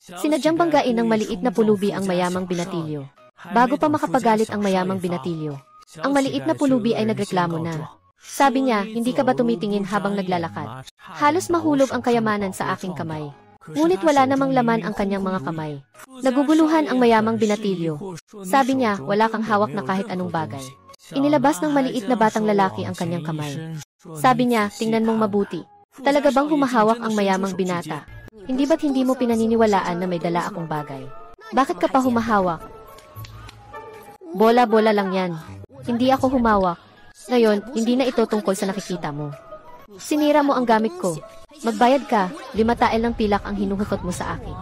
Sinadyang banggain ng maliit na pulubi ang mayamang binatilyo. Bago pa makapagalit ang mayamang binatilyo, ang maliit na pulubi ay nagreklamo na. Sabi niya, hindi ka ba tumitingin habang naglalakad? Halos mahulog ang kayamanan sa aking kamay. Ngunit wala namang laman ang kanyang mga kamay. Naguguluhan ang mayamang binatilyo. Sabi niya, wala kang hawak na kahit anong bagay. Inilabas ng maliit na batang lalaki ang kanyang kamay. Sabi niya, tingnan mong mabuti. Talaga bang humahawak ang mayamang binata? Hindi ba't hindi mo pinaniniwalaan na may dala akong bagay? Bakit ka pa humahawak? Bola-bola lang yan. Hindi ako humawak. Ngayon, hindi na ito tungkol sa nakikita mo. Sinira mo ang gamit ko. Magbayad ka, 5 tael ng pilak ang hinuhukot mo sa akin.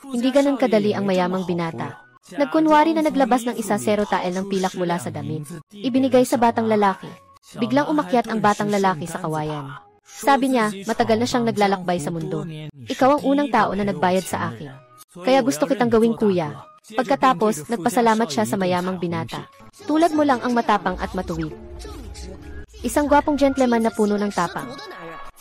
Hindi ganun kadali ang mayamang binata. Nagkunwari na naglabas ng 0 tael ng pilak mula sa damit. Ibinigay sa batang lalaki. Biglang umakyat ang batang lalaki sa kawayan. Sabi niya, matagal na siyang naglalakbay sa mundo. Ikaw ang unang tao na nagbayad sa akin. Kaya gusto kitang gawing kuya. Pagkatapos, nagpasalamat siya sa mayamang binata. Tulad mo lang ang matapang at matuwid. Isang gwapong gentleman na puno ng tapang.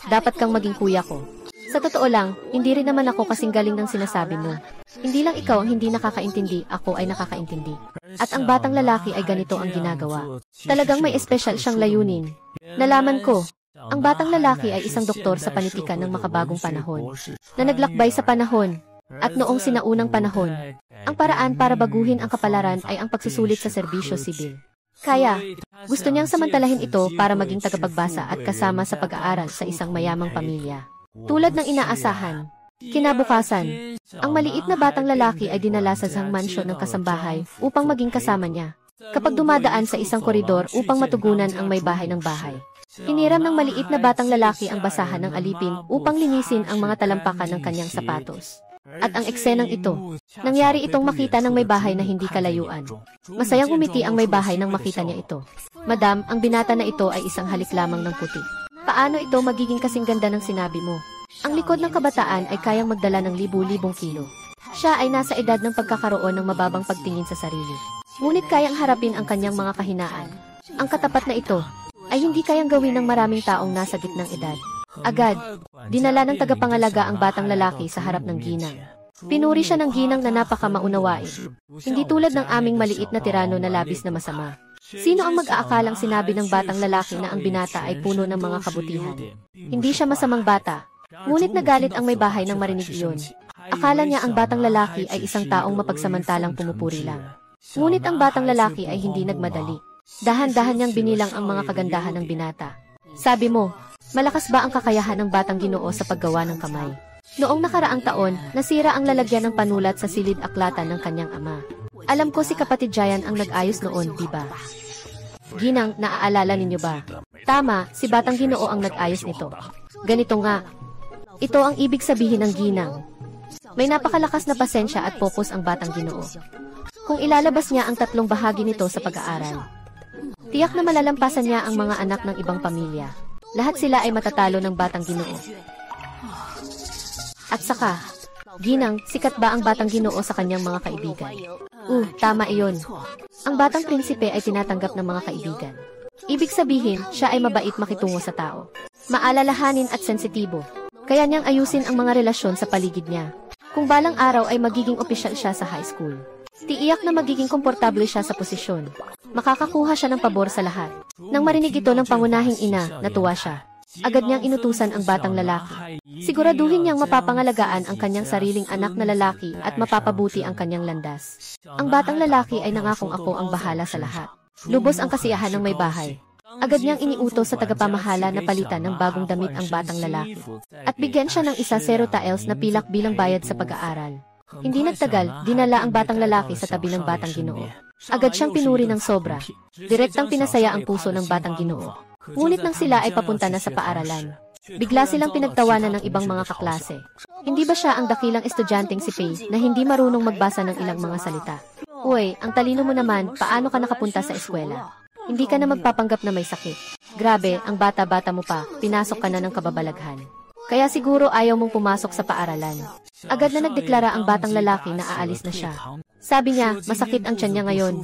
Dapat kang maging kuya ko. Sa totoo lang, hindi rin naman ako kasing galing ng sinasabi mo. Hindi lang ikaw ang hindi nakakaintindi, ako ay nakakaintindi. At ang batang lalaki ay ganito ang ginagawa. Talagang may espesyal siyang layunin. Nalaman ko, ang batang lalaki ay isang doktor sa panitikan ng makabagong panahon, na naglakbay sa panahon, at noong sinaunang panahon. Ang paraan para baguhin ang kapalaran ay ang pagsusulit sa serbisyo sibil. Kaya, gusto niyang samantalahin ito para maging tagapagbasa at kasama sa pag-aaral sa isang mayamang pamilya. Tulad ng inaasahan, kinabukasan, ang maliit na batang lalaki ay dinala sa isang mansyon ng kasambahay upang maging kasama niya. Kapag dumadaan sa isang koridor upang matugunan ang may bahay ng bahay. Hiniram ng maliit na batang lalaki ang basahan ng alipin upang linisin ang mga talampakan ng kanyang sapatos. At ang eksenang ito, nangyari itong makita ng may bahay na hindi kalayuan. Masayang umiti ang may bahay nang makita niya ito. Madam, ang binata na ito ay isang halik lamang ng puti. Paano ito magiging kasing ganda ng sinabi mo? Ang likod ng kabataan ay kayang magdala ng libu-libong kilo. Siya ay nasa edad ng pagkakaroon ng mababang pagtingin sa sarili. Ngunit kayang harapin ang kanyang mga kahinaan. Ang katapat na ito ay hindi kayang gawin ng maraming taong nasa gitnang edad. Agad, dinala ng tagapangalaga ang batang lalaki sa harap ng ginang. Pinuri siya ng ginang na napakamaunawain. Hindi tulad ng aming maliit na tirano na labis na masama. Sino ang mag-aakalang sinabi ng batang lalaki na ang binata ay puno ng mga kabutihan? Hindi siya masamang bata. Ngunit nagalit ang may bahay nang marinig iyon. Akala niya ang batang lalaki ay isang taong mapagsamantalang pumupuri lang. Ngunit ang batang lalaki ay hindi nagmadali. Dahan-dahan niyang binilang ang mga kagandahan ng binata. Sabi mo, malakas ba ang kakayahan ng batang Ginoo sa paggawa ng kamay? Noong nakaraang taon, nasira ang lalagyan ng panulat sa silid-aklatan ng kanyang ama. Alam ko si kapatid Jayan ang nag-ayos noon, di ba? Ginang, naaalala ninyo ba? Tama, si batang Ginoo ang nag-ayos nito. Ganito nga. Ito ang ibig sabihin ng ginang. May napakalakas na pasensya at focus ang batang Ginoo. Kung ilalabas niya ang 3 bahagi nito sa pag-aaral, tiyak na malalampasan niya ang mga anak ng ibang pamilya. Lahat sila ay matatalo ng batang Ginoo. At saka, Ginang, sikat ba ang batang Ginoo sa kanyang mga kaibigan? Tama iyon. Ang batang prinsipe ay tinatanggap ng mga kaibigan. Ibig sabihin, siya ay mabait makitungo sa tao. Maalalahanin at sensitibo. Kaya niyang ayusin ang mga relasyon sa paligid niya. Kung balang araw ay magiging opisyal siya sa high school, tiiyak na magiging komportable siya sa posisyon. Makakakuha siya ng pabor sa lahat. Nang marinig ito ng pangunahing ina, natuwa siya. Agad niyang inutusan ang batang lalaki. Siguraduhin niyang mapapangalagaan ang kanyang sariling anak na lalaki at mapapabuti ang kanyang landas. Ang batang lalaki ay nangakong ako ang bahala sa lahat. Lubos ang kasiyahan ng may bahay. Agad niyang iniutos sa tagapamahala na palitan ng bagong damit ang batang lalaki. At bigyan siya ng 0 taels na pilak bilang bayad sa pag-aaral. Hindi nagtagal, dinala ang batang lalaki sa tabi ng batang Ginoo. Agad siyang pinuri ng sobra. Direktang pinasaya ang puso ng batang Ginoo. Ngunit nang sila ay papunta na sa paaralan, bigla silang pinagtawanan ng ibang mga kaklase. Hindi ba siya ang dakilang estudyanteng si Pei na hindi marunong magbasa ng ilang mga salita? Uy, ang talino mo naman, paano ka nakapunta sa eskwela? Hindi ka na magpapanggap na may sakit. Grabe, ang bata-bata mo pa, pinasok ka na ng kababalaghan. Kaya siguro ayaw mong pumasok sa paaralan. Agad na nagdeklara ang batang lalaki na aalis na siya. Sabi niya, masakit ang tiyan niya ngayon.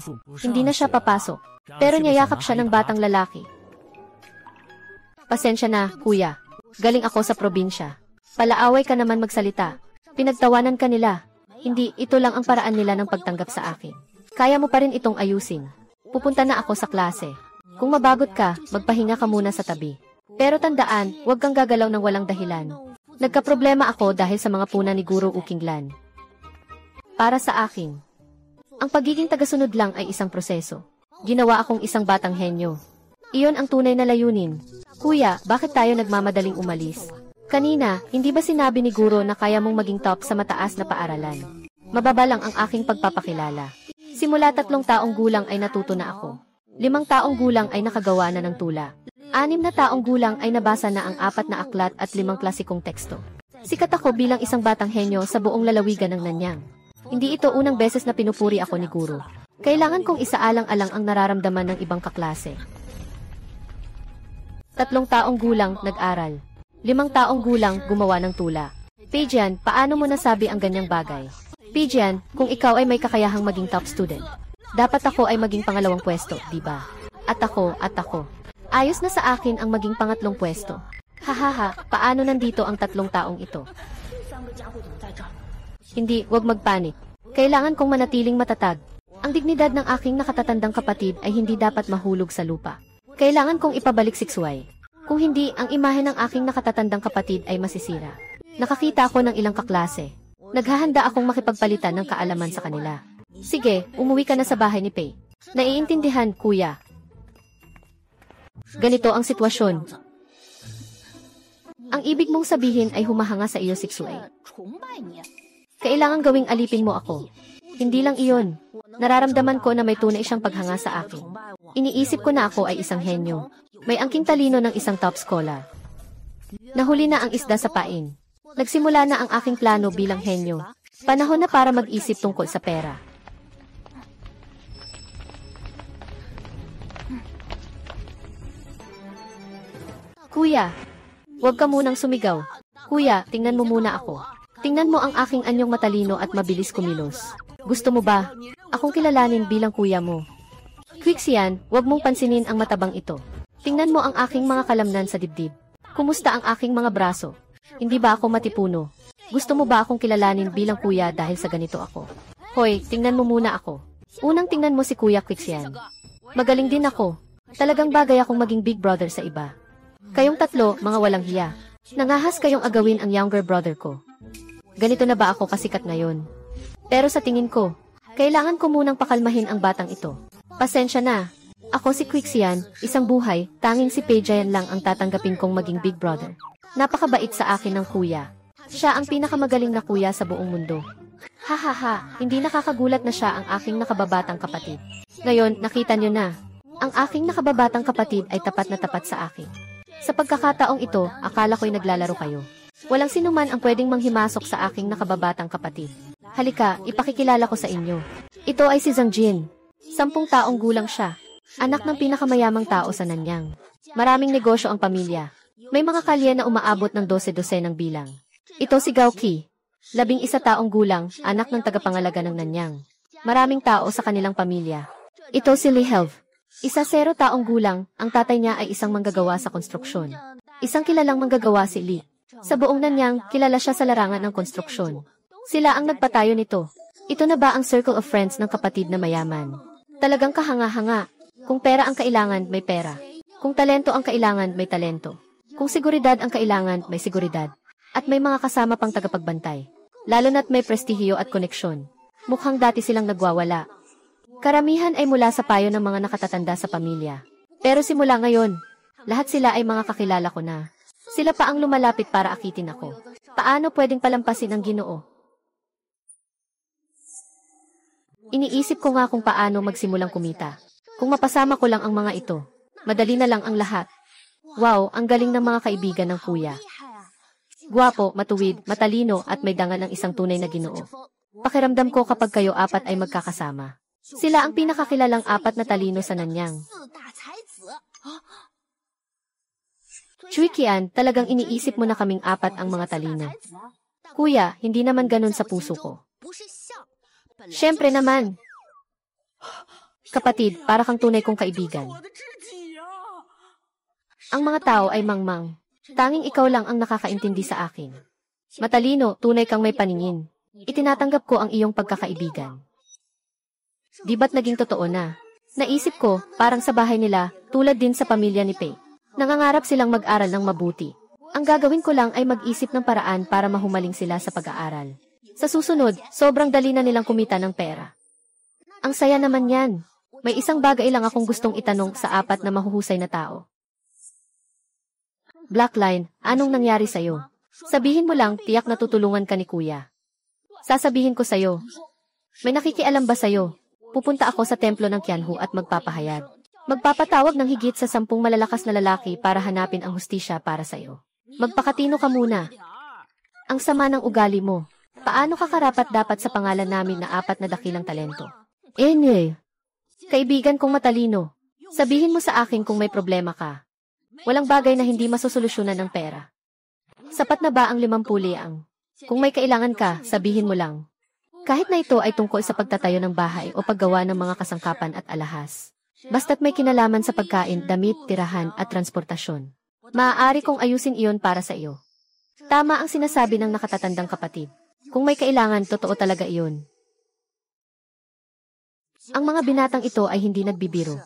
Hindi na siya papasok. Pero niyayakap siya ng batang lalaki. Pasensya na, kuya. Galing ako sa probinsya. Palaaway ka naman magsalita. Pinagtawanan ka nila. Hindi, ito lang ang paraan nila ng pagtanggap sa akin. Kaya mo pa rin itong ayusin. Pupunta na ako sa klase. Kung mabagot ka, magpahinga ka muna sa tabi. Pero tandaan, huwag kang gagalaw ng walang dahilan. Nagkaproblema ako dahil sa mga puna ni Guro Ukinglan. Para sa akin, ang pagiging tagasunod lang ay isang proseso. Ginawa akong isang batang henyo. Iyon ang tunay na layunin. Kuya, bakit tayo nagmamadaling umalis? Kanina, hindi ba sinabi ni Guro na kaya mong maging top sa mataas na paaralan? Mababa lang ang aking pagpapakilala. Simula 3 taong gulang ay natuto na ako. 5 taong gulang ay nakagawa na ng tula. 6 na taong gulang ay nabasa na ang 4 na aklat at 5 klasikong teksto. Sikat ako bilang isang batang henyo sa buong lalawigan ng Nanyang. Hindi ito unang beses na pinupuri ako ni Guro. Kailangan kong isaalang-alang ang nararamdaman ng ibang kaklase. 3 taong gulang, nag-aral. 5 taong gulang, gumawa ng tula. Pijian, paano mo nasabi ang ganyang bagay? Pijian, kung ikaw ay may kakayahang maging top student, dapat ako ay maging pangalawang pwesto, di ba? At ako. Ayos na sa akin ang maging pangatlong pwesto. Hahaha, paano nandito ang 3 taong ito? Hindi, wag magpanik. Kailangan kong manatiling matatag. Ang dignidad ng aking nakatatandang kapatid ay hindi dapat mahulog sa lupa. Kailangan kong ipabalik siksway. Kung hindi, ang imahe ng aking nakatatandang kapatid ay masisira. Nakakita ako ng ilang kaklase. Naghahanda akong makipagpalitan ng kaalaman sa kanila. Sige, umuwi ka na sa bahay ni Pei. Naiintindihan, kuya. Ganito ang sitwasyon. Ang ibig mong sabihin ay humahanga sa iyo siksway. Kailangan gawing alipin mo ako. Hindi lang iyon. Nararamdaman ko na may tunay siyang paghanga sa akin. Iniisip ko na ako ay isang henyo. May angking talino ng isang top scholar. Nahuli na ang isda sa pain. Nagsimula na ang aking plano bilang henyo. Panahon na para mag-isip tungkol sa pera. Kuya, huwag ka munang sumigaw. Kuya, tingnan mo muna ako. Tingnan mo ang aking anyong matalino at mabilis kumilos. Gusto mo ba? Akong kilalanin bilang kuya mo. Quixian, huwag mong pansinin ang matabang ito. Tingnan mo ang aking mga kalamnan sa dibdib. Kumusta ang aking mga braso? Hindi ba ako matipuno? Gusto mo ba akong kilalanin bilang kuya dahil sa ganito ako? Hoy, tingnan mo muna ako. Unang tingnan mo si Kuya Quixian. Magaling din ako. Talagang bagay akong maging big brother sa iba. Kayong 3, mga walang hiya. Nangahas kayong agawin ang younger brother ko. Ganito na ba ako kasikat ngayon? Pero sa tingin ko, kailangan ko munang pakalmahin ang batang ito. Pasensya na. Ako si Quixian, isang buhay, tanging si Pijian lang ang tatanggapin kong maging big brother. Napakabait sa akin ng kuya. Siya ang pinakamagaling na kuya sa buong mundo. Hahaha, hindi nakakagulat na siya ang aking nakababatang kapatid. Ngayon, nakita niyo na. Ang aking nakababatang kapatid ay tapat na tapat sa akin. Sa pagkakataong ito, akala ko'y naglalaro kayo. Walang sinuman ang pwedeng manghimasok sa aking nakababatang kapatid. Halika, ipakikilala ko sa inyo. Ito ay si Zhang Jin. 10 taong gulang siya. Anak ng pinakamayamang tao sa Nanyang. Maraming negosyo ang pamilya. May mga kalye na umaabot ng 12 ng bilang. Ito si Gao Qi. 11 taong gulang, anak ng tagapangalaga ng Nanyang. Maraming tao sa kanilang pamilya. Ito si Li Helv. 0 taong gulang, ang tatay niya ay isang manggagawa sa konstruksyon. Isang kilalang manggagawa si Li. Sa buong Nanyang, kilala siya sa larangan ng konstruksyon. Sila ang nagpatayo nito. Ito na ba ang circle of friends ng kapatid na mayaman? Talagang kahanga-hanga. Kung pera ang kailangan, may pera. Kung talento ang kailangan, may talento. Kung seguridad ang kailangan, may seguridad. At may mga kasama pang tagapagbantay. Lalo na't may prestihiyo at koneksyon. Mukhang dati silang nagwawala. Karamihan ay mula sa payo ng mga nakatatanda sa pamilya. Pero simula ngayon, lahat sila ay mga kakilala ko na. Sila pa ang lumalapit para akitin ako. Paano pwedeng palampasin ang Ginoo? Iniisip ko nga kung paano magsimulang kumita. Kung mapasama ko lang ang mga ito, madali na lang ang lahat. Wow, ang galing ng mga kaibigan ng kuya. Gwapo, matuwid, matalino at may dangal ng isang tunay na Ginoo. Pakiramdam ko kapag kayo 4 ay magkakasama. Sila ang pinakakilalang 4 na talino sa Nanyang. Quixian, talagang iniisip mo na kaming 4 ang mga talino. Kuya, hindi naman ganun sa puso ko. Siyempre naman. Kapatid, para kang tunay kong kaibigan. Ang mga tao ay mangmang. Tanging ikaw lang ang nakakaintindi sa akin. Matalino, tunay kang may paningin. Itinatanggap ko ang iyong pagkakaibigan. Di ba't naging totoo na? Naisip ko, parang sa bahay nila, tulad din sa pamilya ni Pei. Nangangarap silang mag-aral ng mabuti. Ang gagawin ko lang ay mag-isip ng paraan para mahumaling sila sa pag-aaral. Sa susunod, sobrang dali na nilang kumita ng pera. Ang saya naman yan. May isang bagay lang akong gustong itanong sa apat na mahuhusay na tao. Blackline, anong nangyari sa'yo? Sabihin mo lang, tiyak na tutulungan ka ni Kuya. Sasabihin ko sa'yo. May nakikialam ba sa'yo? Pupunta ako sa templo ng Qianhu at magpapahayag. Magpapatawag ng higit sa 10 malalakas na lalaki para hanapin ang hustisya para sa'yo. Magpakatino ka muna. Ang sama ng ugali mo. Paano ka karapat-dapat sa pangalan namin na 4 na dakilang talento? Kaibigan kong matalino. Sabihin mo sa akin kung may problema ka. Walang bagay na hindi masosolusyonan ng pera. Sapat na ba ang 50 liang? Kung may kailangan ka, sabihin mo lang. Kahit na ito ay tungkol sa pagtatayo ng bahay o paggawa ng mga kasangkapan at alahas. Basta't may kinalaman sa pagkain, damit, tirahan at transportasyon. Maaari kong ayusin iyon para sa iyo. Tama ang sinasabi ng nakatatandang kapatid. Kung may kailangan, totoo talaga iyon. Ang mga binatang ito ay hindi nagbibiro.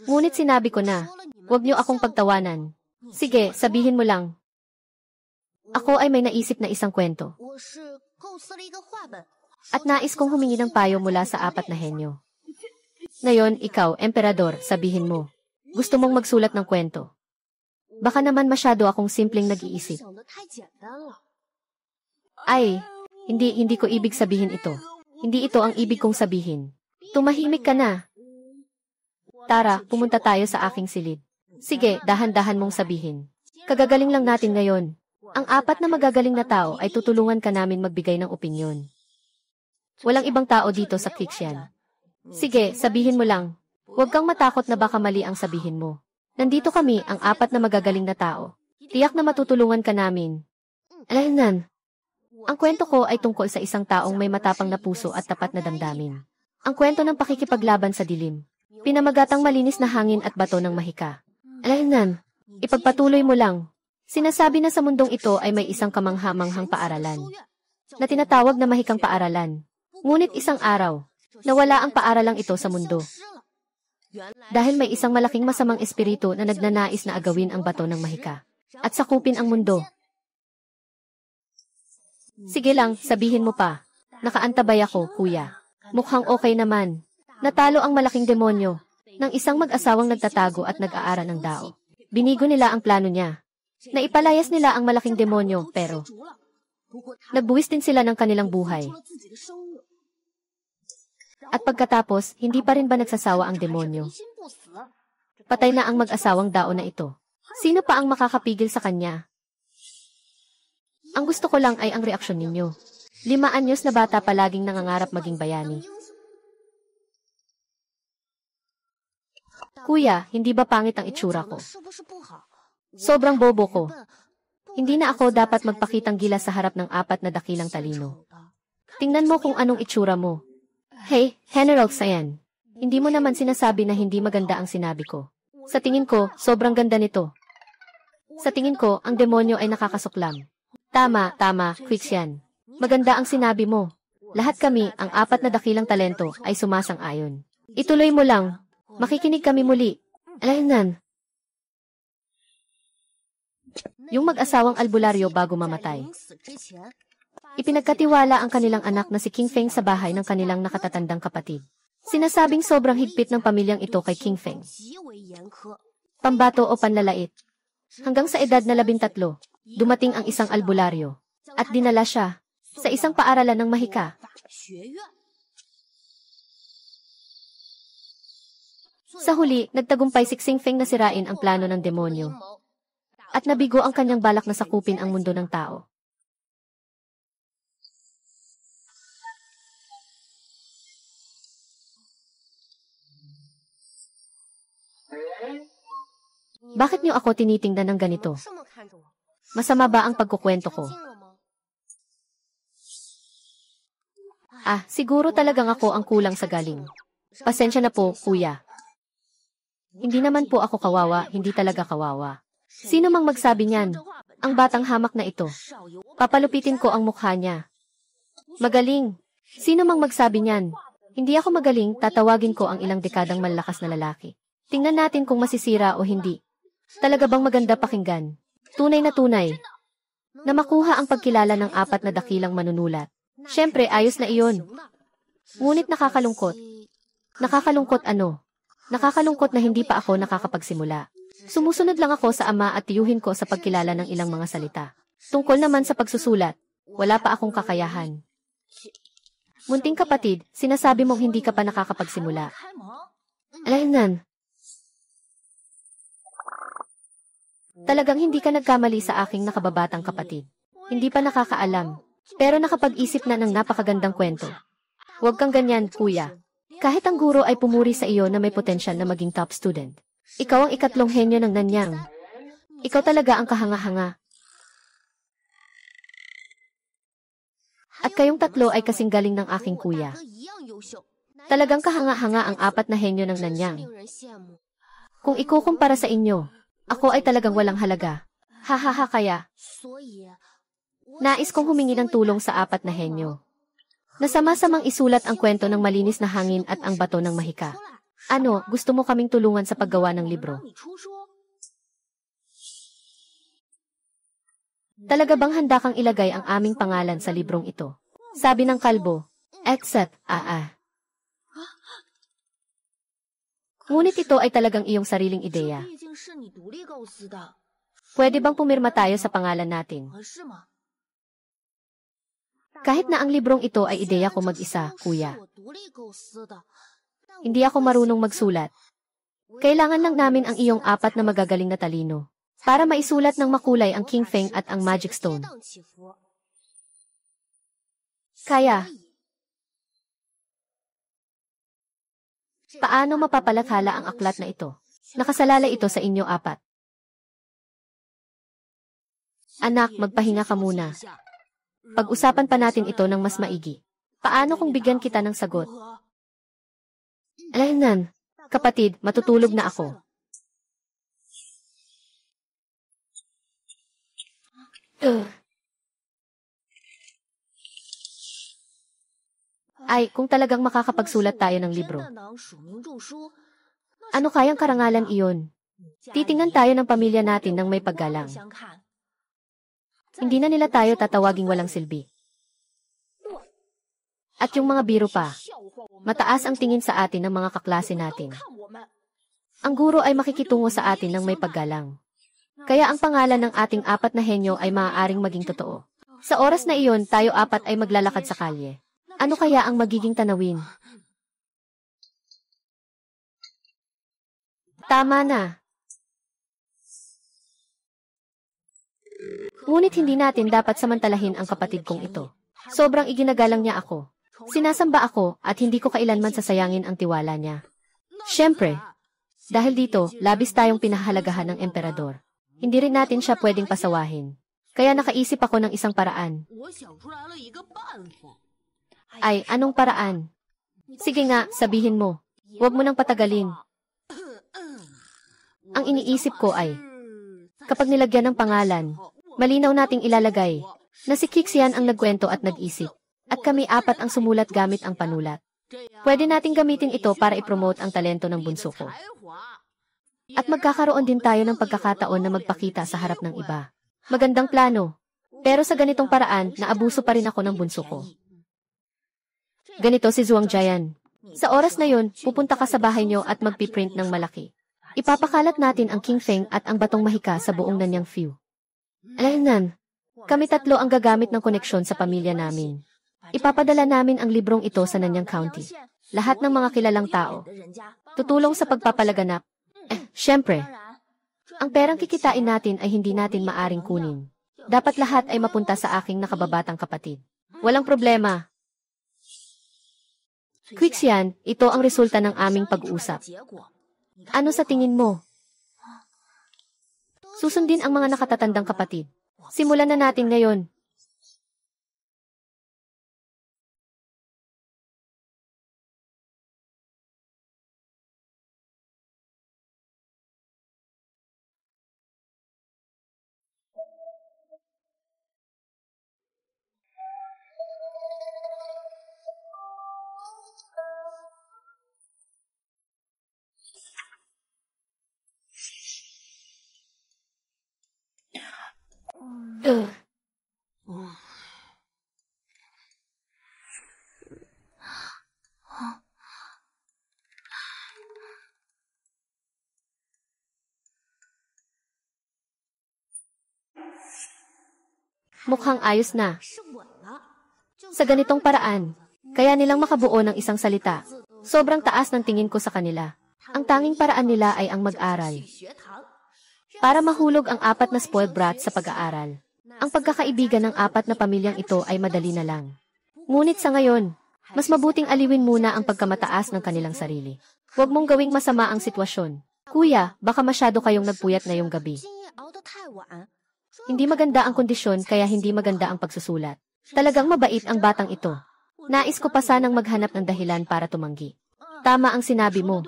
Ngunit sinabi ko na, huwag niyo akong pagtawanan. Sige, sabihin mo lang. Ako ay may naisip na isang kwento. At nais kong humingi ng payo mula sa 4 na henyo. Ngayon, ikaw, emperador, sabihin mo. Gusto mong magsulat ng kwento. Baka naman masyado akong simpleng nag-iisip. Ay, hindi ko ibig sabihin ito. Hindi ito ang ibig kong sabihin. Tumahimik ka na. Tara, pumunta tayo sa aking silid. Sige, dahan-dahan mong sabihin. Kagagaling lang natin ngayon. Ang 4 na magagaling na tao ay tutulungan ka namin magbigay ng opinyon. Walang ibang tao dito sa Qixian. Sige, sabihin mo lang. Huwag kang matakot na baka mali ang sabihin mo. Nandito kami, ang 4 na magagaling na tao. Tiyak na matutulungan ka namin. Alahanan. Ang kwento ko ay tungkol sa isang taong may matapang na puso at tapat na damdamin. Ang kwento ng pakikipaglaban sa dilim. Pinamagatang malinis na hangin at bato ng mahika. Alahanan. Ipagpatuloy mo lang. Sinasabi na sa mundong ito ay may isang kamangha-manghang paaralan na tinatawag na mahikang paaralan. Ngunit isang araw, nawala ang paaralang ito sa mundo. Dahil may isang malaking masamang espiritu na nagnanais na agawin ang bato ng mahika at sakupin ang mundo. Sige lang, sabihin mo pa. Nakaantabay ako, kuya. Mukhang okay naman. Natalo ang malaking demonyo ng isang mag-asawang nagtatago at nag-aara ng dao. Binigo nila ang plano niya. Naipalayas nila ang malaking demonyo, pero nagbuwis din sila ng kanilang buhay. At pagkatapos, hindi pa rin ba nagsasawa ang demonyo? Patay na ang mag-asawang dao na ito. Sino pa ang makakapigil sa kanya? Ang gusto ko lang ay ang reaksyon ninyo. 5 anyos na bata palaging nangangarap maging bayani. Kuya, hindi ba pangit ang itsura ko? Sobrang bobo ko. Hindi na ako dapat magpakitang gilas sa harap ng 4 na dakilang talino. Tingnan mo kung anong itsura mo. Hey, General Xian. Hindi mo naman sinasabi na hindi maganda ang sinabi ko. Sa tingin ko, sobrang ganda nito. Sa tingin ko, ang demonyo ay nakakasuklam. Tama, Qixian. Maganda ang sinabi mo. Lahat kami, ang 4 na dakilang talento, ay sumasang-ayon. Ituloy mo lang. Makikinig kami muli. Alahanan. Yung mag-asawang albularyo bago mamatay. Ipinagkatiwala ang kanilang anak na si King Feng sa bahay ng kanilang nakatatandang kapatid. Sinasabing sobrang higpit ng pamilyang ito kay King Feng. Pambato o panlalait. Hanggang sa edad na 13, dumating ang isang albularyo at dinala siya sa isang paaralan ng mahika. Sa huli, nagtagumpay si Xing Feng na sirain ang plano ng demonyo at nabigo ang kanyang balak na sakupin ang mundo ng tao. Bakit niyo ako tinitingnan ng ganito? Masama ba ang pagkukwento ko? Siguro talagang ako ang kulang sa galing. Pasensya na po, kuya. Hindi naman po ako kawawa, hindi talaga kawawa. Sino mang magsabi niyan? Ang batang hamak na ito. Papalupitin ko ang mukha niya. Magaling. Sino mang magsabi niyan? Hindi ako magaling, tatawagin ko ang ilang dekadang malalakas na lalaki. Tingnan natin kung masisira o hindi. Talaga bang maganda pakinggan? Tunay na tunay. Na makuha ang pagkilala ng 4 na dakilang manunulat. Siyempre, ayos na iyon. Ngunit nakakalungkot. Nakakalungkot ano? Nakakalungkot na hindi pa ako nakakapagsimula. Sumusunod lang ako sa ama at tiyuhin ko sa pagkilala ng ilang mga salita. Tungkol naman sa pagsusulat, wala pa akong kakayahan. Munting kapatid, sinasabi mong hindi ka pa nakakapagsimula. Alainan. Talagang hindi ka nagkamali sa aking nakababatang kapatid. Hindi pa nakakaalam. Pero nakapag-isip na ng napakagandang kwento. Huwag kang ganyan, kuya. Kahit ang guro ay pumuri sa iyo na may potensyal na maging top student. Ikaw ang ikatlong henyo ng Nanyang. Ikaw talaga ang kahanga-hanga. At kayong tatlo ay kasing galing ng aking kuya. Talagang kahanga-hanga ang 4 na henyo ng Nanyang. Kung ikukumpara sa inyo, ako ay talagang walang halaga. Hahaha kaya. Nais kong humingi ng tulong sa 4 na henyo. Nasama-samang isulat ang kwento ng malinis na hangin at ang bato ng mahika. Ano, gusto mo kaming tulungan sa paggawa ng libro? Talaga bang handa kang ilagay ang aming pangalan sa librong ito? Sabi ng kalbo. Except, Ngunit ito ay talagang iyong sariling ideya. Pwede bang pumirma tayo sa pangalan natin? Kahit na ang librong ito ay ideya ko mag-isa, kuya. Hindi ako marunong magsulat. Kailangan lang namin ang iyong 4 na magagaling na talino para maisulat ng makulay ang King Feng at ang Magic Stone. Kaya. Paano mapapalathala ang aklat na ito? Nakasalalay ito sa inyo 4. Anak, magpahinga ka muna. Pag-usapan pa natin ito ng mas maigi. Paano kung bigyan kita ng sagot? Alainan, kapatid, matutulog na ako. Ay, kung talagang makakapagsulat tayo ng libro. Ano kayang karangalan iyon? Titingnan tayo ng pamilya natin ng may paggalang. Hindi na nila tayo tatawaging walang silbi. At yung mga biro pa, mataas ang tingin sa atin ng mga kaklase natin. Ang guro ay makikitungo sa atin ng may paggalang. Kaya ang pangalan ng ating 4 na henyo ay maaaring maging totoo. Sa oras na iyon, tayo 4 ay maglalakad sa kalye. Ano kaya ang magiging tanawin? Tama na. Ngunit hindi natin dapat samantalahin ang kapatid kong ito. Sobrang iginagalang niya ako. Sinasamba ako at hindi ko kailanman sasayangin ang tiwala niya. Siyempre, dahil dito, labis tayong pinahahalagahan ng emperador. Hindi rin natin siya pwedeng pasawahin. Kaya nakaisip ako ng isang paraan. Ay, anong paraan? Sige nga, sabihin mo. Huwag mo nang patagalin. Ang iniisip ko ay, kapag nilagyan ng pangalan, malinaw nating ilalagay na si Kixian ang nagkwento at nag-isip. At kami 4 ang sumulat gamit ang panulat. Pwede nating gamitin ito para ipromote ang talento ng bunso ko. At magkakaroon din tayo ng pagkakataon na magpakita sa harap ng iba. Magandang plano. Pero sa ganitong paraan, naabuso pa rin ako ng bunso ko. Ganito si Zhuang Jian. Sa oras na yon, pupunta ka sa bahay niyo at magpiprint ng malaki. Ipapakalat natin ang King Feng at ang batong mahika sa buong Nanyang Few. Alainan, kami 3 ang gagamit ng koneksyon sa pamilya namin. Ipapadala namin ang librong ito sa Nanyang County. Lahat ng mga kilalang tao. Tutulong sa pagpapalaganap. Siyempre, ang perang kikitain natin ay hindi natin maaring kunin. Dapat lahat ay mapunta sa aking nakababatang kapatid. Walang problema. Quixian, ito ang resulta ng aming pag-uusap. Ano sa tingin mo? Susundin ang mga nakatatandang kapatid. Simulan na natin ngayon. Mukhang ayos na. Sa ganitong paraan, kaya nilang makabuo ng isang salita. Sobrang taas ng tingin ko sa kanila. Ang tanging paraan nila ay ang mag-aral. Para mahulog ang 4 na spoiled brats sa pag-aaral. Ang pagkakaibigan ng 4 na pamilyang ito ay madali na lang. Ngunit sa ngayon, mas mabuting aliwin muna ang pagkamataas ng kanilang sarili. Huwag mong gawing masama ang sitwasyon. Kuya, baka masyado kayong nagpuyat ngayong gabi. Hindi maganda ang kondisyon kaya hindi maganda ang pagsusulat. Talagang mabait ang batang ito. Nais ko pa sanang maghanap ng dahilan para tumanggi. Tama ang sinabi mo.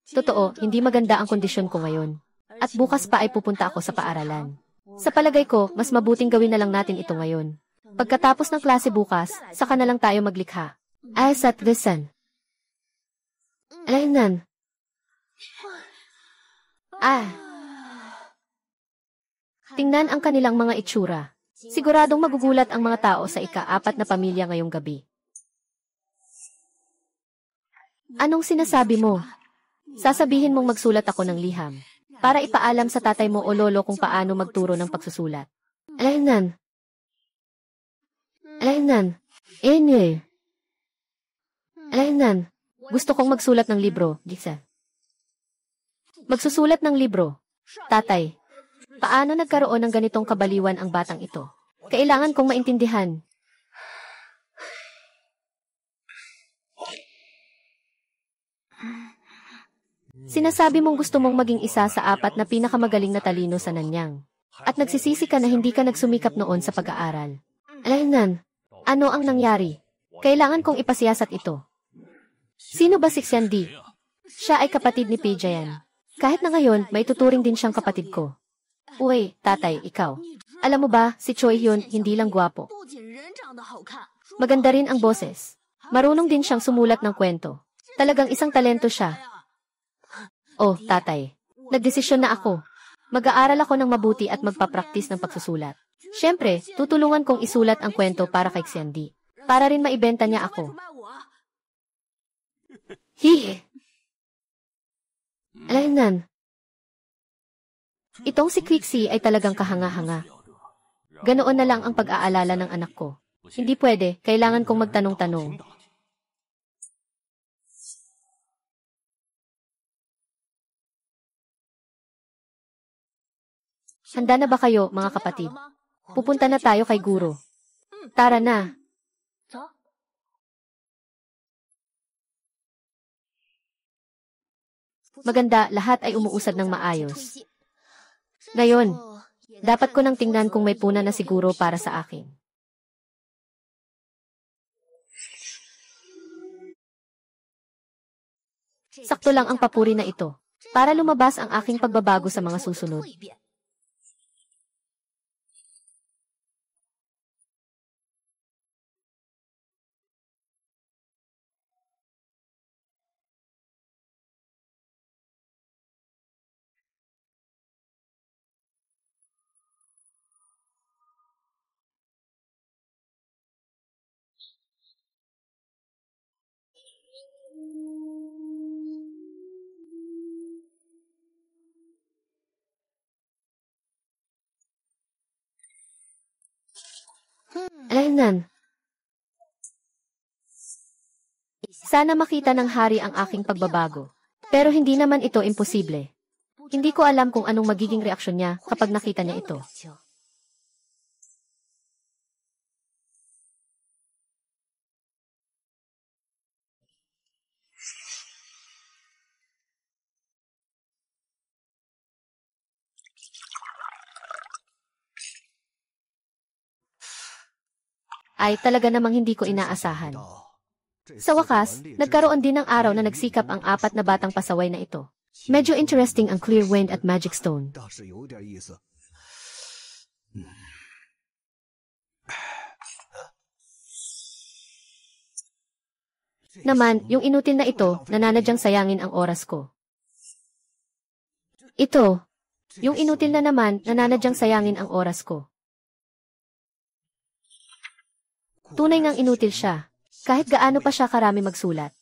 Totoo, hindi maganda ang kondisyon ko ngayon. At bukas pa ay pupunta ako sa paaralan. Sa palagay ko, mas mabuting gawin na lang natin ito ngayon. Pagkatapos ng klase bukas, saka na lang tayo maglikha. Ay, listen. Alainan. Tingnan ang kanilang mga itsura. Siguradong magugulat ang mga tao sa ika-4 na pamilya ngayong gabi. Anong sinasabi mo? Sasabihin mong magsulat ako ng liham para ipaalam sa tatay mo o lolo kung paano magturo ng pagsusulat. Alainan. Alainan. Gusto kong magsulat ng libro, Gisa. Magsusulat ng libro. Tatay, paano nagkaroon ng ganitong kabaliwan ang batang ito? Kailangan kong maintindihan. Sinasabi mong gusto mong maging isa sa 4 na pinakamagaling na talino sa Nanyang. At nagsisisi ka na hindi ka nagsumikap noon sa pag-aaral. Alainan, ano ang nangyari? Kailangan kong ipasiyasat ito. Sino ba si Xiandi? Siya ay kapatid ni Pijayan. Kahit na ngayon, may tuturing din siyang kapatid ko. Uy, tatay, ikaw. Alam mo ba, si Choi Hyun hindi lang gwapo. Maganda rin ang boses. Marunong din siyang sumulat ng kwento. Talagang isang talento siya. Oh, tatay. Nagdesisyon na ako. Mag-aaral ako ng mabuti at magpa-practice ng pagsusulat. Siyempre, tutulungan kong isulat ang kwento para kay Xiandi. Para rin maibenta niya ako. Hihi! Alainan. Itong si Quixie ay talagang kahanga-hanga. Ganoon na lang ang pag-aalala ng anak ko. Hindi pwede, kailangan kong magtanong-tanong. Handa na ba kayo, mga kapatid? Pupunta na tayo kay guro. Tara na. Maganda, lahat ay umuusad ng maayos. Ngayon, dapat ko nang tingnan kung may puna na siguro para sa akin. Sakto lang ang papuri na ito, para lumabas ang aking pagbabago sa mga susunod. Alainan. Sana makita ng hari ang aking pagbabago. Pero hindi naman ito imposible. Hindi ko alam kung anong magiging reaksyon niya kapag nakita niya ito. Ay, talaga namang hindi ko inaasahan. Sa wakas, nagkaroon din ng araw na nagsikap ang 4 na batang pasaway na ito. Medyo interesting ang Clear Wind at Magic Stone. Naman, yung inutil na ito, nananadyang sayangin ang oras ko. Ito, yung inutil na naman, nananadyang sayangin ang oras ko. Tunay ngang inutil siya, kahit gaano pa siya karami magsulat.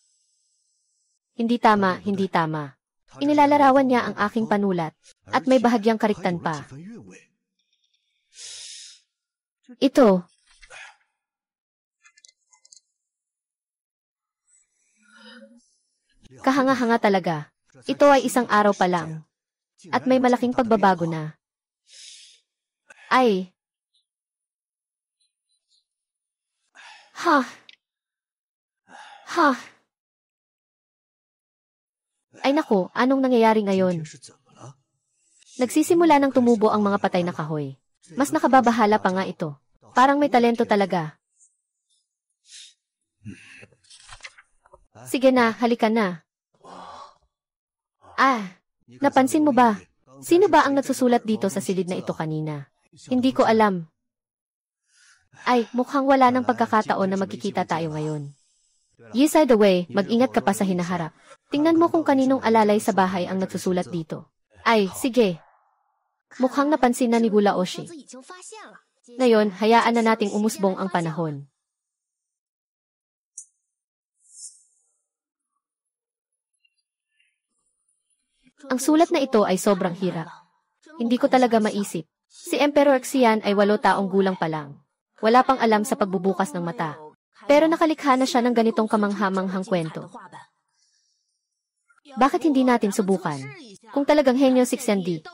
Hindi tama, hindi tama. Inilalarawan niya ang aking panulat, at may bahagyang kariktan pa. Ito. Kahanga-hanga talaga. Ito ay isang araw pa lang. At may malaking pagbabago na. Ay. Ha. Ha. Ay naku, anong nangyayari ngayon? Nagsisimula ng tumubo ang mga patay na kahoy. Mas nakababahala pa nga ito. Parang may talento talaga. Sige na, halika na. Ah, napansin mo ba? Sino ba ang nagsusulat dito sa silid na ito kanina? Hindi ko alam. Ay, mukhang wala ng pagkakataon na magkikita tayo ngayon. Yes, by the way, mag-ingat ka pa sa hinaharap. Tingnan mo kung kaninong alalay sa bahay ang nagsusulat dito. Ay, sige. Mukhang napansin na ni Gula Oshi. Ngayon, hayaan na nating umusbong ang panahon. Ang sulat na ito ay sobrang hirap. Hindi ko talaga maisip. Si Emperor Xian ay 8 taong gulang pa lang. Wala pang alam sa pagbubukas ng mata. Pero nakalikha na siya ng ganitong kamanghamanghang kwento. Bakit hindi natin subukan? Kung talagang henyo si Xian Di.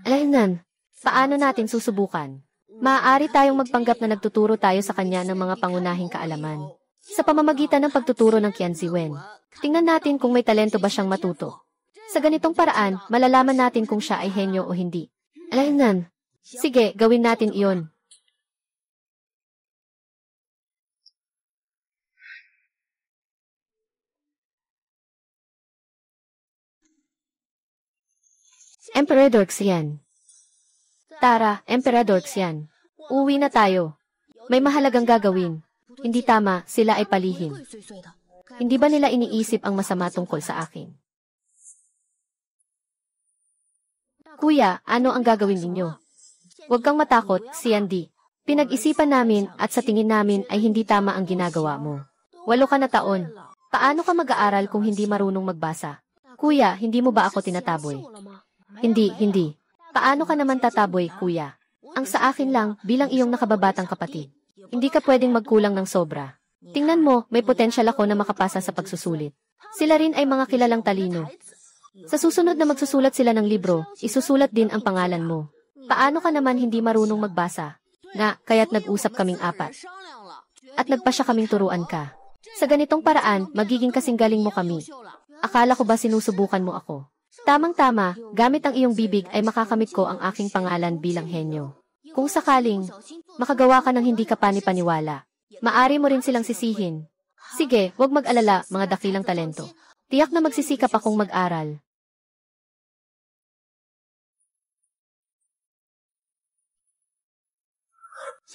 Alaynan, paano natin susubukan? Maaari tayong magpanggap na nagtuturo tayo sa kanya ng mga pangunahing kaalaman. Sa pamamagitan ng pagtuturo ng Qian Ziwen. Tingnan natin kung may talento ba siyang matuto. Sa ganitong paraan, malalaman natin kung siya ay henyo o hindi. Alaynan. Sige, gawin natin iyon. Emperador Xian. Tara, Emperador Xian. Uwi na tayo. May mahalagang gagawin. Hindi tama, sila ay palihim. Hindi ba nila iniisip ang masama tungkol sa akin? Kuya, ano ang gagawin ninyo? Huwag kang matakot, Xian Di. Pinag-isipan namin at sa tingin namin ay hindi tama ang ginagawa mo. 8 ka na taon. Paano ka mag-aaral kung hindi marunong magbasa? Kuya, hindi mo ba ako tinataboy? Hindi. Paano ka naman tataboy, kuya? Ang sa akin lang, bilang iyong nakababatang kapatid. Hindi ka pwedeng magkulang ng sobra. Tingnan mo, may potensyal ako na makapasa sa pagsusulit. Sila rin ay mga kilalang talino. Sa susunod na magsusulat sila ng libro, isusulat din ang pangalan mo. Paano ka naman hindi marunong magbasa? Nga, kaya't nag-usap kaming 4. At nagpasya kaming turuan ka. Sa ganitong paraan, magiging kasing galing mo kami. Akala ko ba sinusubukan mo ako? Tamang-tama, gamit ang iyong bibig ay makakamit ko ang aking pangalan bilang henyo. Kung sakaling, makagawa ka ng hindi ka panipaniwala, maari mo rin silang sisihin. Sige, huwag mag-alala, mga dakilang talento. Tiyak na magsisikap akong mag-aral.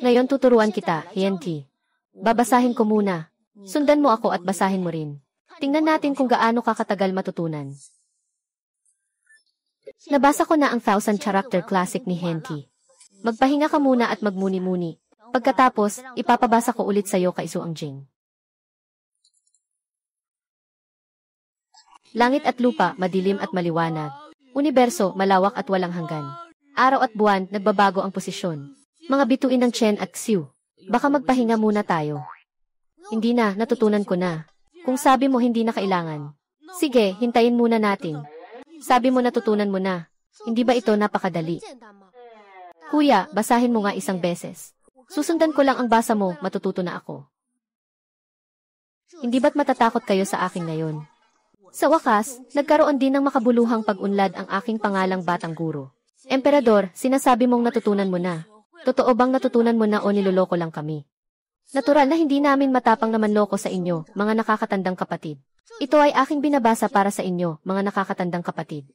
Ngayon tuturuan kita, Hianqi. Babasahin ko muna. Sundan mo ako at basahin mo rin. Tingnan natin kung gaano kakatagal matutunan. Nabasa ko na ang 1000 Character Classic ni Hianqi. Magpahinga ka muna at magmuni-muni. Pagkatapos, ipapabasa ko ulit sa iyo kay Suangjing. Langit at lupa, madilim at maliwanag. Universo, malawak at walang hanggan. Araw at buwan, nagbabago ang posisyon. Mga bituin ng Chen at Xiu. Baka magpahinga muna tayo. Hindi na, natutunan ko na. Kung sabi mo hindi na kailangan. Sige, hintayin muna natin. Sabi mo natutunan mo na. Hindi ba ito napakadali? Kuya, basahin mo nga isang beses. Susundan ko lang ang basa mo, matututo na ako. Hindi ba't matatakot kayo sa akin ngayon? Sa wakas, nagkaroon din ng makabuluhang pag-unlad ang aking pangalang Batang Guro. Emperador, sinasabi mong natutunan mo na. Totoo bang natutunan mo na o niloloko lang kami? Natural na hindi namin matapang na manloko sa inyo, mga nakakatandang kapatid. Ito ay aking binabasa para sa inyo, mga nakakatandang kapatid.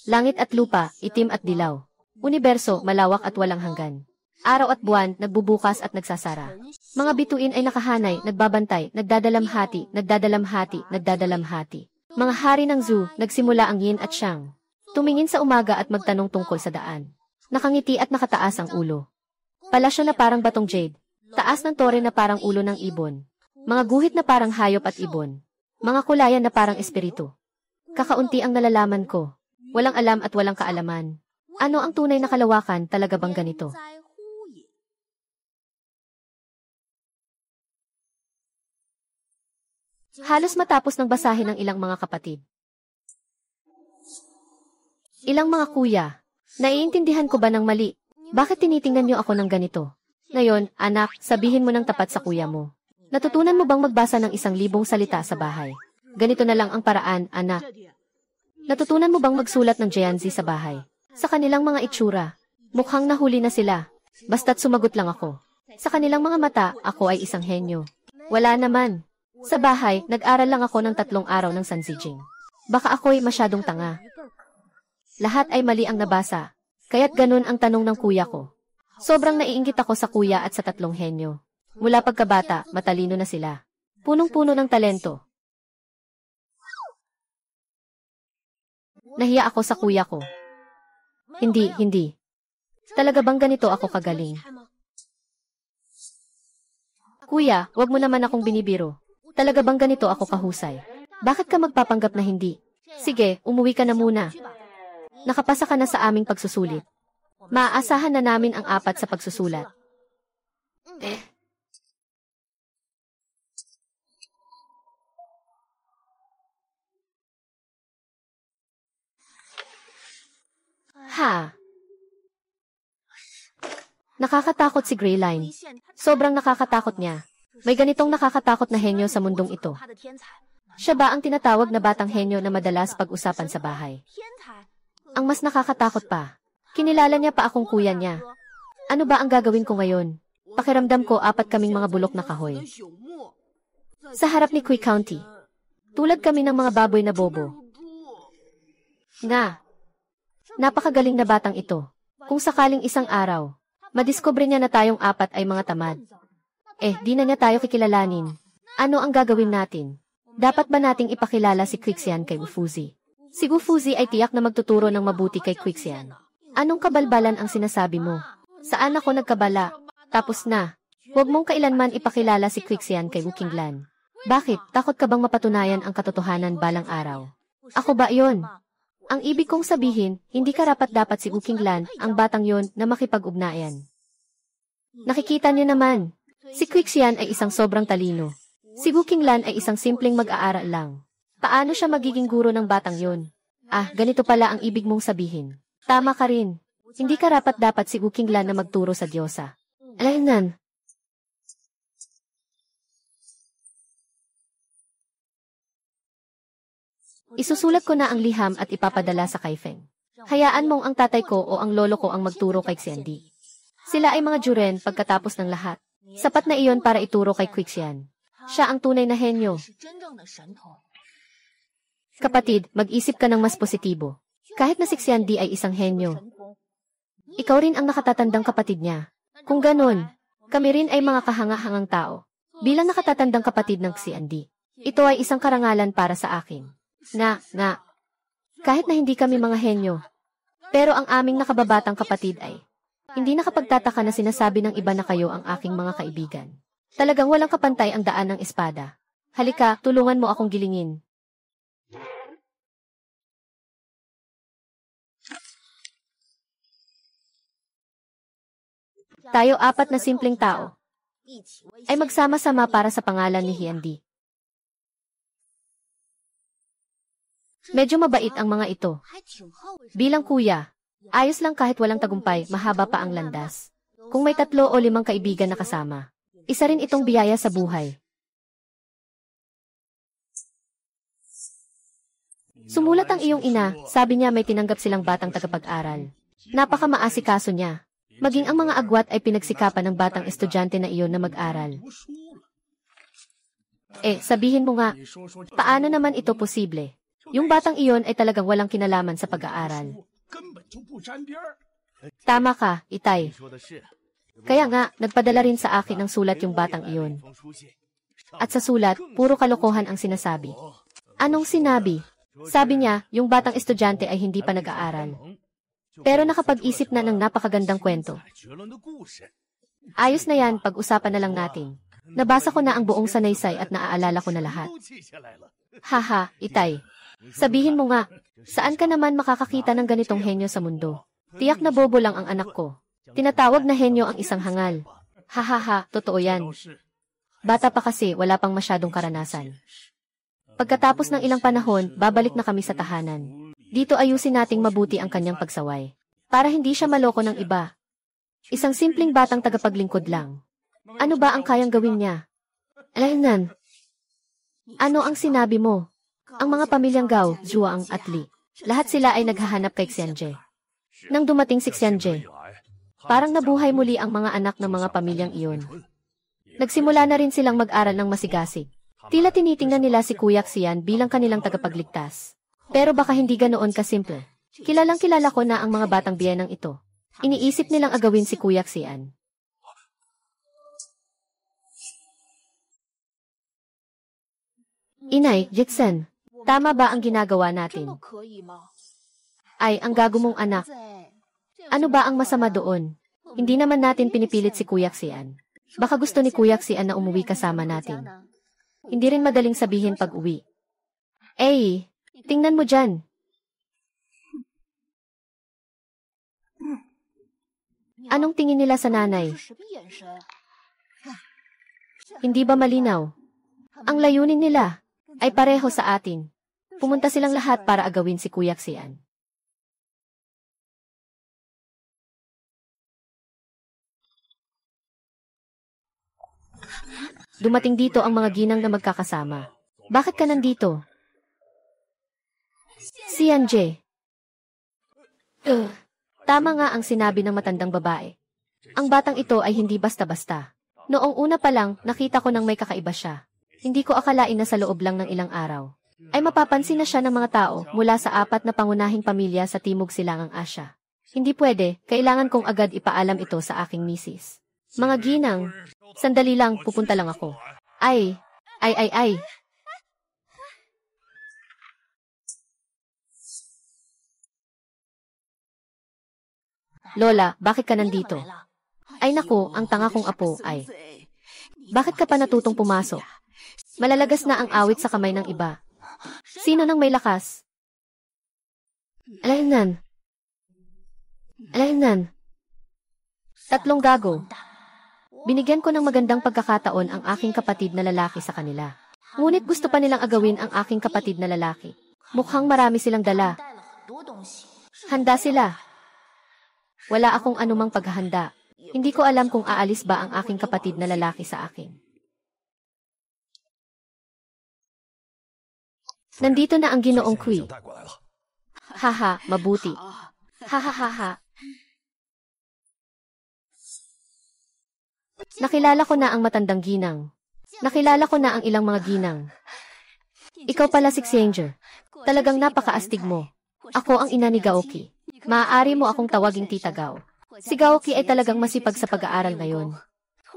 Langit at lupa, itim at dilaw. Universo, malawak at walang hanggan. Araw at buwan, nagbubukas at nagsasara. Mga bituin ay nakahanay, nagbabantay, nagdadalamhati, nagdadalamhati, nagdadalamhati. Mga hari ng zoo, nagsimula ang yin at yang. Tumingin sa umaga at magtanong tungkol sa daan. Nakangiti at nakataas ang ulo. Palasyo na parang batong jade. Taas ng tore na parang ulo ng ibon. Mga guhit na parang hayop at ibon. Mga kulayan na parang espiritu. Kakaunti ang nalalaman ko. walang alam at walang kaalaman. Ano ang tunay na kalawakan, talaga bang ganito? Halos matapos ng basahin ng ilang mga kapatid. Ilang mga kuya, naiintindihan ko ba ng mali? Bakit tinitingnan niyo ako ng ganito? Ngayon, anak, sabihin mo ng tapat sa kuya mo. Natutunan mo bang magbasa ng 1,000 salita sa bahay? Ganito na lang ang paraan, anak. Natutunan mo bang magsulat ng Jianzi sa bahay? Sa kanilang mga itsura, mukhang nahuli na sila. Basta't sumagot lang ako. Sa kanilang mga mata, ako ay isang henyo. Wala naman. Sa bahay, nag-aral lang ako ng 3 araw ng Sanzijing. Baka ako'y masyadong tanga. Lahat ay mali ang nabasa. Kaya't ganun ang tanong ng kuya ko. Sobrang naiinggit ako sa kuya at sa 3 henyo. Mula pagkabata, matalino na sila. Punong-puno ng talento. Nahiya ako sa kuya ko. Hindi. Talaga bang ganito ako kagaling? Kuya, wag mo naman akong binibiro. Talaga bang ganito ako kahusay? Bakit ka magpapanggap na hindi? Sige, umuwi ka na muna. Nakapasa ka na sa aming pagsusulit. Maaasahan na namin ang 4 sa pagsusulat. Ha? Nakakatakot si Greyline. Sobrang nakakatakot niya. May ganitong nakakatakot na henyo sa mundong ito. Siya ba ang tinatawag na batang henyo na madalas pag-usapan sa bahay? Ang mas nakakatakot pa, kinilala niya pa akong kuya niya. Ano ba ang gagawin ko ngayon? Pakiramdam ko 4 kaming mga bulok na kahoy. Sa harap ni Kui County. Tulad kami ng mga baboy na bobo. Nga. Napakagaling na batang ito. Kung sakaling isang araw, madiskubre niya na tayong 4 ay mga tamad. Di na niya tayo kikilalanin. Ano ang gagawin natin? Dapat ba nating ipakilala si Quixian kay Wufuzi? Si Wufuzi ay tiyak na magtuturo ng mabuti kay Quixian. Anong kabalbalan ang sinasabi mo? Saan ako nagkabala? Tapos na. Huwag mong kailanman ipakilala si Quixian kay Wu Qinglan. Bakit? Takot ka bang mapatunayan ang katotohanan balang araw? Ako ba yon? Ang ibig kong sabihin, hindi karapat-dapat si Wu Qinglan, ang batang yon, na makipag-ugnayan. Nakikita niyo naman. Si Quixian ay isang sobrang talino. Si Wu Qinglan ay isang simpleng mag-aaral lang. Paano siya magiging guro ng batang yon? Ganito pala ang ibig mong sabihin. Tama ka rin. Hindi karapat-dapat si Wu Qinglan na magturo sa Diyosa. Alaynan. Isusulat ko na ang liham at ipapadala sa Kaifeng. Hayaan mong ang tatay ko o ang lolo ko ang magturo kay Xiandi. Sila ay mga juren pagkatapos ng lahat. Sapat na iyon para ituro kay Quixian. Siya ang tunay na henyo. Kapatid, mag-isip ka ng mas positibo. Kahit na si Xiandi ay isang henyo, ikaw rin ang nakatatandang kapatid niya. Kung ganon, kami rin ay mga kahanga-hangang tao. Bilang nakatatandang kapatid ng Xiandi, ito ay isang karangalan para sa akin. Kahit na hindi kami mga henyo, pero ang aming nakababatang kapatid ay hindi nakapagtataka na sinasabi ng iba na kayo ang aking mga kaibigan. Talagang walang kapantay ang daan ng espada. Halika, tulungan mo akong gilingin. Tayo 4 na simpleng tao ay magsama-sama para sa pangalan ni Xiandi. Medyo mabait ang mga ito. Bilang kuya, ayos lang kahit walang tagumpay, mahaba pa ang landas. Kung may 3 o 5 kaibigan na kasama, isa rin itong biyaya sa buhay. Sumulat ang iyong ina, sabi niya may tinanggap silang batang tagapag-aral. Napaka-maasikaso niya. Maging ang mga agwat ay pinagsikapan ng batang estudyante na iyon na mag-aral. Sabihin mo nga, paano naman ito posible? Yung batang iyon ay talagang walang kinalaman sa pag-aaral. Tama ka, Itay. Kaya nga, nagpadala rin sa akin ng sulat yung batang iyon. At sa sulat, puro kalokohan ang sinasabi. Anong sinabi? Sabi niya, yung batang estudyante ay hindi pa nag-aaral. Pero nakapag-isip na ng napakagandang kwento. Ayos na yan, pag-usapan na lang natin. Nabasa ko na ang buong sanaysay at naaalala ko na lahat. Haha, Itay. Sabihin mo nga, saan ka naman makakakita ng ganitong henyo sa mundo? Tiyak na bobo lang ang anak ko. Tinatawag na henyo ang isang hangal. Hahaha, totoo yan. Bata pa kasi, wala pang masyadong karanasan. Pagkatapos ng ilang panahon, babalik na kami sa tahanan. Dito ayusin nating mabuti ang kanyang pagsaway. Para hindi siya maloko ng iba. Isang simpleng batang tagapaglingkod lang. Ano ba ang kayang gawin niya? Alaynan. Ano ang sinabi mo? Ang mga pamilyang Gao, Zhuang at Li. Lahat sila ay naghahanap kay Xianje. Nang dumating si Xianje, parang nabuhay muli ang mga anak ng mga pamilyang iyon. Nagsimula na rin silang mag-aral ng masigasig. Tila tinitingnan nila si Kuya Xian bilang kanilang tagapagligtas. Pero baka hindi ganoon kasimple. Kilalang kilala ko na ang mga batang biyenang ito. Iniisip nilang agawin si Kuya Xian. Inay, Jitsen, tama ba ang ginagawa natin? Ay, ang gago mong anak. Ano ba ang masama doon? Hindi naman natin pinipilit si Kuya Xian. Baka gusto ni Kuya Xian na umuwi kasama natin. Hindi rin madaling sabihin pag uwi. Eh, tingnan mo dyan. Anong tingin nila sa nanay? Hindi ba malinaw? Ang layunin nila ay pareho sa atin. Pumunta silang lahat para agawin si Kuya Xian. Dumating dito ang mga ginang na magkakasama. Bakit ka nandito? Xianje. Tama nga ang sinabi ng matandang babae. Ang batang ito ay hindi basta-basta. Noong una pa lang, nakita ko nang may kakaiba siya. Hindi ko akalain na sa loob lang ng ilang araw ay mapapansin na siya ng mga tao mula sa 4 na pangunahing pamilya sa Timog Silangang Asya. Hindi pwede, kailangan kong agad ipaalam ito sa aking misis. Mga ginang, sandali lang, pupunta lang ako. Ay. Lola, bakit ka nandito? Ay naku, ang tanga kong apo ay. Bakit ka pa natutong pumasok? Malalagas na ang awit sa kamay ng iba. Sino nang may lakas? Alaynan. 3 gago. Binigyan ko ng magandang pagkakataon ang aking kapatid na lalaki sa kanila. Ngunit gusto pa nilang agawin ang aking kapatid na lalaki. Mukhang marami silang dala. Handa sila. Wala akong anumang paghahanda. Hindi ko alam kung aalis ba ang aking kapatid na lalaki sa akin. Nandito na ang Ginoong Kui. Haha, mabuti. Hahaha. Nakilala ko na ang matandang ginang. Nakilala ko na ang ilang mga ginang. Ikaw pala si Xianger. Talagang napakaastig mo. Ako ang ina ni Gaoki. Maaari mo akong tawaging Tita Gao. Si Gaoki ay talagang masipag sa pag-aaral ngayon.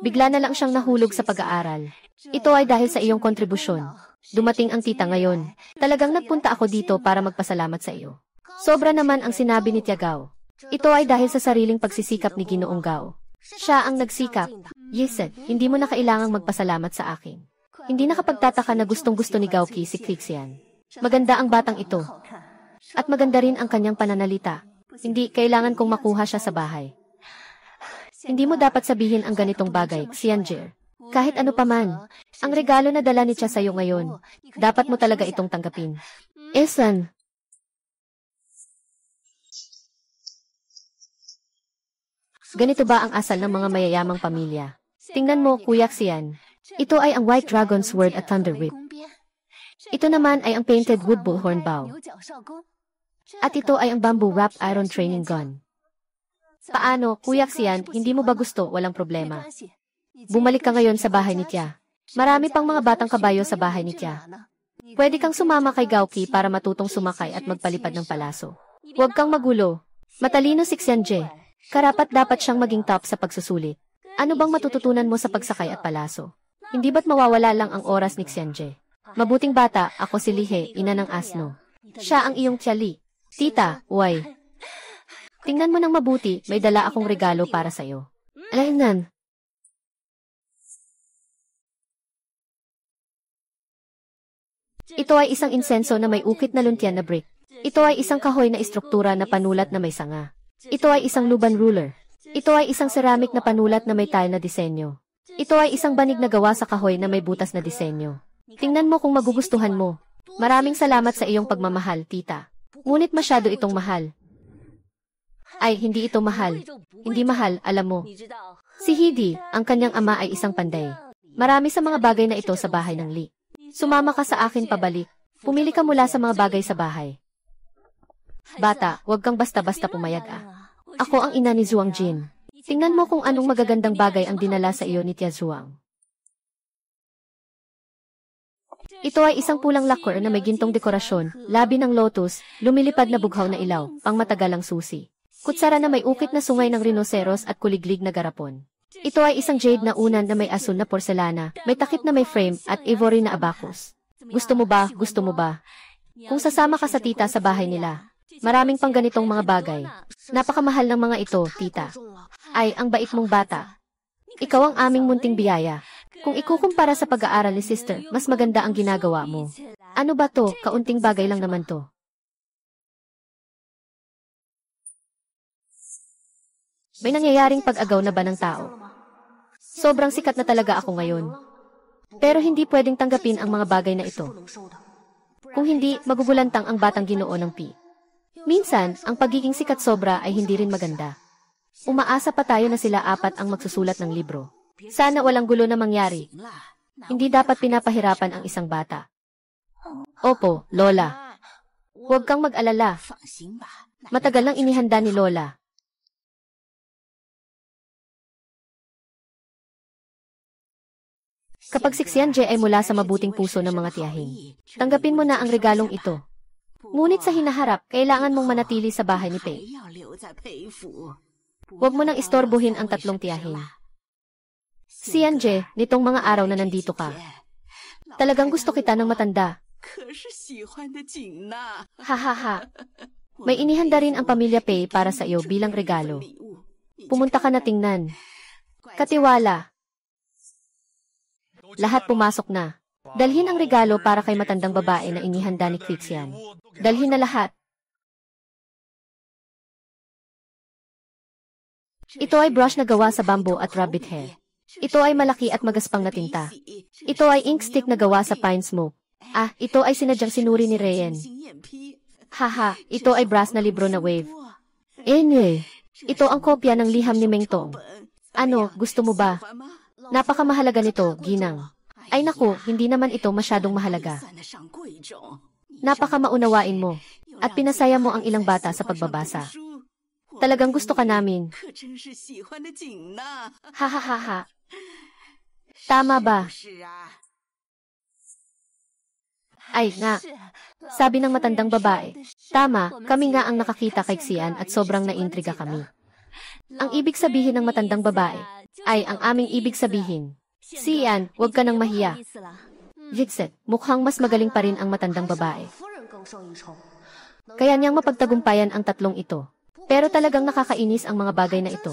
Bigla na lang siyang nahulog sa pag-aaral. Ito ay dahil sa iyong kontribusyon. Dumating ang tita ngayon. Talagang nagpunta ako dito para magpasalamat sa iyo. Sobra naman ang sinabi ni Tia Gao. Ito ay dahil sa sariling pagsisikap ni Ginoong Gao. Siya ang nagsikap. Yeset, hindi mo na kailangang magpasalamat sa akin. Hindi nakapagtataka na gustong-gusto ni Gaoki si Xian. Maganda ang batang ito. At maganda rin ang kanyang pananalita. Hindi kailangan kong makuha siya sa bahay. Hindi mo dapat sabihin ang ganitong bagay, Xianger. Kahit ano pa man, ang regalo na dala ni Tia sa'yo ngayon, dapat mo talaga itong tanggapin. Esan. Ganito ba ang asal ng mga mayayamang pamilya? Tingnan mo, Kuya Xian. Ito ay ang White Dragon Sword at Thunder Whip. Ito naman ay ang Painted Wood Bullhorn Bow. At ito ay ang Bamboo Wrapped Iron Training Gun. Paano, Kuya Xian, hindi mo ba gusto? Walang problema. Bumalik ka ngayon sa bahay ni Tia. Marami pang mga batang kabayo sa bahay ni Tia. Pwede kang sumama kay Gaoki para matutong sumakay at magpalipad ng palaso. Huwag kang magulo. Matalino si Xianje. Karapat-dapat siyang maging top sa pagsusulit. Ano bang matututunan mo sa pagsakay at palaso? Hindi ba't mawawala lang ang oras ni Xianje? Mabuting bata, ako si Lihe, ina ng asno. Siya ang iyong Tia Li. Tita, uy. Tingnan mo nang mabuti, may dala akong regalo para sa'yo. Alaynan. Ito ay isang insenso na may ukit na luntian na brick. Ito ay isang kahoy na istruktura na panulat na may sanga. Ito ay isang luban ruler. Ito ay isang ceramic na panulat na may tile na disenyo. Ito ay isang banig na gawa sa kahoy na may butas na disenyo. Tingnan mo kung magugustuhan mo. Maraming salamat sa iyong pagmamahal, tita. Ngunit masyado itong mahal. Ay, hindi ito mahal. Hindi mahal, alam mo. Si Hidi, ang kanyang ama ay isang panday. Marami sa mga bagay na ito sa bahay ng Lee. Sumama ka sa akin pabalik. Pumili ka mula sa mga bagay sa bahay. Bata, huwag kang basta-basta pumayag ah. Ako ang ina ni Zhuang Jin. Tingnan mo kung anong magagandang bagay ang dinala sa iyo ni Tia Zhuang. Ito ay isang pulang lacquer na may gintong dekorasyon, labi ng lotus, lumilipad na bughaw na ilaw, pangmatagalang susi. Kutsara na may ukit na sungay ng rinoceros at kuliglig na garapon. Ito ay isang jade na unan na may asul na porselana, may takip na may frame at ivory na abacus. Gusto mo ba? Gusto mo ba? Kung sasama ka sa tita sa bahay nila, maraming pang ganitong mga bagay. Napakamahal ng mga ito, tita. Ay, ang bait mong bata. Ikaw ang aming munting biyaya. Kung ikukumpara sa pag-aaral ni sister, mas maganda ang ginagawa mo. Ano ba to? Kaunting bagay lang naman to. May nangyayaring pag-agaw na ba ng tao? Sobrang sikat na talaga ako ngayon. Pero hindi pwedeng tanggapin ang mga bagay na ito. Kung hindi, magugulantang ang batang Ginoo ng Pi. Minsan, ang pagiging sikat sobra ay hindi rin maganda. Umaasa pa tayo na sila apat ang magsusulat ng libro. Sana walang gulo na mangyari. Hindi dapat pinapahirapan ang isang bata. Opo, Lola. Huwag kang mag-alala. Matagal nang inihanda ni Lola. Kapag si Xianje ay mula sa mabuting puso ng mga tiyahin, tanggapin mo na ang regalong ito. Ngunit sa hinaharap, kailangan mong manatili sa bahay ni Pei. Huwag mo nang istorbohin ang tatlong tiyahin. Xianje, nitong mga araw na nandito ka, talagang gusto kita ng matanda. Hahaha. May inihanda rin ang pamilya Pei para sa iyo bilang regalo. Pumunta ka na tingnan. Katiwala. Lahat pumasok na. Dalhin ang regalo para kay matandang babae na inihanda ni Xian. Dalhin na lahat. Ito ay brush na gawa sa bamboo at rabbit hair. Ito ay malaki at magaspang na tinta. Ito ay ink stick na gawa sa pine smoke. Ah, ito ay sinadyang sinuri ni Reyen. Haha, ito ay brass na libro na wave. Ito ang kopya ng liham ni Mengtong. Ano, gusto mo ba? Napakamahalaga nito, Ginang. Ay naku, hindi naman ito masyadong mahalaga. Napakamaunawain mo, at pinasaya mo ang ilang bata sa pagbabasa. Talagang gusto ka namin. Hahaha. Tama ba? Ay nga. Sabi ng matandang babae. Tama, kami nga ang nakakita kay Xian at sobrang naintriga kami. Ang ibig sabihin ng matandang babae ay ang aming ibig sabihin. Xian, huwag ka nang mahiya. Jixet, mukhang mas magaling pa rin ang matandang babae. Kaya niyang mapagtagumpayan ang tatlong ito. Pero talagang nakakainis ang mga bagay na ito.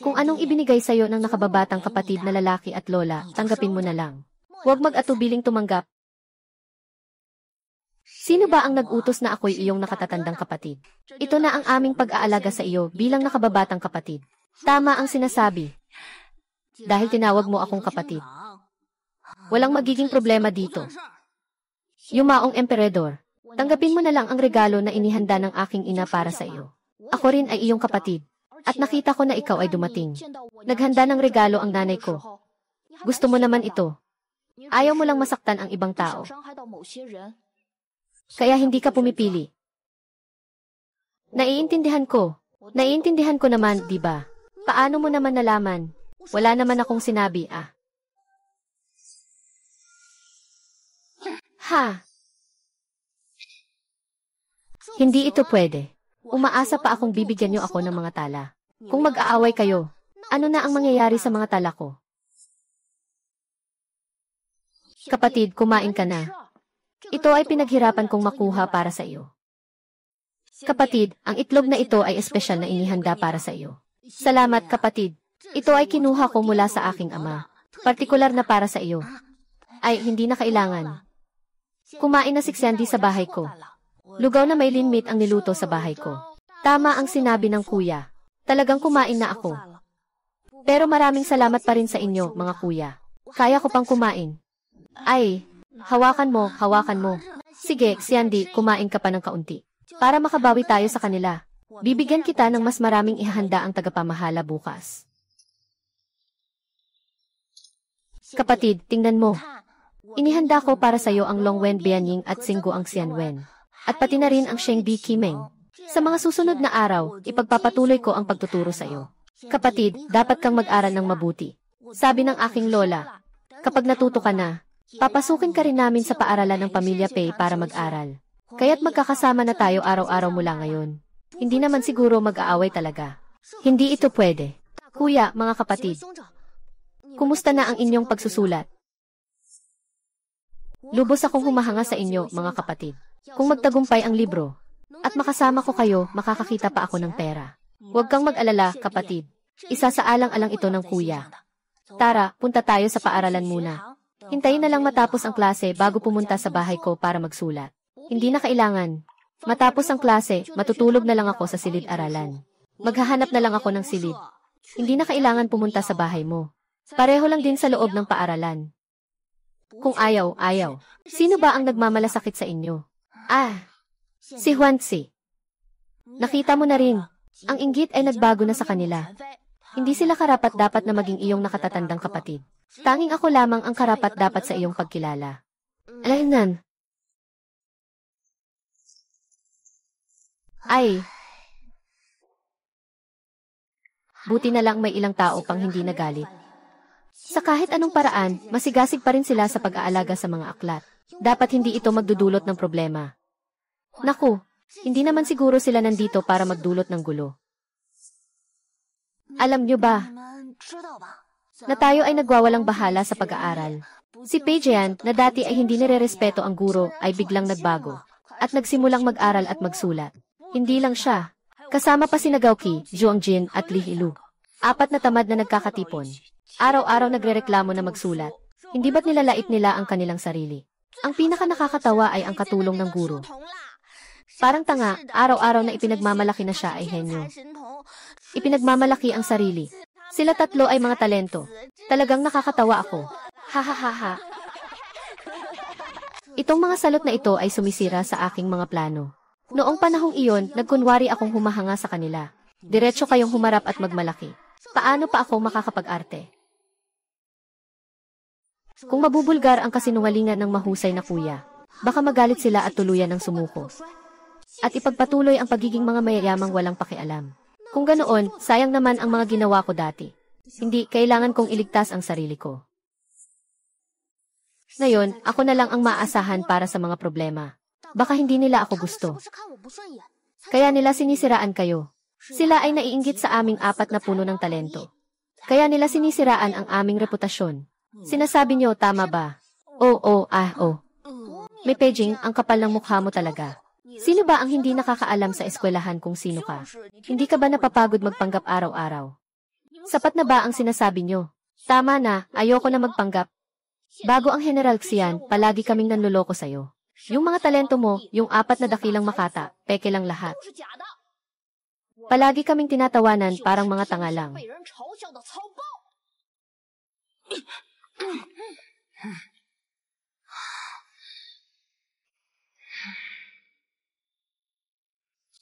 Kung anong ibinigay sa'yo ng nakababatang kapatid na lalaki at lola, tanggapin mo na lang. Huwag mag-atubiling tumanggap. Sino ba ang nag-utos na ako'y iyong nakatatandang kapatid? Ito na ang aming pag-aalaga sa iyo bilang nakababatang kapatid. Tama ang sinasabi. Dahil tinawag mo akong kapatid. Walang magiging problema dito. Yumaong emperador, tanggapin mo na lang ang regalo na inihanda ng aking ina para sa iyo. Ako rin ay iyong kapatid. At nakita ko na ikaw ay dumating. Naghanda ng regalo ang nanay ko. Gusto mo naman ito. Ayaw mo lang masaktan ang ibang tao. Kaya hindi ka pumipili. Naiintindihan ko. Naiintindihan ko naman, di ba? Paano mo naman nalaman? Wala naman akong sinabi, ah. Ha? Hindi ito pwede. Umaasa pa akong bibigyan niyo ako ng mga tala. Kung mag-aaway kayo, ano na ang mangyayari sa mga tala ko? Kapatid, kumain ka na. Ito ay pinaghirapan kong makuha para sa iyo. Kapatid, ang itlog na ito ay espesyal na inihanda para sa iyo. Salamat, kapatid. Ito ay kinuha ko mula sa aking ama. Partikular na para sa iyo. Ay, hindi na kailangan. Kumain na si Xandy sa bahay ko. Lugaw na may linmit ang niluto sa bahay ko. Tama ang sinabi ng kuya. Talagang kumain na ako. Pero maraming salamat pa rin sa inyo, mga kuya. Kaya ko pang kumain. Ay, hawakan mo. Sige, Xandy, kumain ka pa ng kaunti. Para makabawi tayo sa kanila. Bibigyan kita ng mas maraming ihahanda ang tagapamahala bukas. Kapatid, tingnan mo. Inihanda ko para sa iyo ang Longwen Bianying at Singgo ang Xianwen. At pati na rin ang Shengbi Qimeng. Sa mga susunod na araw, ipagpapatuloy ko ang pagtuturo sa iyo. Kapatid, dapat kang mag-aral ng mabuti. Sabi ng aking lola, kapag natuto ka na, papasukin ka rin namin sa paaralan ng Pamilya Pei para mag-aral. Kaya't magkakasama na tayo araw-araw mula ngayon. Hindi naman siguro mag-aaway talaga. Hindi ito pwede. Kuya, mga kapatid, kumusta na ang inyong pagsusulat? Lubos akong humahanga sa inyo, mga kapatid. Kung magtagumpay ang libro, at makasama ko kayo, makakakita pa ako ng pera. Huwag kang mag-alala, kapatid. Isasaalang-alang ito ng kuya. Tara, punta tayo sa paaralan muna. Hintayin na lang matapos ang klase bago pumunta sa bahay ko para magsulat. Hindi na kailangan. Matapos ang klase, matutulog na lang ako sa silid-aralan. Maghahanap na lang ako ng silid. Hindi na kailangan pumunta sa bahay mo. Pareho lang din sa loob ng paaralan. Kung ayaw, ayaw. Sino ba ang nagmamalasakit sa inyo? Si Huanzi. Nakita mo na rin. Ang inggit ay nagbago na sa kanila. Hindi sila karapat-dapat na maging iyong nakatatandang kapatid. Tanging ako lamang ang karapat-dapat sa iyong pagkilala. Alaynan. Ay. Buti na lang may ilang tao pang hindi nagalit. Sa kahit anong paraan, masigasig pa rin sila sa pag-aalaga sa mga aklat. Dapat hindi ito magdudulot ng problema. Naku, hindi naman siguro sila nandito para magdulot ng gulo. Alam nyo ba, na tayo ay nagwawalang bahala sa pag-aaral. Si Peijian, na dati ay hindi nirerespeto ang guro, ay biglang nagbago. At nagsimulang mag-aral at magsulat. Hindi lang siya. Kasama pa si Gao Qi, Zhuang Jin at Li Hilu. 4 na tamad na nagkakatipon. Araw-araw nagrereklamo na magsulat. Hindi ba't nilalait nila ang kanilang sarili? Ang pinaka nakakatawa ay ang katulong ng guro. Parang tanga, araw-araw na ipinagmamalaki na siya ay henyo. Ipinagmamalaki ang sarili. Sila tatlo ay mga talento. Talagang nakakatawa ako. Ha ha ha ha. Itong mga salot na ito ay sumisira sa aking mga plano. Noong panahong iyon, nagkunwari akong humahanga sa kanila. Diretso kayong humarap at magmalaki. Paano pa ako makakapag-arte? Kung mabubulgar ang kasinungalingan ng mahusay na kuya, baka magalit sila at tuluyan ng sumuko. At ipagpatuloy ang pagiging mga mayayamang walang pakialam. Kung ganoon, sayang naman ang mga ginawa ko dati. Hindi, kailangan kong iligtas ang sarili ko. Ngayon, ako na lang ang maaasahan para sa mga problema. Baka hindi nila ako gusto. Kaya nila sinisiraan kayo. Sila ay naiinggit sa aming 4 na puno ng talento. Kaya nila sinisiraan ang aming reputasyon. Sinasabi niyo, tama ba? Oo. May Pejing, ang kapal ng mukha mo talaga. Sino ba ang hindi nakakaalam sa eskwelahan kung sino ka? Hindi ka ba napapagod magpanggap araw-araw? Sapat na ba ang sinasabi niyo? Tama na, ayoko na magpanggap. Bago ang General Xian, palagi kaming nanloloko sa'yo. Yung mga talento mo, yung 4 na dakilang makata, peke lang lahat. Palagi kaming tinatawanan parang mga tanga lang.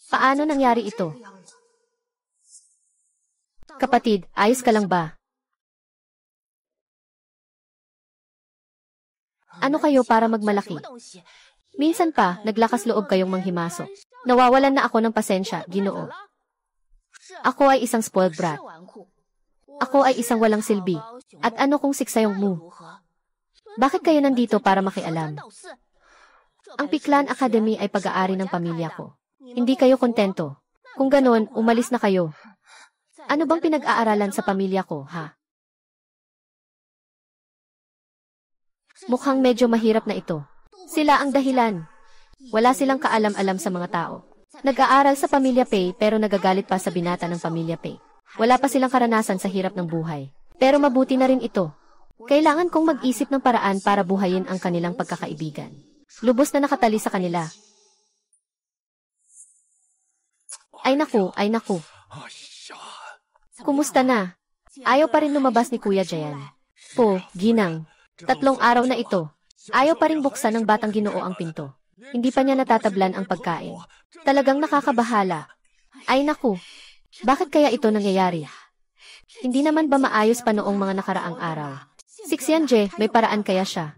Paano nangyari ito? Kapatid, ayos ka lang ba? Ano kayo para magmalaki? Minsan pa, naglakas loob kayong manghimasok. Nawawalan na ako ng pasensya, Ginoo. Ako ay isang spoiled brat. Ako ay isang walang silbi. At ano kung siksayong mo? Bakit kayo nandito para makialam? Ang Piklan Academy ay pag-aari ng pamilya ko. Hindi kayo kontento. Kung ganon, umalis na kayo. Ano bang pinag-aaralan sa pamilya ko, ha? Mukhang medyo mahirap na ito. Sila ang dahilan. Wala silang kaalam-alam sa mga tao. Nag-aaral sa Pamilya Pei pero nagagalit pa sa binata ng Pamilya Pei. Wala pa silang karanasan sa hirap ng buhay. Pero mabuti na rin ito. Kailangan kong mag-isip ng paraan para buhayin ang kanilang pagkakaibigan. Lubos na nakatali sa kanila. Ay naku, ay naku. Kumusta na? Ayaw pa rin lumabas ni Kuya Jayan. Po, ginang. 3 araw na ito. Ayaw pa rin buksan ng batang Ginoo ang pinto. Hindi pa niya natatablan ang pagkain. Talagang nakakabahala. Ay naku. Bakit kaya ito nangyayari? Hindi naman ba maayos pa noong mga nakaraang araw? Si Xianje, may paraan kaya siya?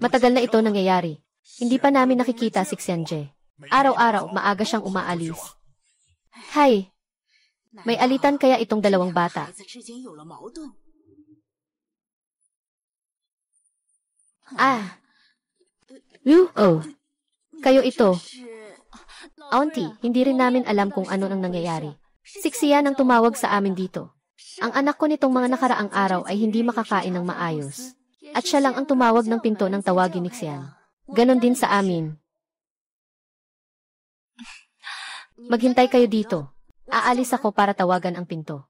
Matagal na ito nangyayari. Hindi pa namin nakikita si Xianje. Araw-araw, maaga siyang umaalis. Hay! May alitan kaya itong 2 bata? Ah! Oh! Kayo ito. Auntie, hindi rin namin alam kung ano ang nangyayari. Si Xian ang tumawag sa amin dito. Ang anak ko nitong mga nakaraang araw ay hindi makakain ng maayos. At siya lang ang tumawag ng pinto ng tawagin ni Xian. Ganon din sa amin. Maghintay kayo dito. Aalis ako para tawagan ang pinto.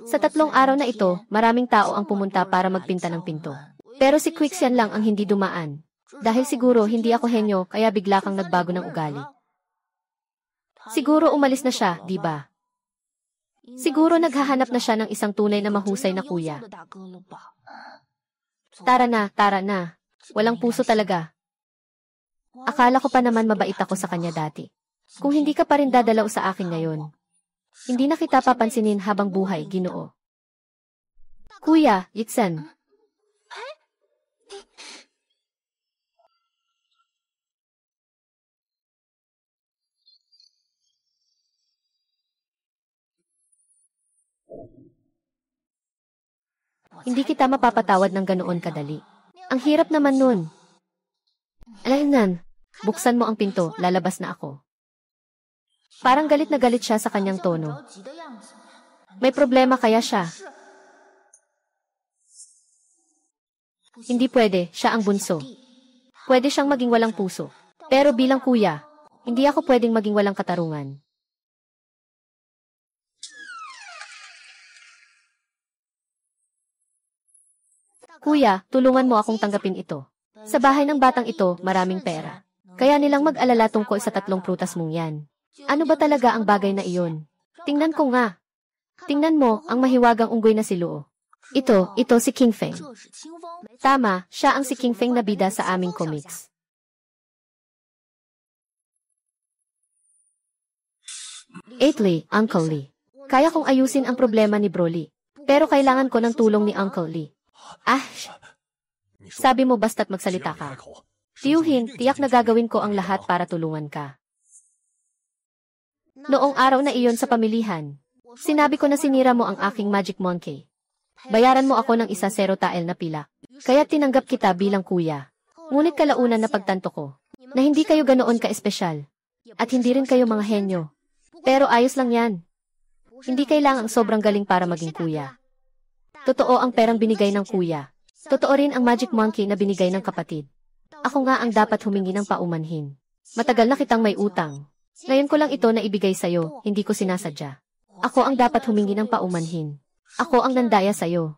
Sa 3 araw na ito, maraming tao ang pumunta para magpinta ng pinto. Pero si Quixian lang ang hindi dumaan. Dahil siguro hindi ako henyo kaya bigla kang nagbago ng ugali. Siguro umalis na siya, di ba? Siguro naghahanap na siya ng isang tunay na mahusay na kuya. Tara na, tara na. Walang puso talaga. Akala ko pa naman mabait ako sa kanya dati. Kung hindi ka pa rin dadalaw sa akin ngayon, hindi na kita papansinin habang buhay, Ginoo. Kuya, Yitsen. Hindi kita mapapatawad ng ganoon kadali. Ang hirap naman nun. Alaynan, buksan mo ang pinto, lalabas na ako. Parang galit na galit siya sa kanyang tono. May problema kaya siya? Hindi pwede, siya ang bunso. Pwede siyang maging walang puso. Pero bilang kuya, hindi ako pwedeng maging walang katarungan. Kuya, tulungan mo akong tanggapin ito. Sa bahay ng batang ito, maraming pera. Kaya nilang mag-alala tungkol sa 3 prutas mong yan. Ano ba talaga ang bagay na iyon? Tingnan ko nga. Tingnan mo, ang mahiwagang unggoy na si Luo. Ito si King Feng. Tama, siya ang si King Feng na bida sa aming comics. Lee, Uncle Lee. Kaya kong ayusin ang problema ni Broly. Pero kailangan ko ng tulong ni Uncle Lee. Sabi mo basta't magsalita ka. Tiyuhin, tiyak na gagawin ko ang lahat para tulungan ka. Noong araw na iyon sa pamilihan, sinabi ko na sinira mo ang aking Magic Monkey. Bayaran mo ako ng 1 tael na pilak. Kaya tinanggap kita bilang kuya. Ngunit kalaunan na pagtanto ko, na hindi kayo ganoon ka-espesyal. At hindi rin kayo mga henyo. Pero ayos lang yan. Hindi kailangang sobrang galing para maging kuya. Totoo ang perang binigay ng kuya. Totoo rin ang Magic Monkey na binigay ng kapatid. Ako nga ang dapat humingi ng paumanhin. Matagal na kitang may utang. Ngayon ko lang ito na ibigay sa'yo, hindi ko sinasadya. Ako ang dapat humingi ng paumanhin. Ako ang nandaya sa'yo.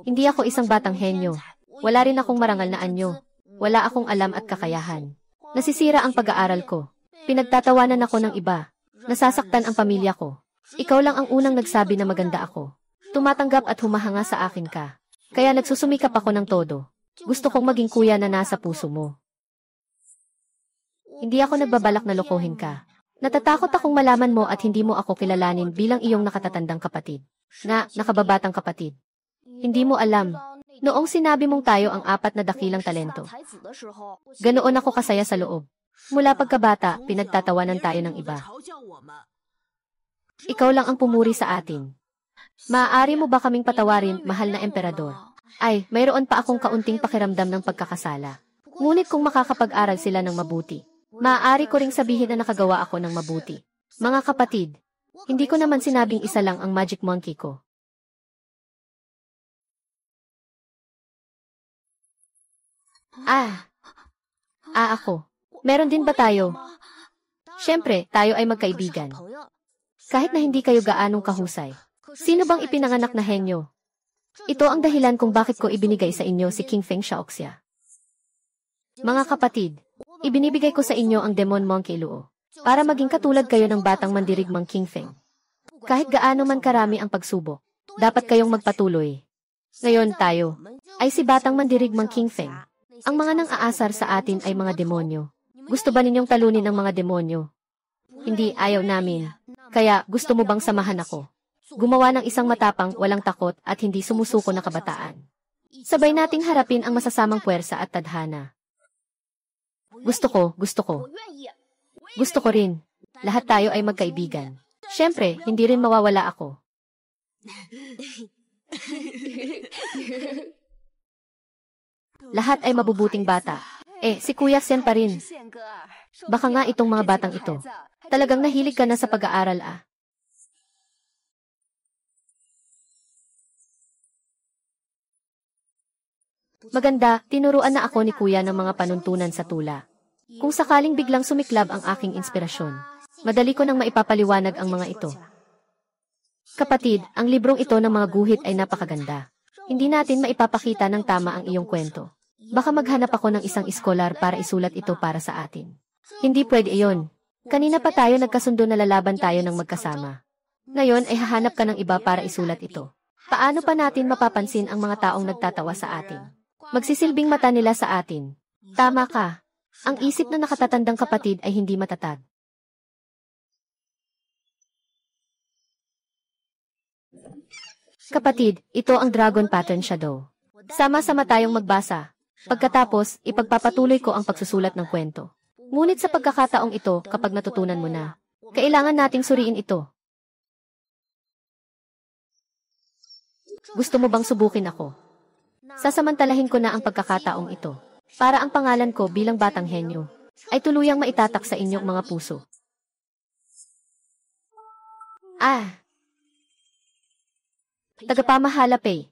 Hindi ako isang batang henyo. Wala rin akong marangal na anyo. Wala akong alam at kakayahan. Nasisira ang pag-aaral ko. Pinagtatawanan ako ng iba. Nasasaktan ang pamilya ko. Ikaw lang ang unang nagsabi na maganda ako. Tumatanggap at humahanga sa akin ka. Kaya nagsusumikap ako ng todo. Gusto kong maging kuya na nasa puso mo. Hindi ako nagbabalak na lokohin ka. Natatakot akong malaman mo at hindi mo ako kilalanin bilang iyong nakatatandang kapatid. Nakababatang kapatid. Hindi mo alam. Noong sinabi mong tayo ang 4 na dakilang talento. Ganoon ako kasaya sa loob. Mula pagkabata, pinagtatawanan tayo ng iba. Ikaw lang ang pumuri sa atin. Maaari mo ba kaming patawarin, mahal na emperador? Ay, mayroon pa akong kaunting pakiramdam ng pagkakasala. Ngunit kung makakapag-aral sila ng mabuti, maaari ko ring sabihin na nakagawa ako ng mabuti. Mga kapatid, hindi ko naman sinabing isa lang ang Magic Monkey ko. Ako. Meron din ba tayo? Siyempre, tayo ay magkaibigan. Kahit na hindi kayo gaanong kahusay. Sino bang ipinanganak na henyo? Ito ang dahilan kung bakit ko ibinigay sa inyo si King Feng Xiaoxia. Mga kapatid, ibinibigay ko sa inyo ang Demon Monkey Luo para maging katulad kayo ng batang mandirigmang King Feng. Kahit gaano man karami ang pagsubok, dapat kayong magpatuloy. Ngayon tayo ay si batang mandirigmang King Feng. Ang mga nang-aasar sa atin ay mga demonyo. Gusto ba ninyong talunin ang mga demonyo? Hindi, ayaw namin. Kaya, gusto mo bang samahan ako? Gumawa ng isang matapang, walang takot, at hindi sumusuko na kabataan. Sabay nating harapin ang masasamang puwersa at tadhana. Gusto ko. Gusto ko rin. Lahat tayo ay magkaibigan. Siyempre, hindi rin mawawala ako. Lahat ay mabubuting bata. Si Kuya Sen pa rin. Baka nga itong mga batang ito. Talagang nahilig ka na sa pag-aaral ah. Maganda, tinuruan na ako ni Kuya ng mga panuntunan sa tula. Kung sakaling biglang sumiklab ang aking inspirasyon, madali ko nang maipapaliwanag ang mga ito. Kapatid, ang librong ito ng mga guhit ay napakaganda. Hindi natin maipapakita ng tama ang iyong kwento. Baka maghanap ako ng isang iskolar para isulat ito para sa atin. Hindi pwede iyon. Kanina pa tayo nagkasundo na lalaban tayo ng magkasama. Ngayon ay hahanap ka ng iba para isulat ito. Paano pa natin mapapansin ang mga taong nagtatawa sa atin? Magsisilbing mata nila sa atin. Tama ka. Ang isip na nakatatandang kapatid ay hindi matatag. Kapatid, ito ang Dragon Pattern Shadow. Sama-sama tayong magbasa. Pagkatapos, ipagpapatuloy ko ang pagsusulat ng kwento. Ngunit sa pagkakataong ito, kapag natutunan mo na, kailangan nating suriin ito. Gusto mo bang subukin ako? Sasamantalahin ko na ang pagkakataong ito, para ang pangalan ko bilang batang henyo, ay tuluyang maitatak sa inyong mga puso. Tagapamahala, Pei.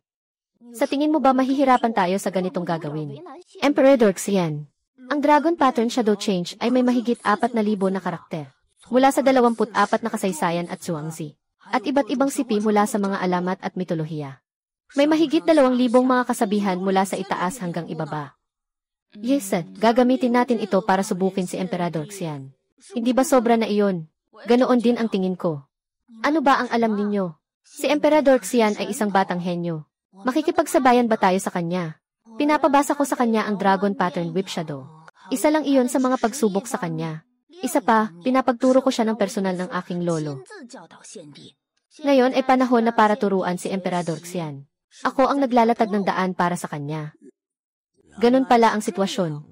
Sa tingin mo ba mahihirapan tayo sa ganitong gagawin? Emperor Dorxian. Ang Dragon Pattern Shadow Change ay may mahigit 4,000 na karakter. Mula sa 24 na kasaysayan at suwangzi. At iba't ibang sipi mula sa mga alamat at mitolohiya. May mahigit 2,000 mga kasabihan mula sa itaas hanggang ibaba. Yes, gagamitin natin ito para subukin si Emperador Xian. Hindi ba sobra na iyon? Ganoon din ang tingin ko. Ano ba ang alam ninyo? Si Emperador Xian ay isang batang henyo. Makikipagsabayan ba tayo sa kanya? Pinapabasa ko sa kanya ang Dragon Pattern Whip Shadow. Isa lang iyon sa mga pagsubok sa kanya. Isa pa, pinapagturo ko siya ng personal ng aking lolo. Ngayon ay panahon na para turuan si Emperador Xian. Ako ang naglalatag ng daan para sa kanya. Ganun pala ang sitwasyon.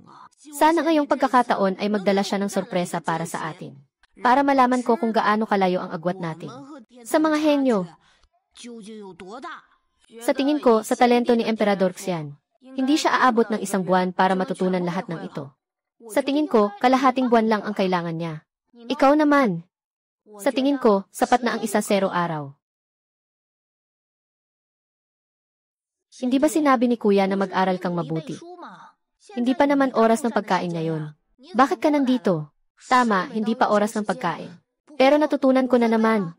Sana ngayong pagkakataon ay magdala siya ng sorpresa para sa atin. Para malaman ko kung gaano kalayo ang agwat natin. Sa mga henyo. Sa tingin ko, sa talento ni Emperador Xian, hindi siya aabot ng 1 buwan para matutunan lahat ng ito. Sa tingin ko, kalahating buwan lang ang kailangan niya. Ikaw naman. Sa tingin ko, sapat na ang 0 araw. Hindi ba sinabi ni Kuya na mag-aral kang mabuti? Hindi pa naman oras ng pagkain ngayon. Bakit ka nandito? Tama, hindi pa oras ng pagkain. Pero natutunan ko na naman.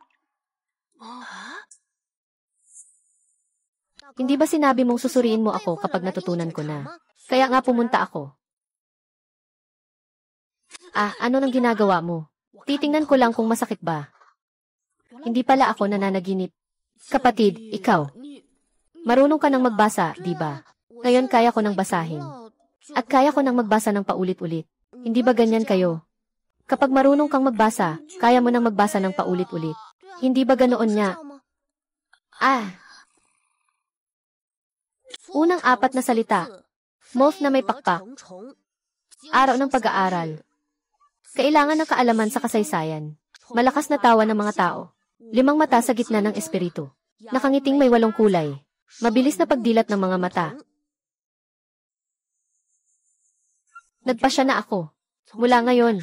Hindi ba sinabi mong susuriin mo ako kapag natutunan ko na? Kaya nga pumunta ako. Ano nang ginagawa mo? Titingnan ko lang kung masakit ba. Hindi pala ako nananaginip. Kapatid, ikaw. Marunong ka nang magbasa, di ba? Ngayon kaya ko nang basahin. At kaya ko nang magbasa ng paulit-ulit. Hindi ba ganyan kayo? Kapag marunong kang magbasa, kaya mo nang magbasa ng paulit-ulit. Hindi ba ganoon nga? Unang 4 na salita. Moth na may pakpak. Araw ng pag-aaral. Kailangan ng kaalaman sa kasaysayan. Malakas na tawa ng mga tao. 5 mata sa gitna ng espiritu. Nakangiting may 8 kulay. Mabilis na pagdilat ng mga mata. Nagpasya na ako. Mula ngayon,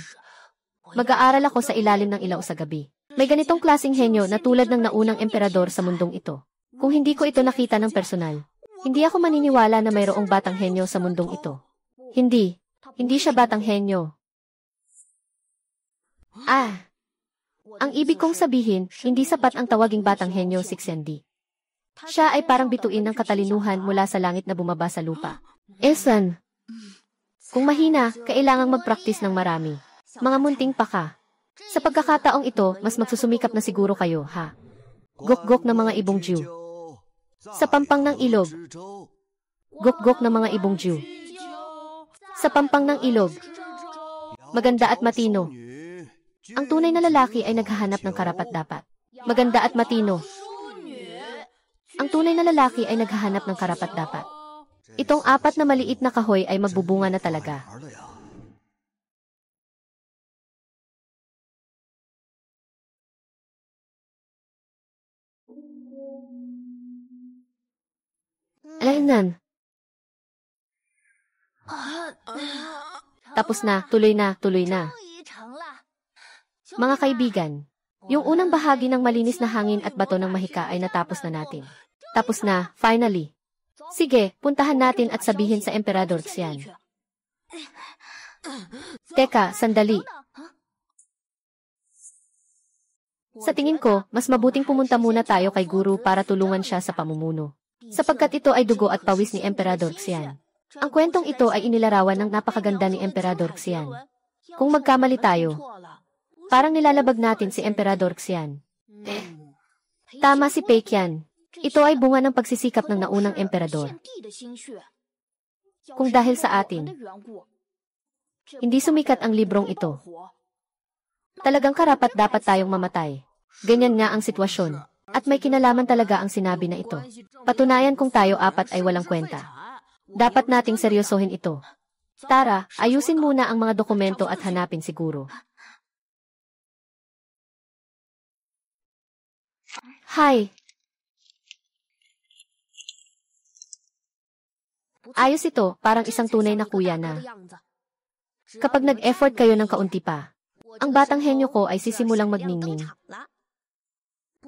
mag-aaral ako sa ilalim ng ilaw sa gabi. May ganitong klaseng henyo na tulad ng naunang emperador sa mundong ito. Kung hindi ko ito nakita ng personal, hindi ako maniniwala na mayroong batang henyo sa mundong ito. Hindi siya batang henyo. Ang ibig kong sabihin, hindi sapat ang tawaging batang henyo 6 D. Siya ay parang bituin ng katalinuhan mula sa langit na bumaba sa lupa. Esan, kung mahina, kailangang mag-practice ng marami. Mga munting paka. Sa pagkakataong ito, mas magsusumikap na siguro kayo, ha? Gok-gok na mga ibong Jew. Sa pampang ng ilog. Gok-gok na mga ibong Jew. Sa pampang ng ilog. Maganda at matino. Ang tunay na lalaki ay naghahanap ng karapat-dapat. Maganda at matino. Ang tunay na lalaki ay naghahanap ng karapat-dapat. Itong 4 na maliit na kahoy ay magbubunga na talaga. Alainan. Tapos na, tuloy na, tuloy na. Mga kaibigan, yung unang bahagi ng malinis na hangin at bato ng mahika ay natapos na natin. Tapos na, finally. Sige, puntahan natin at sabihin sa Emperador Xian. Teka, sandali. Sa tingin ko, mas mabuting pumunta muna tayo kay Guru para tulungan siya sa pamumuno. Sapagkat ito ay dugo at pawis ni Emperador Xian. Ang kwentong ito ay inilarawan ng napakaganda ni Emperador Xian. Kung magkamali tayo, parang nilalabag natin si Emperador Xian. Tama si Peiqian. Ito ay bunga ng pagsisikap ng naunang emperador. Kung dahil sa atin, hindi sumikat ang librong ito. Talagang karapat-dapat tayong mamatay. Ganyan nga ang sitwasyon. At may kinalaman talaga ang sinabi na ito. Patunayan kung tayo 4 ay walang kwenta. Dapat nating seryosohin ito. Tara, ayusin muna ang mga dokumento at hanapin siguro. Hi! Ayos ito, parang isang tunay na kuya na. Kapag nag-effort kayo ng kaunti pa, ang batang henyo ko ay sisimulang magningning.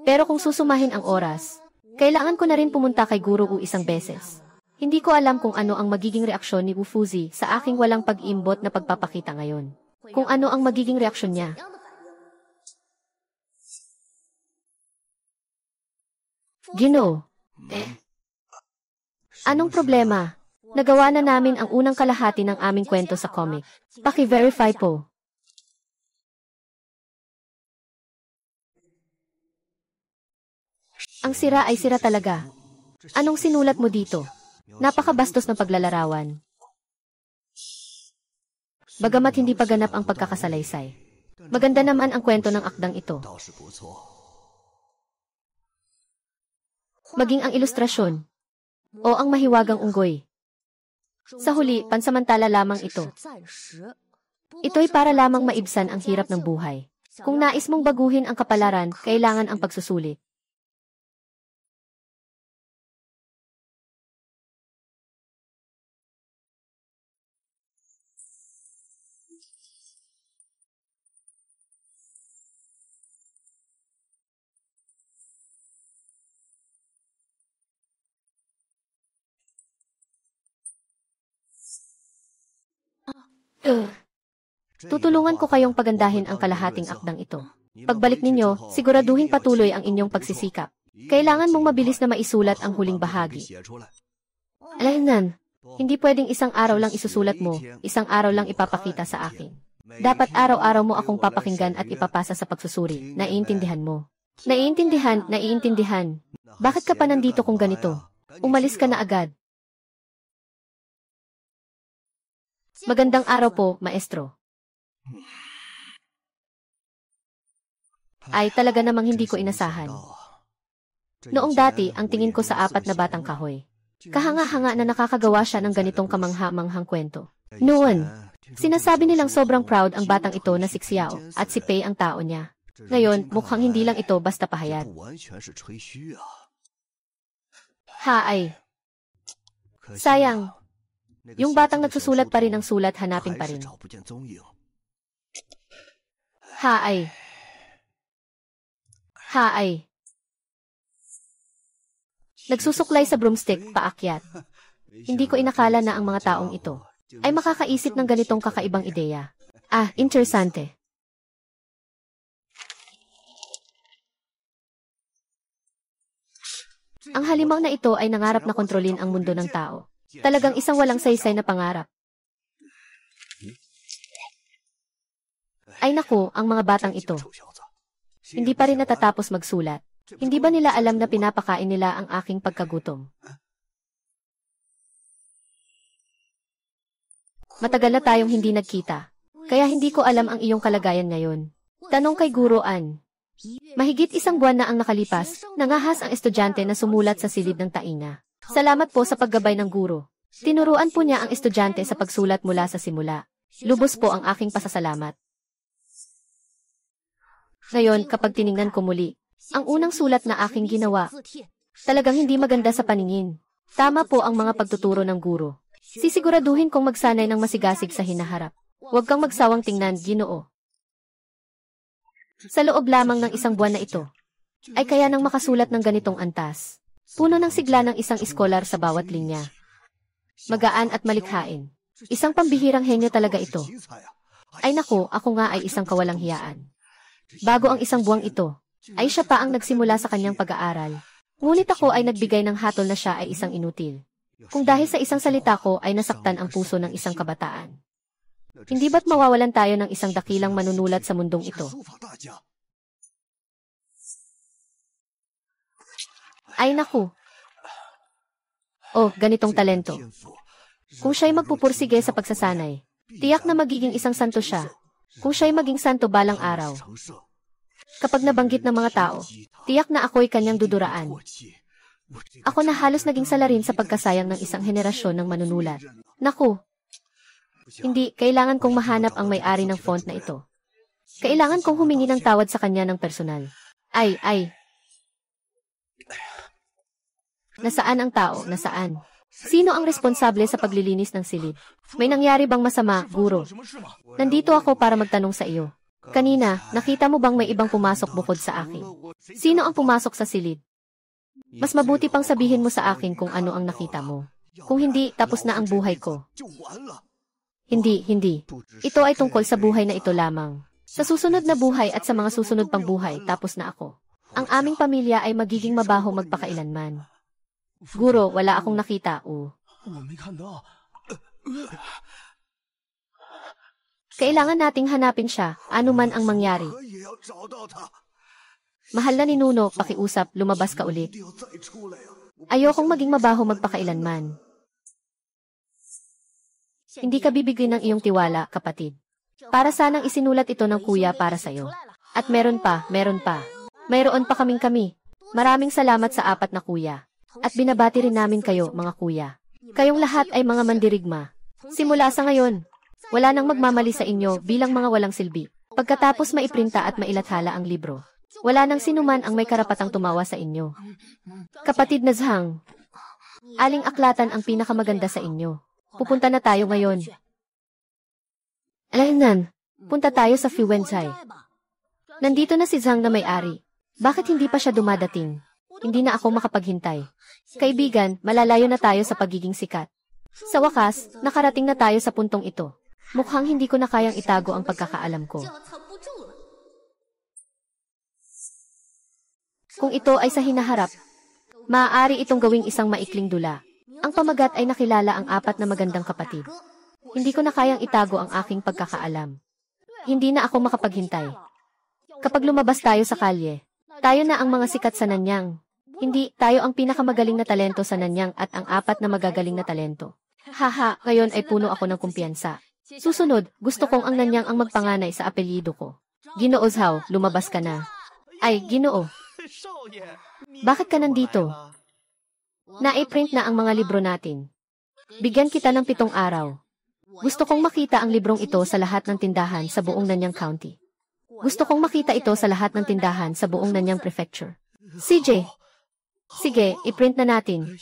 Pero kung susumahin ang oras, kailangan ko na rin pumunta kay Guru isang beses. Hindi ko alam kung ano ang magiging reaksyon ni Wufuzi sa aking walang pag-iimbot na pagpapakita ngayon. Kung ano ang magiging reaksyon niya. Ginoo. Anong problema? Nagawa na namin ang unang kalahati ng aming kwento sa comic. Paki-verify po. Ang sira ay sira talaga. Anong sinulat mo dito? Napakabastos ng paglalarawan. Bagamat hindi pa ganap ang pagkakasalaysay. Maganda naman ang kwento ng akdang ito. Maging ang ilustrasyon. O ang mahiwagang unggoy. Sa huli, pansamantala lamang ito. Ito'y para lamang maibsan ang hirap ng buhay. Kung nais mong baguhin ang kapalaran, kailangan ang pagsusulit. Tutulungan ko kayong pagandahin ang kalahating akdang ito. Pagbalik ninyo, siguraduhin patuloy ang inyong pagsisikap. Kailangan mong mabilis na maisulat ang huling bahagi. Alainan, hindi pwedeng isang araw lang isusulat mo, isang araw lang ipapakita sa akin. Dapat araw-araw mo akong papakinggan at ipapasa sa pagsusuri. Naiintindihan mo? Naiintindihan, naiintindihan. Bakit ka pa nandito kung ganito? Umalis ka na agad. Magandang araw po, maestro. Ay, talaga namang hindi ko inasahan. Noong dati, ang tingin ko sa 4 na batang kahoy. Kahanga-hanga na nakakagawa siya ng ganitong kamangha-manghang kwento. Noon, sinasabi nilang sobrang proud ang batang ito na si Xiao at si Pei ang tao niya. Ngayon, mukhang hindi lang ito basta pahayag. Ay. Sayang. Yung batang nagsusulat pa rin ang sulat, hanapin pa rin. Ay. Nagsusuklay sa broomstick, paakyat. Hindi ko inakala na ang mga taong ito ay makakaisip ng ganitong kakaibang ideya. Interesante. Ang halimaw na ito ay nangarap na kontrolin ang mundo ng tao. Talagang isang walang saysay na pangarap. Ay naku, ang mga batang ito. Hindi pa rin natatapos magsulat. Hindi ba nila alam na pinapakain nila ang aking pagkagutom? Matagal na tayong hindi nagkita. Kaya hindi ko alam ang iyong kalagayan ngayon. Tanong kay Guro An. Mahigit isang buwan na ang nakalipas, nangahas ang estudyante na sumulat sa silid ng tainga. Salamat po sa paggabay ng guro. Tinuruan po niya ang estudyante sa pagsulat mula sa simula. Lubos po ang aking pasasalamat. Ngayon, kapag tiningnan ko muli, ang unang sulat na aking ginawa, talagang hindi maganda sa paningin. Tama po ang mga pagtuturo ng guro. Sisiguraduhin kong magsanay ng masigasig sa hinaharap. Huwag kang magsawang tingnan, Ginoo. Sa loob lamang ng isang buwan na ito, ay kaya nang makasulat ng ganitong antas. Puno ng sigla ng isang iskolar sa bawat linya. Magaan at malikhain. Isang pambihirang henyo talaga ito. Ay nako, ako nga ay isang kawalang hiyaan. Bago ang isang buwang ito, ay siya pa ang nagsimula sa kanyang pag-aaral. Ngunit ako ay nagbigay ng hatol na siya ay isang inutil. Kung dahil sa isang salita ko ay nasaktan ang puso ng isang kabataan. Hindi ba't mawawalan tayo ng isang dakilang manunulat sa mundong ito? Ay naku. Oh, ganitong talento. Kung siya'y magpupursige sa pagsasanay, tiyak na magiging isang santo siya. Kung siya'y maging santo balang araw. Kapag nabanggit ng mga tao, tiyak na ako'y kanyang duduraan. Ako na halos naging salarin sa pagkasayang ng isang henerasyon ng manunulat. Naku. Hindi, kailangan kong mahanap ang may-ari ng font na ito. Kailangan kong humingi ng tawad sa kanya ng personal. Ay. Nasaan ang tao? Nasaan? Sino ang responsable sa paglilinis ng silid? May nangyari bang masama, guro? Nandito ako para magtanong sa iyo. Kanina, nakita mo bang may ibang pumasok bukod sa akin? Sino ang pumasok sa silid? Mas mabuti pang sabihin mo sa akin kung ano ang nakita mo. Kung hindi, tapos na ang buhay ko. Hindi. Ito ay tungkol sa buhay na ito lamang. Sa susunod na buhay at sa mga susunod pang buhay, tapos na ako. Ang aming pamilya ay magiging mabaho magpakailanman. Guro, wala akong nakita, Kailangan nating hanapin siya, anuman ang mangyari. Mahal na ninuno, pakiusap, lumabas ka ulit. Ayokong maging mabaho magpakailanman. Hindi ka bibigyan ng iyong tiwala, kapatid. Para sanang isinulat ito ng kuya para sa'yo. At meron pa. Mayroon pa kami. Maraming salamat sa 4 na kuya. At binabati rin namin kayo, mga kuya. Kayong lahat ay mga mandirigma. Simula sa ngayon, wala nang magmamali sa inyo bilang mga walang silbi. Pagkatapos maiprinta at mailathala ang libro, wala nang sinuman ang may karapatang tumawa sa inyo. Kapatid na Zhang, aling aklatan ang pinakamaganda sa inyo? Pupunta na tayo ngayon. Alaynan, punta tayo sa Fuwenzai. Nandito na si Zhang na may-ari. Bakit hindi pa siya dumadating? Hindi na ako makapaghintay. Kaibigan, malalayo na tayo sa pagiging sikat. Sa wakas, nakarating na tayo sa puntong ito. Mukhang hindi ko na kayang itago ang pagkakaalam ko. Kung ito ay sa hinaharap, maaari itong gawing isang maikling dula. Ang pamagat ay nakilala ang 4 na magandang kapatid. Hindi ko na kayang itago ang aking pagkakaalam. Hindi na ako makapaghintay. Kapag lumabas tayo sa kalye, tayo na ang mga sikat sa Nanyang. Hindi, tayo ang pinakamagaling na talento sa Nanyang at ang 4 na magagaling na talento. Haha, ngayon ay puno ako ng kumpiyansa. Susunod, gusto kong ang Nanyang ang magpanganay sa apelyido ko. Ginoo Zhao, lumabas ka na. Ay, Ginoo. Bakit ka nandito? Na-print na ang mga libro natin. Bigyan kita ng 7 araw. Gusto kong makita ang librong ito sa lahat ng tindahan sa buong Nanyang County. Gusto kong makita ito sa lahat ng tindahan sa buong Nanyang Prefecture. CJ, sige, i-print na natin.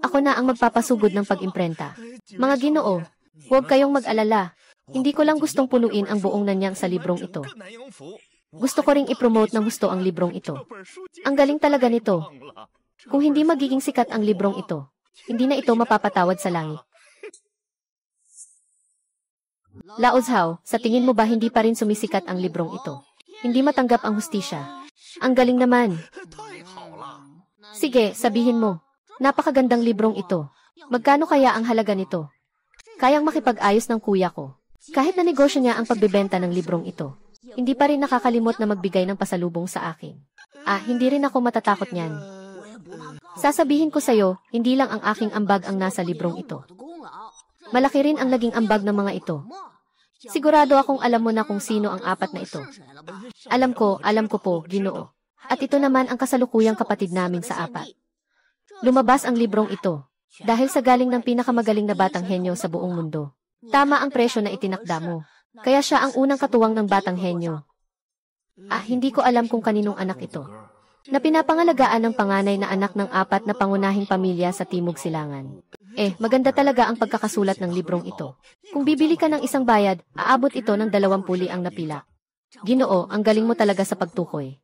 Ako na ang magpapasugod ng pag-imprenta. Mga Ginoo, huwag kayong mag-alala. Hindi ko lang gustong punuin ang buong Nanyang sa librong ito. Gusto ko ring i-promote ng gusto ang librong ito. Ang galing talaga nito. Kung hindi magiging sikat ang librong ito, hindi na ito mapapatawad sa langit. Lao Zhao, sa tingin mo ba hindi pa rin sumisikat ang librong ito? Hindi matanggap ang hustisya. Ang galing naman. Sige, sabihin mo. Napakagandang librong ito. Magkano kaya ang halaga nito? Kayang makipag-ayos ng kuya ko. Kahit na negosyo niya ang pagbebenta ng librong ito, hindi pa rin nakakalimot na magbigay ng pasalubong sa akin. Hindi rin ako matatakot niyan. Sasabihin ko sa'yo, hindi lang ang aking ambag ang nasa librong ito. Malaki rin ang naging ambag ng mga ito. Sigurado akong alam mo na kung sino ang apat na ito. Alam ko po, Ginoo. At ito naman ang kasalukuyang kapatid namin sa apat. Lumabas ang librong ito, dahil sa galing ng pinakamagaling na batang henyo sa buong mundo. Tama ang presyo na itinakda mo. Kaya siya ang unang katuwang ng batang henyo. Hindi ko alam kung kaninong anak ito. Na pinapangalagaan ng panganay na anak ng apat na pangunahing pamilya sa Timog Silangan. Maganda talaga ang pagkakasulat ng librong ito. Kung bibili ka ng isang bayad, aabot ito ng 20 ang napila. Ginoo, ang galing mo talaga sa pagtukoy.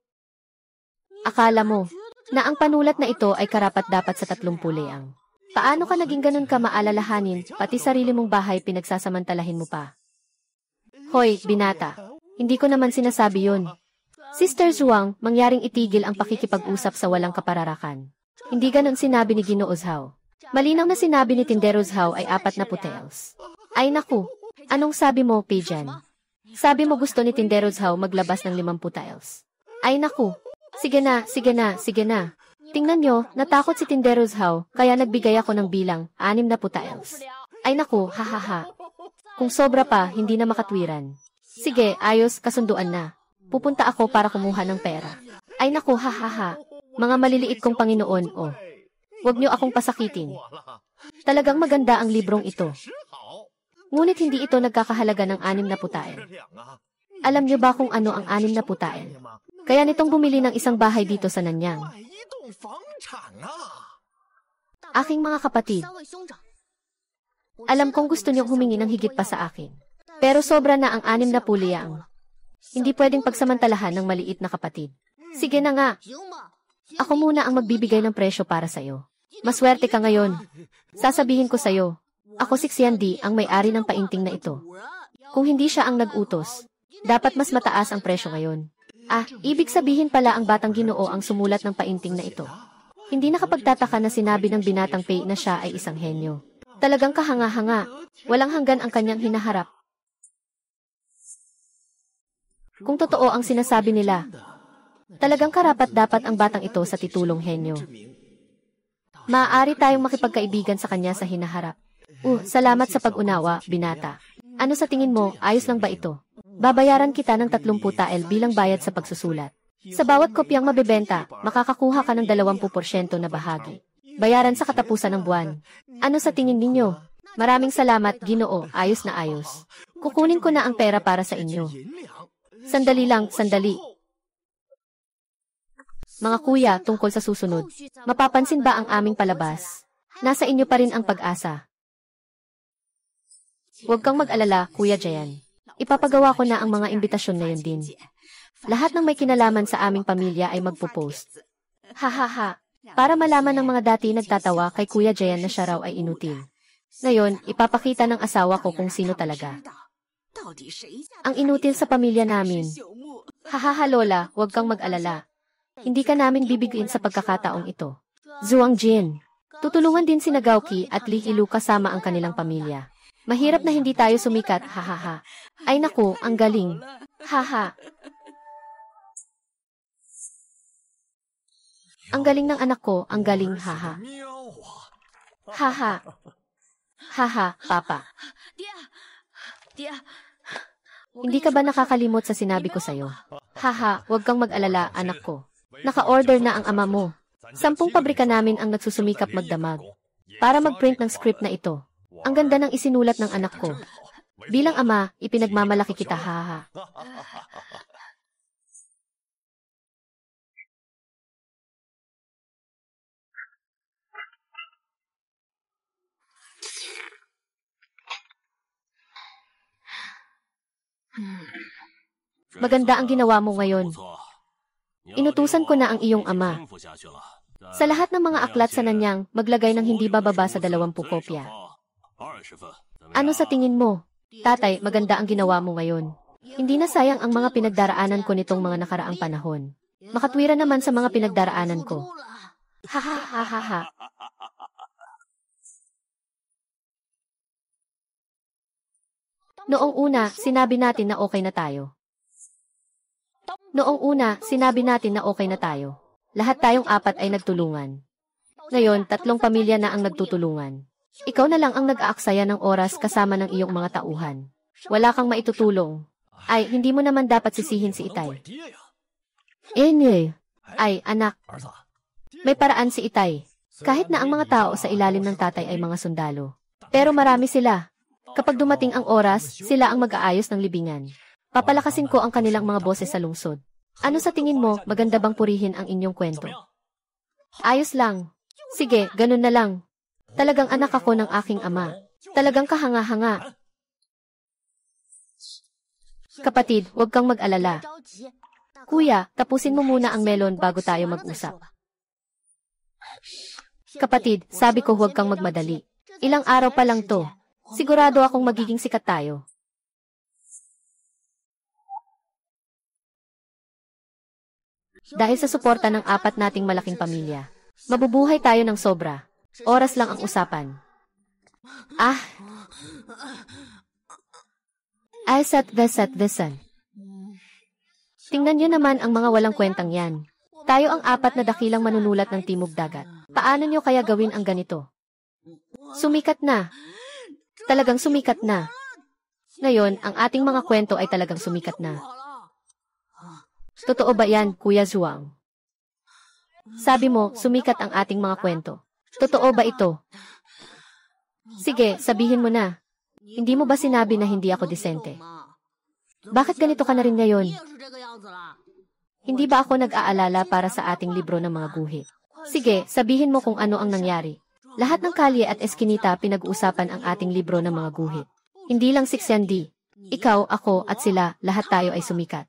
Akala mo na ang panulat na ito ay karapat-dapat sa 30 ang. Paano ka naging ganun ka maalalahanin, pati sarili mong bahay pinagsasamantalahin mo pa? Hoy, binata. Hindi ko naman sinasabi yun. Sister Zhuang, mangyaring itigil ang pakikipag-usap sa walang kapararakan. Hindi ganun sinabi ni Ginoo Zhao. Malinaw na sinabi ni Tindero Zhao ay 4 na putels. Ay naku, anong sabi mo, Pijan? Sabi mo gusto ni Tindero Zhao maglabas ng 5 putels. Ay naku, sige na. Tingnan nyo, natakot si Tindero Zhao, kaya nagbigay ako ng bilang, 6 na putels. Ay naku, hahaha. Kung sobra pa, hindi na makatwiran. Sige, ayos, kasunduan na. Pupunta ako para kumuha ng pera. Ay naku, hahaha. Mga maliliit kong Panginoon, oh. Huwag nyo akong pasakitin. Talagang maganda ang librong ito. Ngunit hindi ito nagkakahalaga ng 6 na putael. Alam nyo ba kung ano ang 6 na putael? Kaya nitong bumili ng isang bahay dito sa Nanyang. Aking mga kapatid, alam kong gusto niyong humingi ng higit pa sa akin. Pero sobra na ang 6 na puliyang. Hindi pwedeng pagsamantalahan ng maliit na kapatid. Sige na nga. Ako muna ang magbibigay ng presyo para sa'yo. Maswerte ka ngayon. Sasabihin ko sa'yo, ako si Xiandi ang may-ari ng painting na ito. Kung hindi siya ang nag-utos, dapat mas mataas ang presyo ngayon. Ibig sabihin pala ang batang Ginoo ang sumulat ng painting na ito. Hindi nakapagtataka na sinabi ng binatang Pei na siya ay isang henyo. Talagang kahanga-hanga. Walang hanggan ang kanyang hinaharap. Kung totoo ang sinasabi nila, talagang karapat-dapat ang batang ito sa titulong henyo. Maaari tayong makipagkaibigan sa kanya sa hinaharap. Salamat sa pag-unawa, binata. Ano sa tingin mo, ayos lang ba ito? Babayaran kita ng 30 tael bilang bayad sa pagsusulat. Sa bawat kopyang mabebenta, makakakuha ka ng 20% na bahagi. Bayaran sa katapusan ng buwan. Ano sa tingin ninyo? Maraming salamat, Ginoo, ayos na ayos. Kukunin ko na ang pera para sa inyo. Sandali lang, sandali. Mga kuya, tungkol sa susunod, mapapansin ba ang aming palabas? Nasa inyo pa rin ang pag-asa. Huwag kang mag-alala, Kuya Jayan. Ipapagawa ko na ang mga imbitasyon na yun din. Lahat ng may kinalaman sa aming pamilya ay magpo-post. Hahaha. Para malaman ng mga dati nagtatawa kay Kuya Jayan na siya raw ay inutil. Ngayon, ipapakita ng asawa ko kung sino talaga ang inutil sa pamilya namin. Hahaha Lola, huwag kang mag-alala. Hindi ka namin bibiguin sa pagkakataong ito. Zhuang Jin. Tutulungan din si Nagauki at Li Hilu kasama ang kanilang pamilya. Mahirap na hindi tayo sumikat, hahaha. Ay naku, ang galing. Haha. Ang galing ng anak ko, ang galing, haha. Haha. Haha, Papa. Hindi ka ba nakakalimot sa sinabi ko sa'yo? Haha, huwag kang mag-alala, anak ko. Naka-order na ang ama mo. 10 pabrika namin ang nagsusumikap magdamag para mag-print ng script na ito. Ang ganda ng isinulat ng anak ko. Bilang ama, ipinagmamalaki kita, haha. Maganda ang ginawa mo ngayon. Inutusan ko na ang iyong ama. Sa lahat ng mga aklat sa Nanyang, maglagay ng hindi bababa sa 20 kopya. Ano sa tingin mo? Tatay, maganda ang ginawa mo ngayon. Hindi na sayang ang mga pinagdaraanan ko nitong mga nakaraang panahon. Makatwiran naman sa mga pinagdaraanan ko. Ha ha ha ha ha. Noong una, sinabi natin na okay na tayo. Noong una, sinabi natin na okay na tayo. Lahat tayong apat ay nagtulungan. Ngayon, 3 pamilya na ang nagtutulungan. Ikaw na lang ang nag-aaksaya ng oras kasama ng iyong mga tauhan. Wala kang maitutulong. Ay, hindi mo naman dapat sisihin si Itay. Ay, anak. May paraan si Itay. Kahit na ang mga tao sa ilalim ng tatay ay mga sundalo. Pero marami sila. Kapag dumating ang oras, sila ang mag-aayos ng libingan. Papalakasin ko ang kanilang mga boses sa lungsod. Ano sa tingin mo, maganda bang purihin ang inyong kwento? Ayos lang. Sige, ganun na lang. Talagang anak ako ng aking ama. Talagang kahanga-hanga. Kapatid, huwag kang mag-alala. Kuya, tapusin mo muna ang melon bago tayo mag-usap. Kapatid, sabi ko huwag kang magmadali. Ilang araw pa lang to. Sigurado akong magiging sikat tayo. Dahil sa suporta ng 4 nating malaking pamilya, mabubuhay tayo ng sobra. Oras lang ang usapan. Set desan. Tingnan niyo naman ang mga walang kwentang yan. Tayo ang 4 na dakilang manunulat ng Timog Dagat. Paano niyo kaya gawin ang ganito? Sumikat na. Talagang sumikat na. Ngayon, ang ating mga kwento ay talagang sumikat na. Totoo ba yan, Kuya Zhuang? Sabi mo, sumikat ang ating mga kwento. Totoo ba ito? Sige, sabihin mo na. Hindi mo ba sinabi na hindi ako disente? Bakit ganito ka na rin ngayon? Hindi ba ako nag-aalala para sa ating libro ng mga guhit? Sige, sabihin mo kung ano ang nangyari. Lahat ng kalye at eskinita pinag-uusapan ang ating libro ng mga guhit. Hindi lang si Xiandi. Ikaw, ako, at sila, lahat tayo ay sumikat.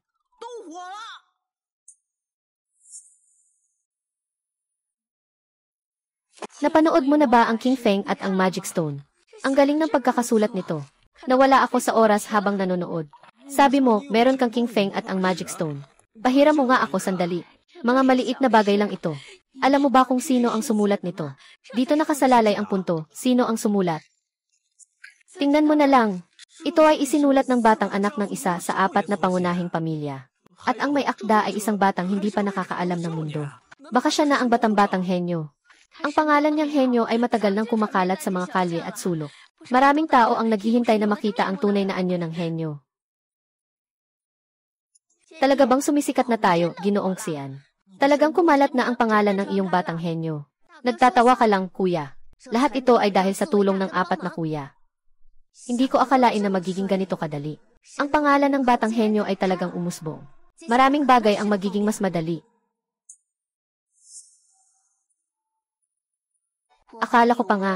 Napanood mo na ba ang King Feng at ang Magic Stone? Ang galing ng pagkakasulat nito. Nawala ako sa oras habang nanonood. Sabi mo, meron kang King Feng at ang Magic Stone. Pahiram mo nga ako sandali. Mga maliit na bagay lang ito. Alam mo ba kung sino ang sumulat nito? Dito nakasalalay ang punto, sino ang sumulat? Tingnan mo na lang. Ito ay isinulat ng batang anak ng isa sa 4 na pangunahing pamilya. At ang may akda ay isang batang hindi pa nakakaalam ng mundo. Baka siya na ang batang-batang henyo. Ang pangalan niyang henyo ay matagal nang kumakalat sa mga kalye at sulok. Maraming tao ang naghihintay na makita ang tunay na anyo ng henyo. Talaga bang sumisikat na tayo, Ginoong Xian? Talagang kumalat na ang pangalan ng iyong batang henyo. Nagtatawa ka lang, kuya. Lahat ito ay dahil sa tulong ng 4 na kuya. Hindi ko akalain na magiging ganito kadali. Ang pangalan ng batang henyo ay talagang umusbong. Maraming bagay ang magiging mas madali. Akala ko pa nga,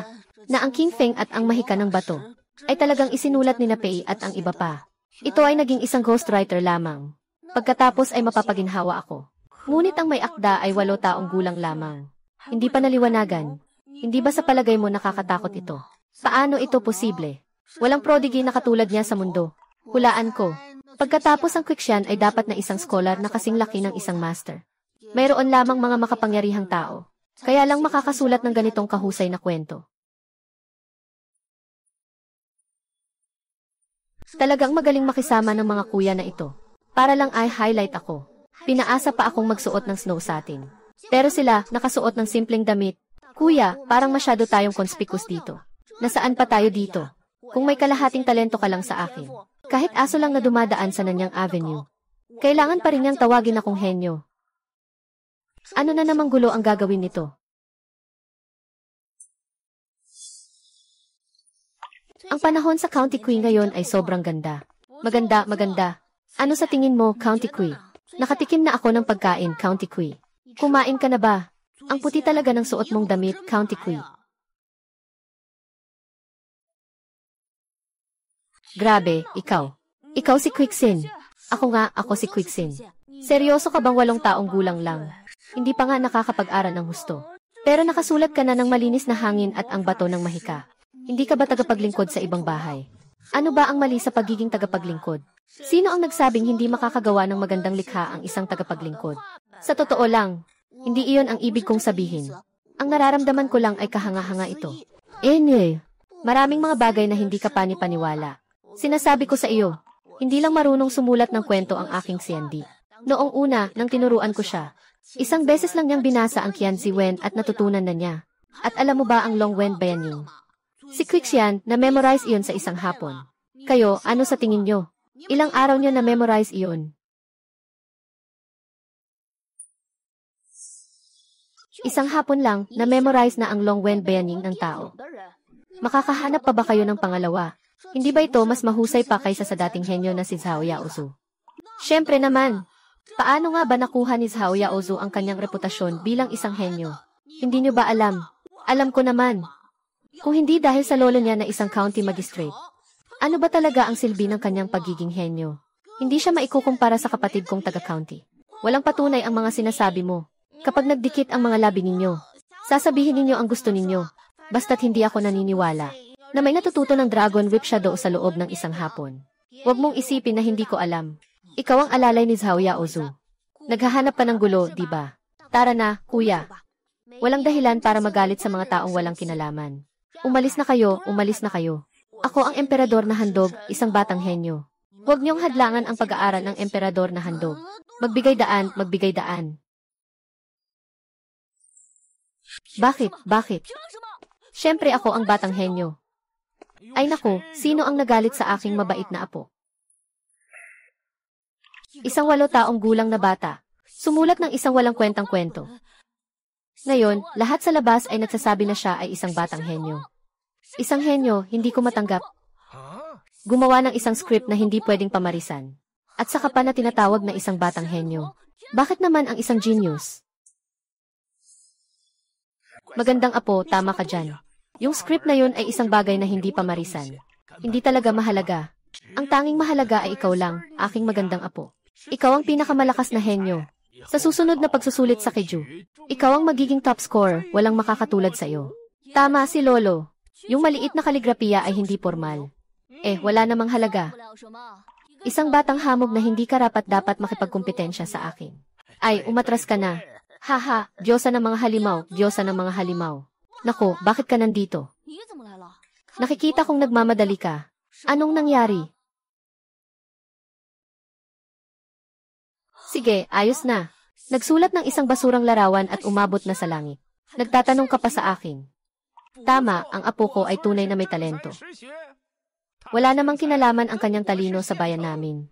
na ang King Feng at ang Mahika ng Bato ay talagang isinulat ni Pei at ang iba pa. Ito ay naging isang ghostwriter lamang. Pagkatapos ay mapapaginhawa ako. Ngunit ang may akda ay 8 taong gulang lamang. Hindi pa naliwanagan. Hindi ba sa palagay mo nakakatakot ito? Paano ito posible? Walang prodigy na katulad niya sa mundo. Hulaan ko. Pagkatapos ang Quixian ay dapat na isang scholar na kasing laki ng isang master. Mayroon lamang mga makapangyarihang tao. Kaya lang makakasulat ng ganitong kahusay na kwento. Talagang magaling makisama ng mga kuya na ito. Para lang ay highlight ako. Pinaasa pa akong magsuot ng snow satin. Pero sila, nakasuot ng simpleng damit. Kuya, parang masyado tayong conspicuous dito. Nasaan pa tayo dito? Kung may kalahating talento ka lang sa akin. Kahit aso lang na dumadaan sa Nanyang Avenue. Kailangan pa rin niyang tawagin akong henyo. Ano na namang gulo ang gagawin nito? Ang panahon sa County Kui ngayon ay sobrang ganda. Maganda, maganda. Ano sa tingin mo, County Kui? Nakatikim na ako ng pagkain, County Kui. Kumain ka na ba? Ang puti talaga ng suot mong damit, County Kui. Grabe, ikaw. Ikaw si Quixin. Ako si Quixin. Seryoso ka bang 8 taong gulang lang? Hindi pa nga nakakapag-aral ng husto. Pero nakasulat ka na ng malinis na hangin at ang bato ng Mahika. Hindi ka ba tagapaglingkod sa ibang bahay? Ano ba ang mali sa pagiging tagapaglingkod? Sino ang nagsabing hindi makakagawa ng magandang likha ang isang tagapaglingkod? Sa totoo lang, hindi iyon ang ibig kong sabihin. Ang nararamdaman ko lang ay kahanga-hanga ito. Maraming mga bagay na hindi ka pani-paniwala. Sinasabi ko sa iyo, hindi lang marunong sumulat ng kwento ang aking Xiandi. Noong una, nang tinuruan ko siya, isang beses lang niyang binasa ang Qianzi Wen at natutunan na niya. At alam mo ba ang Long Wen Bianying? Si Quixian, na-memorize iyon sa isang hapon. Kayo, ano sa tingin niyo? Ilang araw niyo na-memorize iyon? Isang hapon lang, na-memorize na ang Long Wen Bianying ng tao. Makakahanap pa ba kayo ng pangalawa? Hindi ba ito mas mahusay pa kaysa sa dating henyo na si Zhao Yaozu? Siyempre naman! Paano nga ba nakuha ni Zhao Yaozu ang kanyang reputasyon bilang isang henyo? Hindi niyo ba alam? Alam ko naman. Kung hindi dahil sa lolo niya na isang county magistrate. Ano ba talaga ang silbi ng kanyang pagiging henyo? Hindi siya maikukumpara sa kapatid kong taga-county. Walang patunay ang mga sinasabi mo. Kapag nagdikit ang mga labi ninyo, sasabihin ninyo ang gusto ninyo. Basta't hindi ako naniniwala na may natututo ng Dragon Whip Shadow sa loob ng isang hapon. Huwag mong isipin na hindi ko alam. Ikaw ang alalay ni Zhao Yaozu. Naghahanap pa ng gulo, di ba? Tara na, kuya. Walang dahilan para magalit sa mga taong walang kinalaman. Umalis na kayo, umalis na kayo. Ako ang emperador na handog, isang batang henyo. Huwag niyong hadlangan ang pag-aaral ng emperador na handog. Magbigay daan, magbigay daan. Bakit? Bakit? Siyempre ako ang batang henyo. Ay naku, sino ang nagalit sa aking mabait na apo? Isang 8 taong gulang na bata. Sumulat ng isang walang kwentang kwento. Ngayon, lahat sa labas ay nagsasabi na siya ay isang batang henyo. Isang henyo, hindi ko matanggap. Gumawa ng isang script na hindi pwedeng pamarisan. At saka pa na tinatawag na isang batang henyo. Bakit naman ang isang genius? Magandang apo, tama ka dyan. Yung script na yun ay isang bagay na hindi pamarisan. Hindi talaga mahalaga. Ang tanging mahalaga ay ikaw lang, aking magandang apo. Ikaw ang pinakamalakas na henyo. Sa susunod na pagsusulit sa Keju, ikaw ang magiging top scorer, walang makakatulad sa iyo. Tama si Lolo. Yung maliit na kaligrapiya ay hindi formal. Wala namang halaga. Isang batang hamog na hindi karapat-dapat makipagkumpetensya sa akin. Ay, umatras ka na. Haha, Diyosa ng mga halimaw, Diyosa ng mga halimaw. Nako, bakit ka nandito? Nakikita kong nagmamadali ka. Anong nangyari? Sige, ayos na. Nagsulat ng isang basurang larawan at umabot na sa langit. Nagtatanong ka pa sa akin. Tama, ang apo ko ay tunay na may talento. Wala namang kinalaman ang kanyang talino sa bayan namin.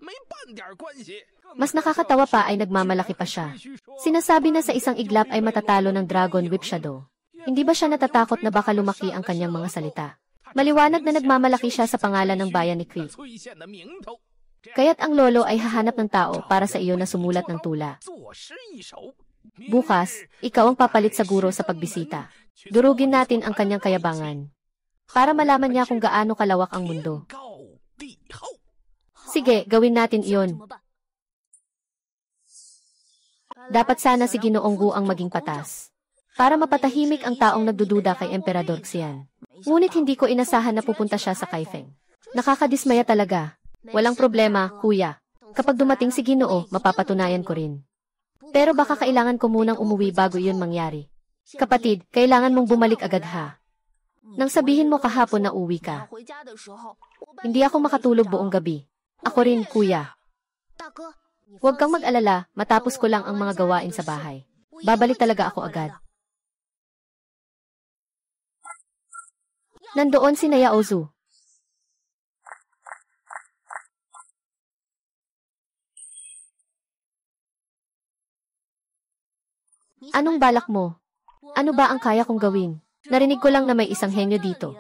Mas nakakatawa pa ay nagmamalaki pa siya. Sinasabi na sa isang iglap ay matatalo ng Dragon Whip Shadow. Hindi ba siya natatakot na baka lumaki ang kanyang mga salita? Maliwanag na nagmamalaki siya sa pangalan ng bayan ni Kree. Kaya't ang lolo ay hahanap ng tao para sa iyo na sumulat ng tula. Bukas, ikaw ang papalit sa guro sa pagbisita. Durugin natin ang kanyang kayabangan. Para malaman niya kung gaano kalawak ang mundo. Sige, gawin natin iyon. Dapat sana si Ginoong Gu ang maging patas. Para mapatahimik ang taong nagdududa kay Emperador Xian. Ngunit hindi ko inasahan na pupunta siya sa Kaifeng. Nakakadismaya talaga. Walang problema, kuya. Kapag dumating si Ginoo, mapapatunayan ko rin. Pero baka kailangan ko munang umuwi bago iyon mangyari. Kapatid, kailangan mong bumalik agad ha. Nang sabihin mo kahapon na uwi ka. Hindi ako makatulog buong gabi. Ako rin, kuya. Huwag kang mag-alala, matapos ko lang ang mga gawain sa bahay. Babalik talaga ako agad. Nandoon si Yaozu. Anong balak mo? Ano ba ang kaya kong gawin? Narinig ko lang na may isang henyo dito.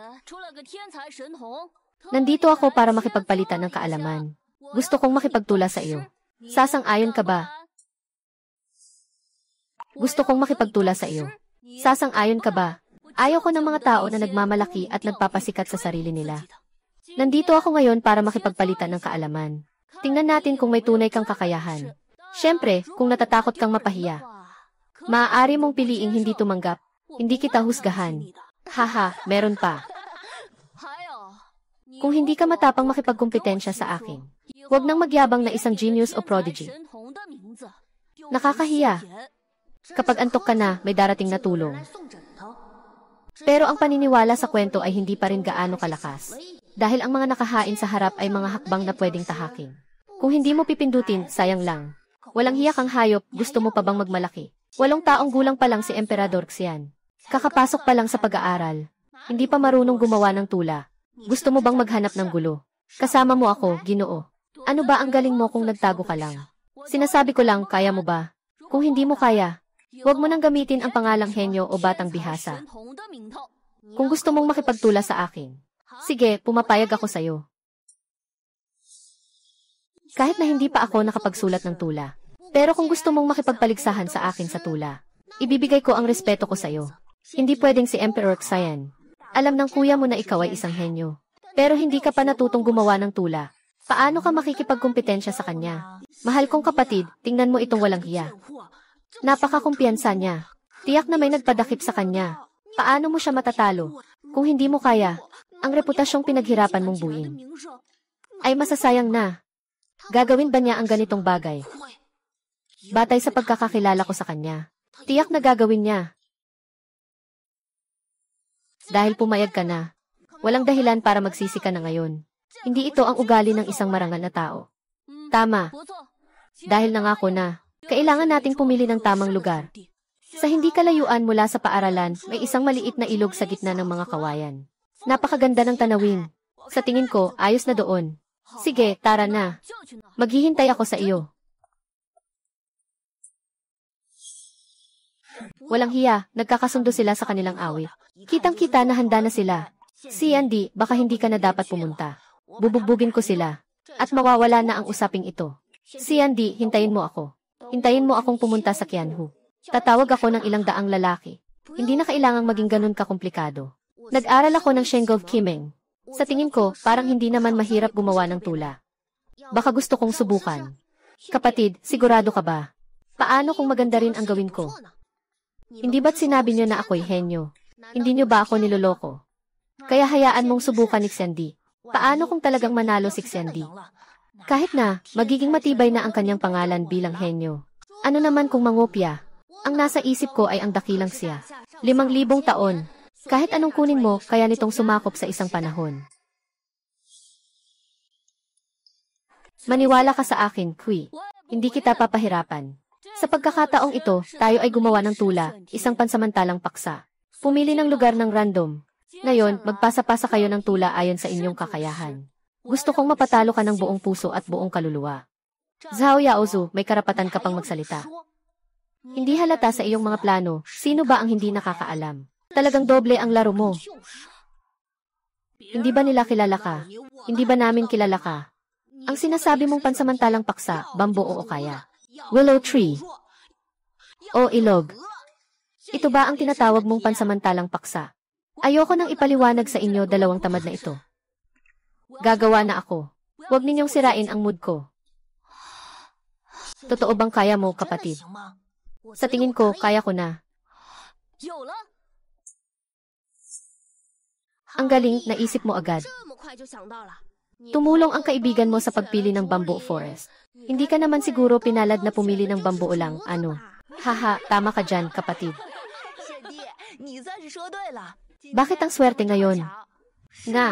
Nandito ako para makipagpalitan ng kaalaman. Gusto kong makipagtula sa iyo. Sasang-ayon ka ba? Gusto kong makipagtula sa iyo. Sasang-ayon ka ba? Ayaw ko ng mga tao na nagmamalaki at nagpapasikat sa sarili nila. Nandito ako ngayon para makipagpalitan ng kaalaman. Tingnan natin kung may tunay kang kakayahan. Siyempre, kung natatakot kang mapahiya. Maaari mong piliing hindi tumanggap. Hindi kita husgahan. Haha, meron pa. Kung hindi ka matapang makipagkumpetensya sa akin, huwag nang magyabang na isang genius o prodigy. Nakakahiya. Kapag antok ka na, may darating na tulong. Pero ang paniniwala sa kwento ay hindi pa rin gaano kalakas. Dahil ang mga nakahain sa harap ay mga hakbang na pwedeng tahakin. Kung hindi mo pipindutin, sayang lang. Walang hiya kang hayop, gusto mo pa bang magmalaki? 8 taong gulang pa lang si Emperador Xian. Kakapasok pa lang sa pag-aaral. Hindi pa marunong gumawa ng tula. Gusto mo bang maghanap ng gulo? Kasama mo ako, Ginoo. Ano ba ang galing mo kung nagtago ka lang? Sinasabi ko lang, kaya mo ba? Kung hindi mo kaya, huwag mo nang gamitin ang pangalang henyo o batang bihasa. Kung gusto mong makipagtula sa akin, sige, pumapayag ako sa'yo. Kahit na hindi pa ako nakapagsulat ng tula. Pero kung gusto mong makipagpaligsahan sa akin sa tula, ibibigay ko ang respeto ko sa'yo. Hindi pwedeng si Emperor Xian. Alam ng kuya mo na ikaw ay isang henyo. Pero hindi ka pa natutong gumawa ng tula. Paano ka makikipagkumpetensya sa kanya? Mahal kong kapatid, tingnan mo itong walang hiya. Napakakumpiyansa niya. Tiyak na may nagpadakip sa kanya. Paano mo siya matatalo? Kung hindi mo kaya, ang reputasyong pinaghirapan mong buuin ay masasayang na. Gagawin ba niya ang ganitong bagay? Batay sa pagkakakilala ko sa kanya, tiyak na gagawin niya. Dahil pumayag ka na, walang dahilan para magsisi ka na ngayon. Hindi ito ang ugali ng isang marangal na tao. Tama. Dahil nangako na, kailangan nating pumili ng tamang lugar. Sa hindi kalayuan mula sa paaralan, may isang maliit na ilog sa gitna ng mga kawayan. Napakaganda ng tanawin. Sa tingin ko, ayos na doon. Sige, tara na. Maghihintay ako sa iyo. Walang hiya, nagkakasundo sila sa kanilang awit. Kitang-kita na handa na sila. Si Andy, baka hindi ka na dapat pumunta. Bubugbugin ko sila. At mawawala na ang usaping ito. Si Andy, hintayin mo ako. Hintayin mo akong pumunta sa Qianhu. Tatawag ako ng ilang daang lalaki. Hindi na kailangang maging ganun kakomplikado. Nag-aral ako ng Shengov Kimeng. Sa tingin ko, parang hindi naman mahirap gumawa ng tula. Baka gusto kong subukan. Kapatid, sigurado ka ba? Paano kung maganda rin ang gawin ko? Hindi ba't sinabi niyo na ako'y henyo? Hindi niyo ba ako niloloko? Kaya hayaan mong subukan ni Xiandi. Paano kung talagang manalo si Xiandi? Kahit na, magiging matibay na ang kanyang pangalan bilang henyo. Ano naman kung mangopya? Ang nasa isip ko ay ang dakilang siya. 5,000 taon. Kahit anong kunin mo, kaya nitong sumakop sa isang panahon. Maniwala ka sa akin, Kui. Hindi kita papahirapan. Sa pagkakataong ito, tayo ay gumawa ng tula, isang pansamantalang paksa. Pumili ng lugar ng random. Ngayon, magpasa-pasa kayo ng tula ayon sa inyong kakayahan. Gusto kong mapatalo ka ng buong puso at buong kaluluwa. Zhao Yaozu, may karapatan ka pang magsalita. Hindi halata sa iyong mga plano, sino ba ang hindi nakakaalam? Talagang doble ang laro mo. Hindi ba nila kilala ka? Hindi ba namin kilala ka? Ang sinasabi mong pansamantalang paksa, bambo o kaya willow tree o ilog. Ito ba ang tinatawag mong pansamantalang paksa? Ayoko nang ipaliwanag sa inyo 2 tamad na ito. Gagawa na ako. Huwag ninyong sirain ang mood ko. Totoo bang kaya mo, kapatid? Sa tingin ko, kaya ko na. Ang galing, naisip mo agad. Tumulong ang kaibigan mo sa pagpili ng bamboo forest. Hindi ka naman siguro pinalad na pumili ng bamboo lang, ano? Haha, tama ka dyan, kapatid. Bakit ang swerte ngayon? Nga,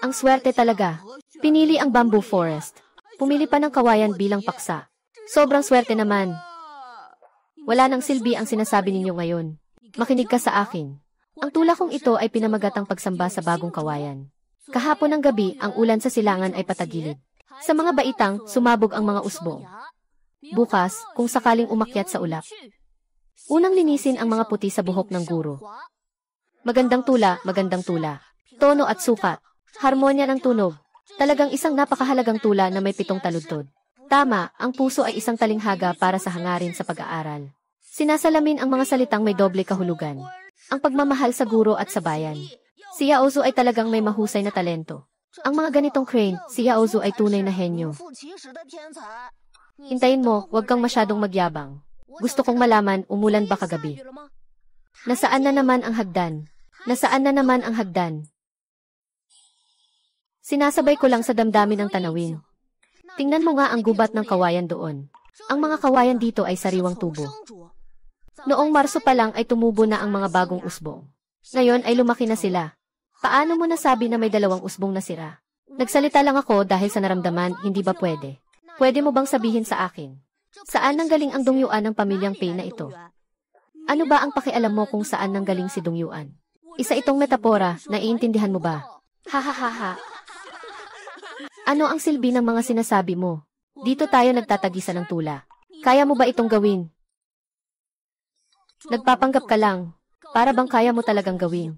ang swerte talaga. Pinili ang bamboo forest. Pumili pa ng kawayan bilang paksa. Sobrang swerte naman. Wala nang silbi ang sinasabi ninyo ngayon. Makinig ka sa akin. Ang tula kong ito ay pinamagatang pagsamba sa bagong kawayan. Kahapon ng gabi, ang ulan sa silangan ay patagilid. Sa mga baitang, sumabog ang mga usbong. Bukas, kung sakaling umakyat sa ulap, unang linisin ang mga puti sa buhok ng guro. Magandang tula, magandang tula. Tono at sukat. Harmonya ng tunog. Talagang isang napakahalagang tula na may 7 taludtod. Tama, ang puso ay isang talinghaga para sa hangarin sa pag-aaral. Sinasalamin ang mga salitang may doble kahulugan. Ang pagmamahal sa guro at sa bayan. Si Yaozu ay talagang may mahusay na talento. Ang mga ganitong crane, si Yaozu ay tunay na henyo. Hintayin mo, huwag kang masyadong magyabang. Gusto kong malaman, umulan ba kagabi? Nasaan na naman ang hagdan? Nasaan na naman ang hagdan? Sinasabay ko lang sa damdamin ng tanawin. Tingnan mo nga ang gubat ng kawayan doon. Ang mga kawayan dito ay sariwang tubo. Noong Marso pa lang ay tumubo na ang mga bagong usbong. Ngayon ay lumaki na sila. Paano mo nasabi na may 2 usbong na sira? Nagsalita lang ako dahil sa naramdaman, hindi ba pwede? Pwede mo bang sabihin sa akin? Saan nanggaling ang Dongyuan ng pamilyang Pei na ito? Ano ba ang pakialam mo kung saan nanggaling si Dongyuan? Isa itong metapora, naiintindihan mo ba? Ha ha ha ha. Ano ang silbi ng mga sinasabi mo? Dito tayo nagtatagisan ng tula. Kaya mo ba itong gawin? Nagpapanggap ka lang. Para bang kaya mo talagang gawin?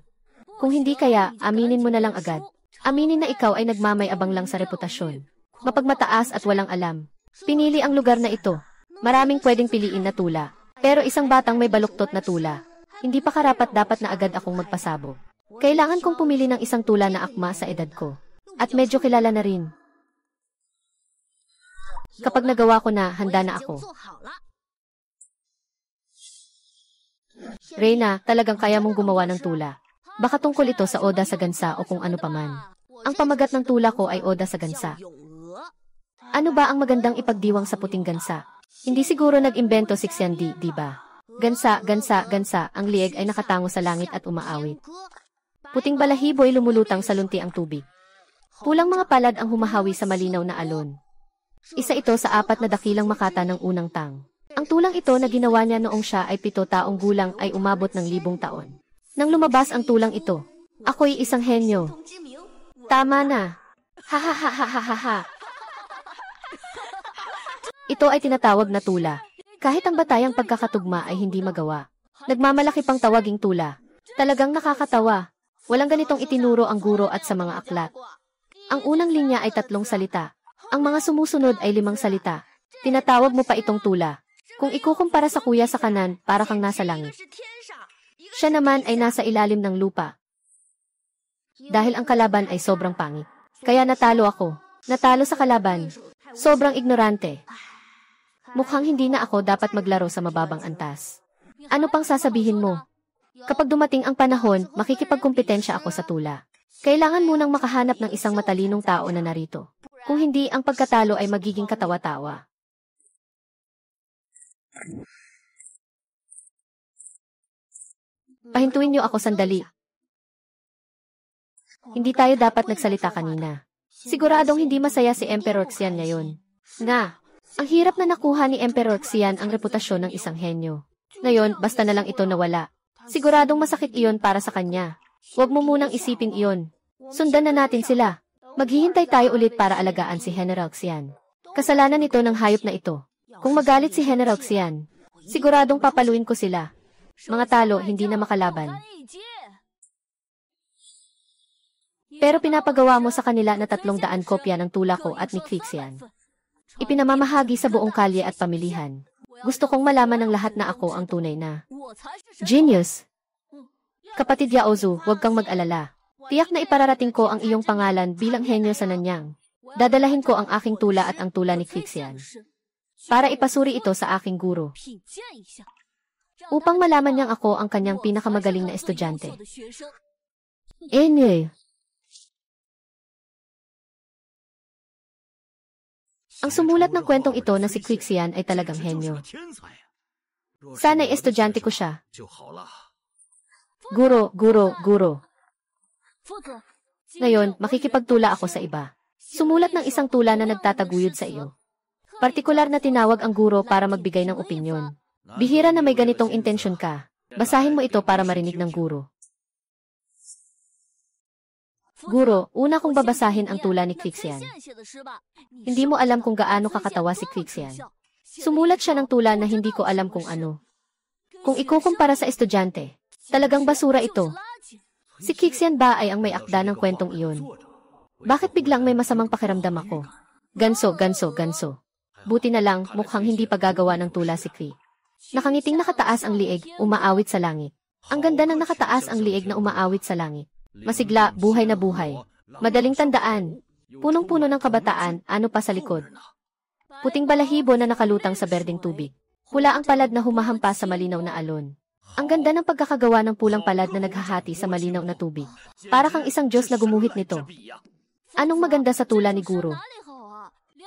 Kung hindi kaya, aminin mo na lang agad. Aminin na ikaw ay nagmamay-abang lang sa reputasyon. Mapagmataas at walang alam. Pinili ang lugar na ito. Maraming pwedeng piliin na tula. Pero isang batang may baluktot na tula. Hindi pa karapat-dapat na agad akong magpasabog. Kailangan kong pumili ng isang tula na akma sa edad ko. At medyo kilala na rin. Kapag nagawa ko na, handa na ako. Reyna, talagang kaya mong gumawa ng tula. Baka tungkol ito sa Oda sa Gansa o kung ano paman. Ang pamagat ng tula ko ay Oda sa Gansa. Ano ba ang magandang ipagdiwang sa puting gansa? Hindi siguro nag-imbento si Xiandi, di ba? Gansa, gansa, gansa, ang lieg ay nakatango sa langit at umaawit. Puting balahibo ay lumulutang sa lunti ang tubig. Pulang mga palad ang humahawi sa malinaw na alon. Isa ito sa 4 na dakilang makata ng unang tang. Ang tulang ito na ginawa niya noong siya ay 7 taong gulang ay umabot ng 1,000 taon. Nang lumabas ang tulang ito, ako'y isang henyo. Tama na. Ha ha ha ha ha ha ha. Ito ay tinatawag na tula. Kahit ang batayang pagkakatugma ay hindi magawa. Nagmamalaki pang tawaging tula. Talagang nakakatawa. Walang ganitong itinuro ang guro at sa mga aklat. Ang unang linya ay 3 salita. Ang mga sumusunod ay 5 salita. Tinatawag mo pa itong tula. Kung ikukumpara sa kuya sa kanan, para kang nasa langit. Siya naman ay nasa ilalim ng lupa. Dahil ang kalaban ay sobrang pangit. Kaya natalo ako. Natalo sa kalaban. Sobrang ignorante. Mukhang hindi na ako dapat maglaro sa mababang antas. Ano pang sasabihin mo? Kapag dumating ang panahon, makikipagkumpetensya ako sa tula. Kailangan munang makahanap ng isang matalinong tao na narito. Kung hindi, ang pagkatalo ay magiging katawa-tawa. Pahintuin niyo ako sandali. Hindi tayo dapat nagsalita kanina. Siguradong hindi masaya si Emperor Xian ngayon. Ang hirap na nakuha ni Emperor Xian ang reputasyon ng isang henyo. Ngayon, basta na lang ito nawala. Siguradong masakit iyon para sa kanya. Huwag mo munang isipin iyon. Sundan na natin sila. Maghihintay tayo ulit para alagaan si General Xian. Kasalanan nito ng hayop na ito. Kung magalit si General Xian, siguradong papaluin ko sila. Mga talo, hindi na makalaban. Pero pinapagawa mo sa kanila na 300 kopya ng tula ko at ni Xian. Ipinamamahagi sa buong kalye at pamilihan. Gusto kong malaman ng lahat na ako ang tunay na genius. Kapatid Yaozu, huwag kang mag-alala. Tiyak na ipararating ko ang iyong pangalan bilang henyo sa Nanyang. Dadalahin ko ang aking tula at ang tula ni Xian. Para ipasuri ito sa aking guro. Upang malaman niyang ako ang kanyang pinakamagaling na estudyante. Ang sumulat ng kwentong ito na si Xian ay talagang henyo. Sana'y estudyante ko siya. Guro. Ngayon, makikipagtula ako sa iba. Sumulat ng isang tula na nagtataguyod sa iyo. Partikular na tinawag ang guro para magbigay ng opinyon. Bihira na may ganitong intensyon ka. Basahin mo ito para marinig ng guro. Guro, una kong babasahin ang tula ni Xian. Hindi mo alam kung gaano kakatawa si Xian. Sumulat siya ng tula na hindi ko alam kung ano. Kung ikukumpara sa estudyante, talagang basura ito. Si Xian ba ay ang may akda ng kwentong iyon? Bakit biglang may masamang pakiramdam ako? Ganso. Buti na lang, mukhang hindi pa gagawa ng tula si Qi. Nakangiting nakataas ang lieg, umaawit sa langit. Ang ganda ng nakataas ang lieg na umaawit sa langit. Masigla, buhay na buhay. Madaling tandaan. Punong-puno ng kabataan, ano pa sa likod. Puting balahibo na nakalutang sa berdeng tubig. Pula ang palad na humahampas sa malinaw na alon. Ang ganda ng pagkakagawa ng pulang palad na naghahati sa malinaw na tubig. Para kang isang Diyos na gumuhit nito. Anong maganda sa tula ni Guro?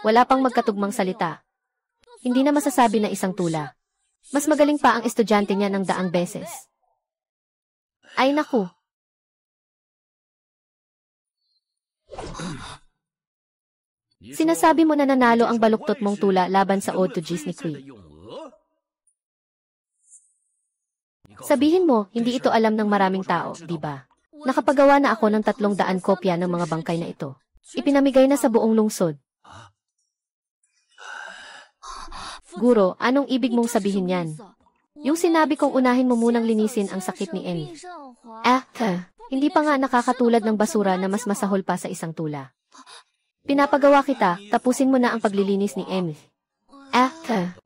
Wala pang magkatugmang salita. Hindi na masasabi na isang tula. Mas magaling pa ang estudyante niya ng 100 beses. Ay naku. Sinasabi mo na nanalo ang baluktot mong tula laban sa Ode to Gis ni Kui. Sabihin mo, hindi ito alam ng maraming tao, di ba? Nakapagawa na ako ng 300 kopya ng mga bangkay na ito. Ipinamigay na sa buong lungsod. Guro, anong ibig mong sabihin yan? Yung sinabi kong unahin mo munang linisin ang sakit ni Emmy. Hindi pa nga nakakatulad ng basura na mas masahol pa sa isang tula. Pinapagawa kita, tapusin mo na ang paglilinis ni Emmy.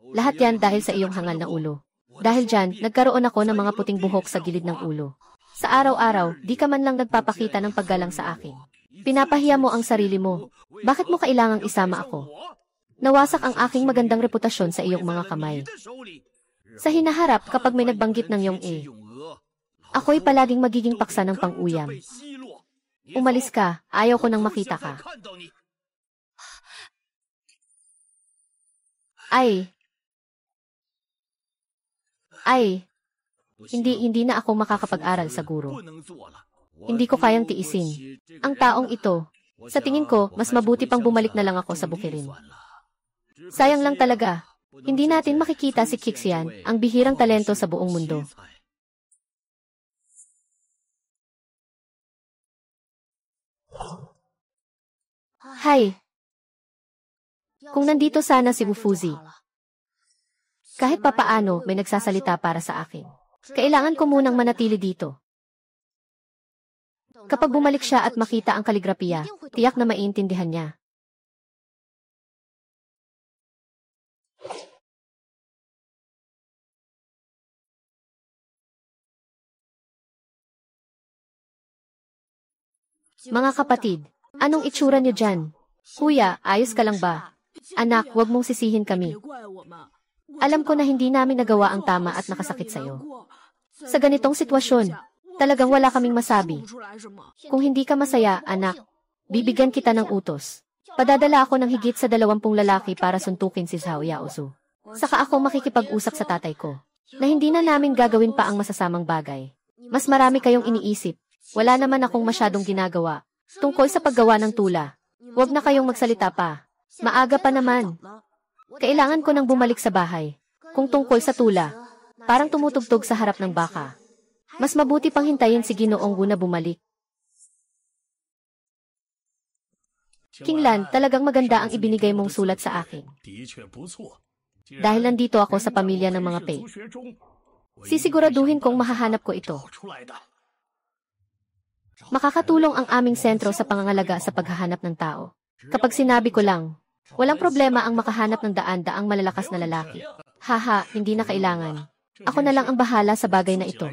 Lahat yan dahil sa iyong hangal na ulo. Dahil dyan, nagkaroon ako ng mga puting buhok sa gilid ng ulo. Sa araw-araw, di ka man lang nagpapakita ng paggalang sa akin. Pinapahiya mo ang sarili mo. Bakit mo kailangang isama ako? Nawasak ang aking magandang reputasyon sa iyong mga kamay. Sa hinaharap kapag may nagbanggit ng iyong ako'y palaging magiging paksa ng pang-uyam. Umalis ka, ayaw ko nang makita ka. Hindi na ako makakapag-aral sa guro. Hindi ko kayang tiisin. Ang taong ito, sa tingin ko, mas mabuti pang bumalik na lang ako sa bukirin. Sayang lang talaga. Hindi natin makikita si Kixian, ang bihirang talento sa buong mundo. Hay! Kung nandito sana si Wufuzi, kahit papaano may nagsasalita para sa akin. Kailangan ko munang manatili dito. Kapag bumalik siya at makita ang kaligrapiya, tiyak na maiintindihan niya. Mga kapatid, anong itsura niyo dyan? Kuya, ayos ka lang ba? Anak, huwag mong sisihin kami. Alam ko na hindi namin nagawa ang tama at nakasakit sa'yo. Sa ganitong sitwasyon, talagang wala kaming masabi. Kung hindi ka masaya, anak, bibigyan kita ng utos. Padadala ako ng higit sa 20 lalaki para suntukin si Zhao Yaozu. Saka ako makikipag-usap sa tatay ko, na hindi na namin gagawin pa ang masasamang bagay. Mas marami kayong iniisip. Wala naman akong masyadong ginagawa. Tungkol sa paggawa ng tula, huwag na kayong magsalita pa. Maaga pa naman. Kailangan ko nang bumalik sa bahay. Kung tungkol sa tula, parang tumutugtog sa harap ng baka. Mas mabuti pang hintayin si Ginoong Wu na bumalik. Kinglan, talagang maganda ang ibinigay mong sulat sa akin. Dahil nandito ako sa pamilya ng mga Pei, sisiguraduhin kong mahahanap ko ito. Makakatulong ang aming sentro sa pangangalaga sa paghahanap ng tao. Kapag sinabi ko lang, walang problema ang makahanap ng daan-daang malalakas na lalaki. Haha, hindi na kailangan. Ako na lang ang bahala sa bagay na ito.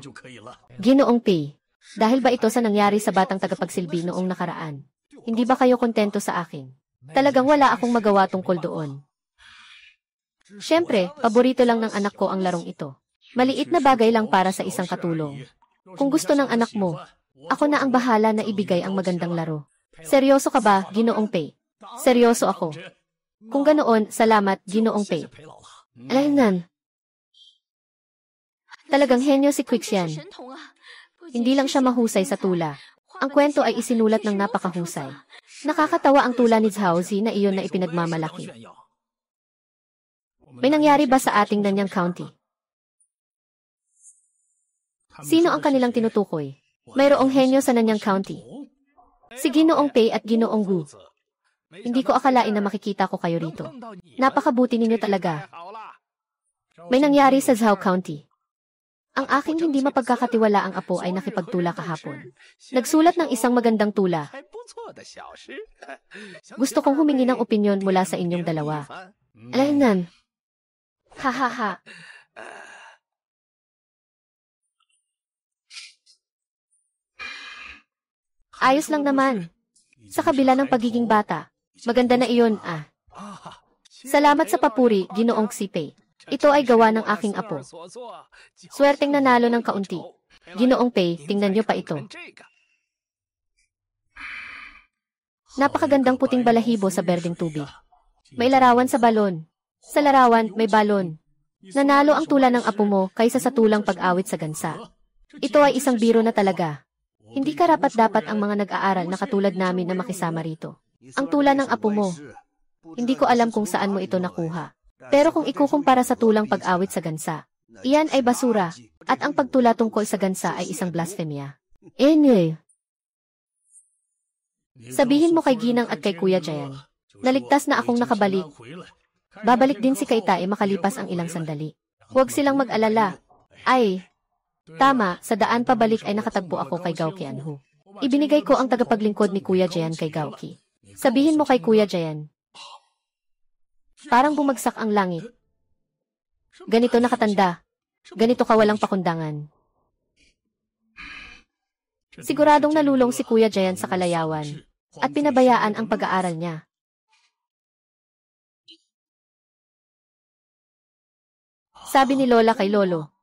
Ginoong Pei, dahil ba ito sa nangyari sa batang tagapagsilbi noong nakaraan? Hindi ba kayo kontento sa akin? Talagang wala akong magawa tungkol doon. Siyempre, paborito lang ng anak ko ang larong ito. Maliit na bagay lang para sa isang katulong. Kung gusto ng anak mo, ako na ang bahala na ibigay ang magandang laro. Seryoso ka ba, Ginoong Pei? Seryoso ako. Kung ganoon, salamat, Ginoong Pei. Alaynan. Talagang henyo si Quixian. Hindi lang siya mahusay sa tula. Ang kwento ay isinulat ng napakahusay. Nakakatawa ang tula ni Zhao Zi na iyon na ipinagmamalaki. May nangyari ba sa ating Nanyang County? Sino ang kanilang tinutukoy? Mayroong henyo sa Nanyang County. Si Ginoong Pei at Ginoong Wu. Hindi ko akalain na makikita ko kayo rito. Napakabuti ninyo talaga. May nangyari sa Zhao County. Ang aking hindi mapagkakatiwalaang apo ay nakipagtula kahapon. Nagsulat ng isang magandang tula. Gusto kong humingi ng opinyon mula sa inyong dalawa. Alaynan. Hahaha. Ayos lang naman. Sa kabila ng pagiging bata, maganda na iyon, Salamat sa papuri, Ginoong Pei. Ito ay gawa ng aking apo. Swerteng nanalo ng kaunti. Ginoong Pei, tingnan niyo pa ito. Napakagandang puting balahibo sa berdeng tubig. May larawan sa balon. Sa larawan, may balon. Nanalo ang tula ng apo mo kaysa sa tulang pag-awit sa gansa. Ito ay isang biro na talaga. Hindi karapat-dapat ang mga nag-aaral na katulad namin na makisama rito. Ang tula ng apo mo. Hindi ko alam kung saan mo ito nakuha. Pero kung ikukumpara sa tulang pag-awit sa gansa, iyan ay basura, at ang pagtula tungkol sa gansa ay isang blasphemia. Anyway, sabihin mo kay Ginang at kay Kuya Jayan, naligtas na akong nakabalik. Babalik din si Kaitae makalipas ang ilang sandali. Huwag silang mag-alala. Ay, tama, sa daan pabalik ay nakatagpo ako kay Gao Qianhu. Ibinigay ko ang tagapaglingkod ni Kuya Jayan kay Gaoki. Sabihin mo kay Kuya Jayan. Parang bumagsak ang langit. Ganito nakatanda. Ganito kawalang pakundangan. Siguradong nalulong si Kuya Jayan sa kalayawan at pinabayaan ang pag-aaral niya. Sabi ni Lola kay Lolo,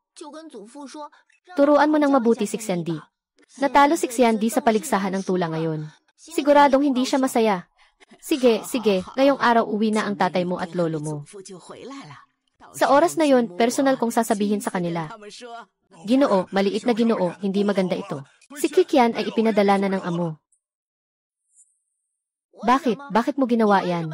turuan mo ng mabuti si Xiandi. Natalo si Xiandi sa paligsahan ng tula ngayon. Siguradong hindi siya masaya. Sige, ngayong araw uwi na ang tatay mo at lolo mo. Sa oras na yon, personal kong sasabihin sa kanila. Ginoo, maliit na Ginoo, hindi maganda ito. Si Kikian ay ipinadala na ng amo. Bakit? Bakit mo ginawa yan?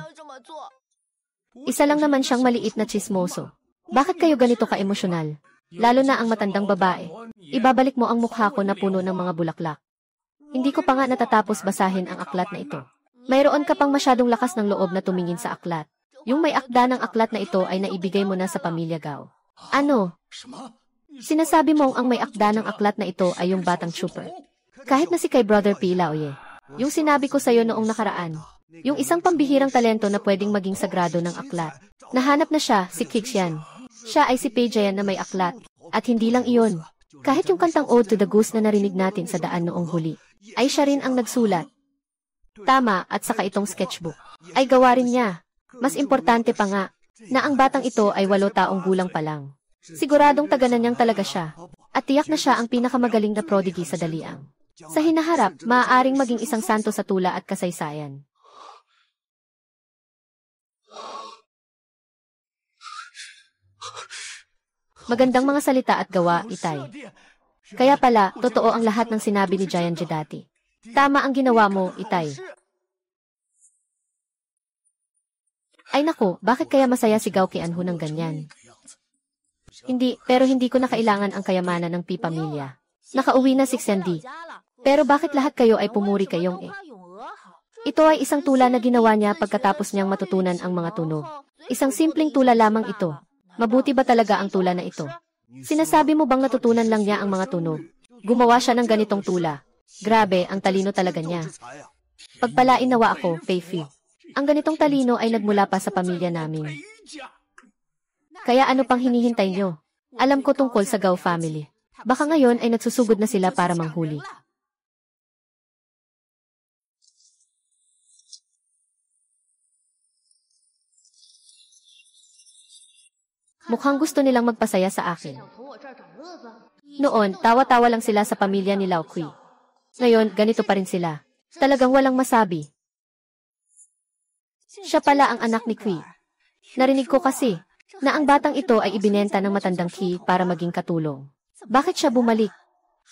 Isa lang naman siyang maliit na tsismoso. Bakit kayo ganito ka-emosyonal? Lalo na ang matandang babae. Ibabalik mo ang mukha ko na puno ng mga bulaklak. Hindi ko pa nga natatapos basahin ang aklat na ito. Mayroon ka pang masyadong lakas ng loob na tumingin sa aklat. Yung may akda ng aklat na ito ay naibigay mo na sa pamilya Gao. Ano? Sinasabi mong ang may akda ng aklat na ito ay yung batang trooper. Kahit na si kay Brother P. Laoye. Yung sinabi ko sa'yo noong nakaraan. Yung isang pambihirang talento na pwedeng maging sagrado ng aklat. Nahanap na siya, si Kixian. Siya ay si Pei Jayan na may aklat. At hindi lang iyon. Kahit yung kantang Ode to the Goose na narinig natin sa daan noong huli, ay siya rin ang nagsulat. Tama, at saka itong sketchbook ay gawa rin niya. Mas importante pa nga, na ang batang ito ay 8 taong gulang pa lang. Siguradong taganan niyang talaga siya. At tiyak na siya ang pinakamagaling na prodigy sa daliang. Sa hinaharap, maaaring maging isang santo sa tula at kasaysayan. Magandang mga salita at gawa, Itay. Kaya pala, totoo ang lahat ng sinabi ni Jayan Jedati. Tama ang ginawa mo, Itay. Ay nako, bakit kaya masaya si Gao Qianhu ng ganyan? Pero hindi ko na kailangan ang kayamanan ng pamilya. Nakauwi na si Xiandi. Pero bakit lahat kayo ay pumuri kayong Ito ay isang tula na ginawa niya pagkatapos niyang matutunan ang mga tunog. Isang simpleng tula lamang ito. Mabuti ba talaga ang tula na ito? Sinasabi mo bang natutunan lang niya ang mga tunog? Gumawa siya ng ganitong tula. Grabe, ang talino talaga niya. Pagpalain nawa ako, Fei-Fi. Ang ganitong talino ay nagmula pa sa pamilya namin. Kaya ano pang hinihintay niyo? Alam ko tungkol sa Gao family. Baka ngayon ay nagsusugod na sila para manghuli. Mukhang gusto nilang magpasaya sa akin. Noon, tawa-tawa lang sila sa pamilya ni Lao Kui. Ngayon, ganito pa rin sila. Talagang walang masabi. Siya pala ang anak ni Kui. Narinig ko kasi, na ang batang ito ay ibinenta ng matandang Ki para maging katulong. Bakit siya bumalik?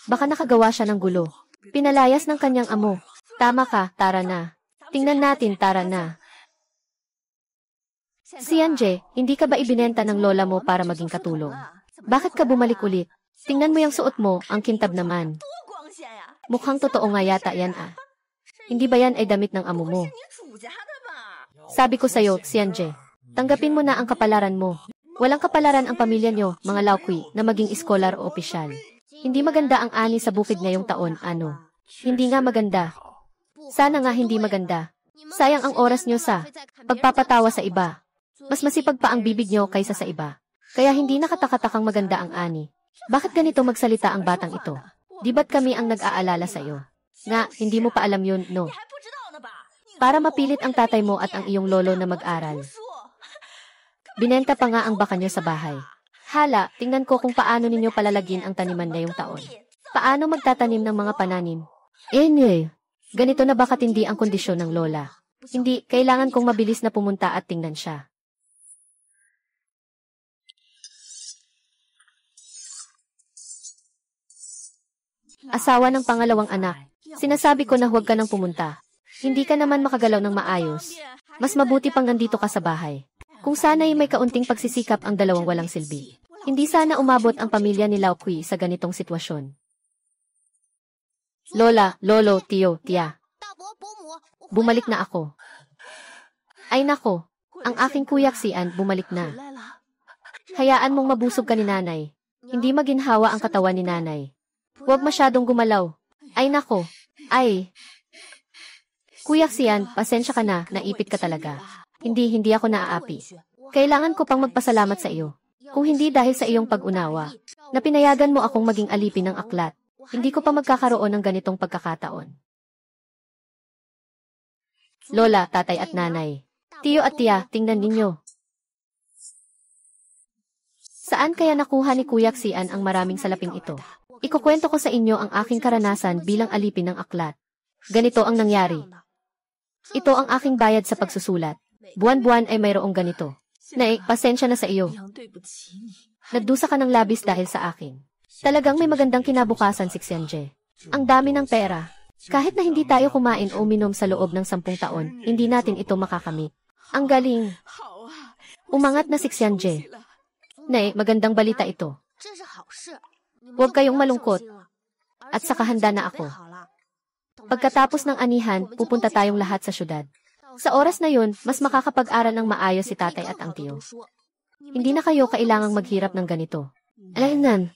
Baka nakagawa siya ng gulo. Pinalayas ng kanyang amo. Tama ka, tara na. Tingnan natin, tara na. Xianje, hindi ka ba ibinenta ng lola mo para maging katulong? Bakit ka bumalik ulit? Tingnan mo yung suot mo, ang kintab naman. Mukhang totoo nga yata yan Hindi ba yan ay damit ng amo mo? Sabi ko sa'yo, Xianje, tanggapin mo na ang kapalaran mo. Walang kapalaran ang pamilya nyo, mga Lao Kui, na maging iskolar o opisyal. Hindi maganda ang ani sa bukid ngayong taon, ano? Hindi nga maganda. Sana nga hindi maganda. Sayang ang oras nyo sa pagpapatawa sa iba. Mas masipag pa ang bibig nyo kaysa sa iba. Kaya hindi nakatakatakang maganda ang ani. Bakit ganito magsalita ang batang ito? Di ba't kami ang nag-aalala sa'yo? Nga, hindi mo pa alam yun, no? Para mapilit ang tatay mo at ang iyong lolo na mag-aral. Binenta pa nga ang baka nyo sa bahay. Hala, tingnan ko kung paano ninyo palalagin ang taniman na yung taon. Paano magtatanim ng mga pananim? Ganito na ba katindi ang kondisyon ng lola? Hindi, kailangan kong mabilis na pumunta at tingnan siya. asawa ng pangalawang anak. Sinasabi ko na huwag ka nang pumunta. Hindi ka naman makagalaw ng maayos. Mas mabuti pang nandito ka sa bahay. Kung sana'y may kaunting pagsisikap ang dalawang walang silbi. Hindi sana umabot ang pamilya ni Lao Kui sa ganitong sitwasyon. Lola, lolo, tiyo, tiya. Bumalik na ako. Ay nako, ang aking kuyak si An bumalik na. Hayaan mong mabusog ka ni nanay. Hindi maginhawa ang katawan ni nanay. Huwag masyadong gumalaw. Ay nako, ay. Kuyak si An, pasensya ka na, naipit ka talaga. Hindi ako naaapi. Kailangan ko pang magpasalamat sa iyo. Kung hindi dahil sa iyong pag-unawa, na pinayagan mo akong maging alipin ng aklat, hindi ko pa magkakaroon ng ganitong pagkakataon. Lola, tatay at nanay. Tiyo at tiya, tingnan ninyo. Saan kaya nakuha ni Kuyak Sian ang maraming salaping ito? Ikukwento ko sa inyo ang aking karanasan bilang alipin ng aklat. Ganito ang nangyari. Ito ang aking bayad sa pagsusulat. Buwan-buwan ay mayroong ganito. Nay, pasensya na sa iyo. Nagdusa ka ng labis dahil sa akin. Talagang may magandang kinabukasan si Xianje. Ang dami ng pera. Kahit na hindi tayo kumain o uminom sa loob ng 10 taon, hindi natin ito makakamit. Ang galing. Umangat na si Xianje. Nay, magandang balita ito. Huwag kayong malungkot. At saka handa na ako. Pagkatapos ng anihan, pupunta tayong lahat sa syudad. Sa oras na yun, mas makakapag-aral ng maayos si tatay at ang tiyo. Hindi na kayo kailangang maghirap ng ganito. Alaynan,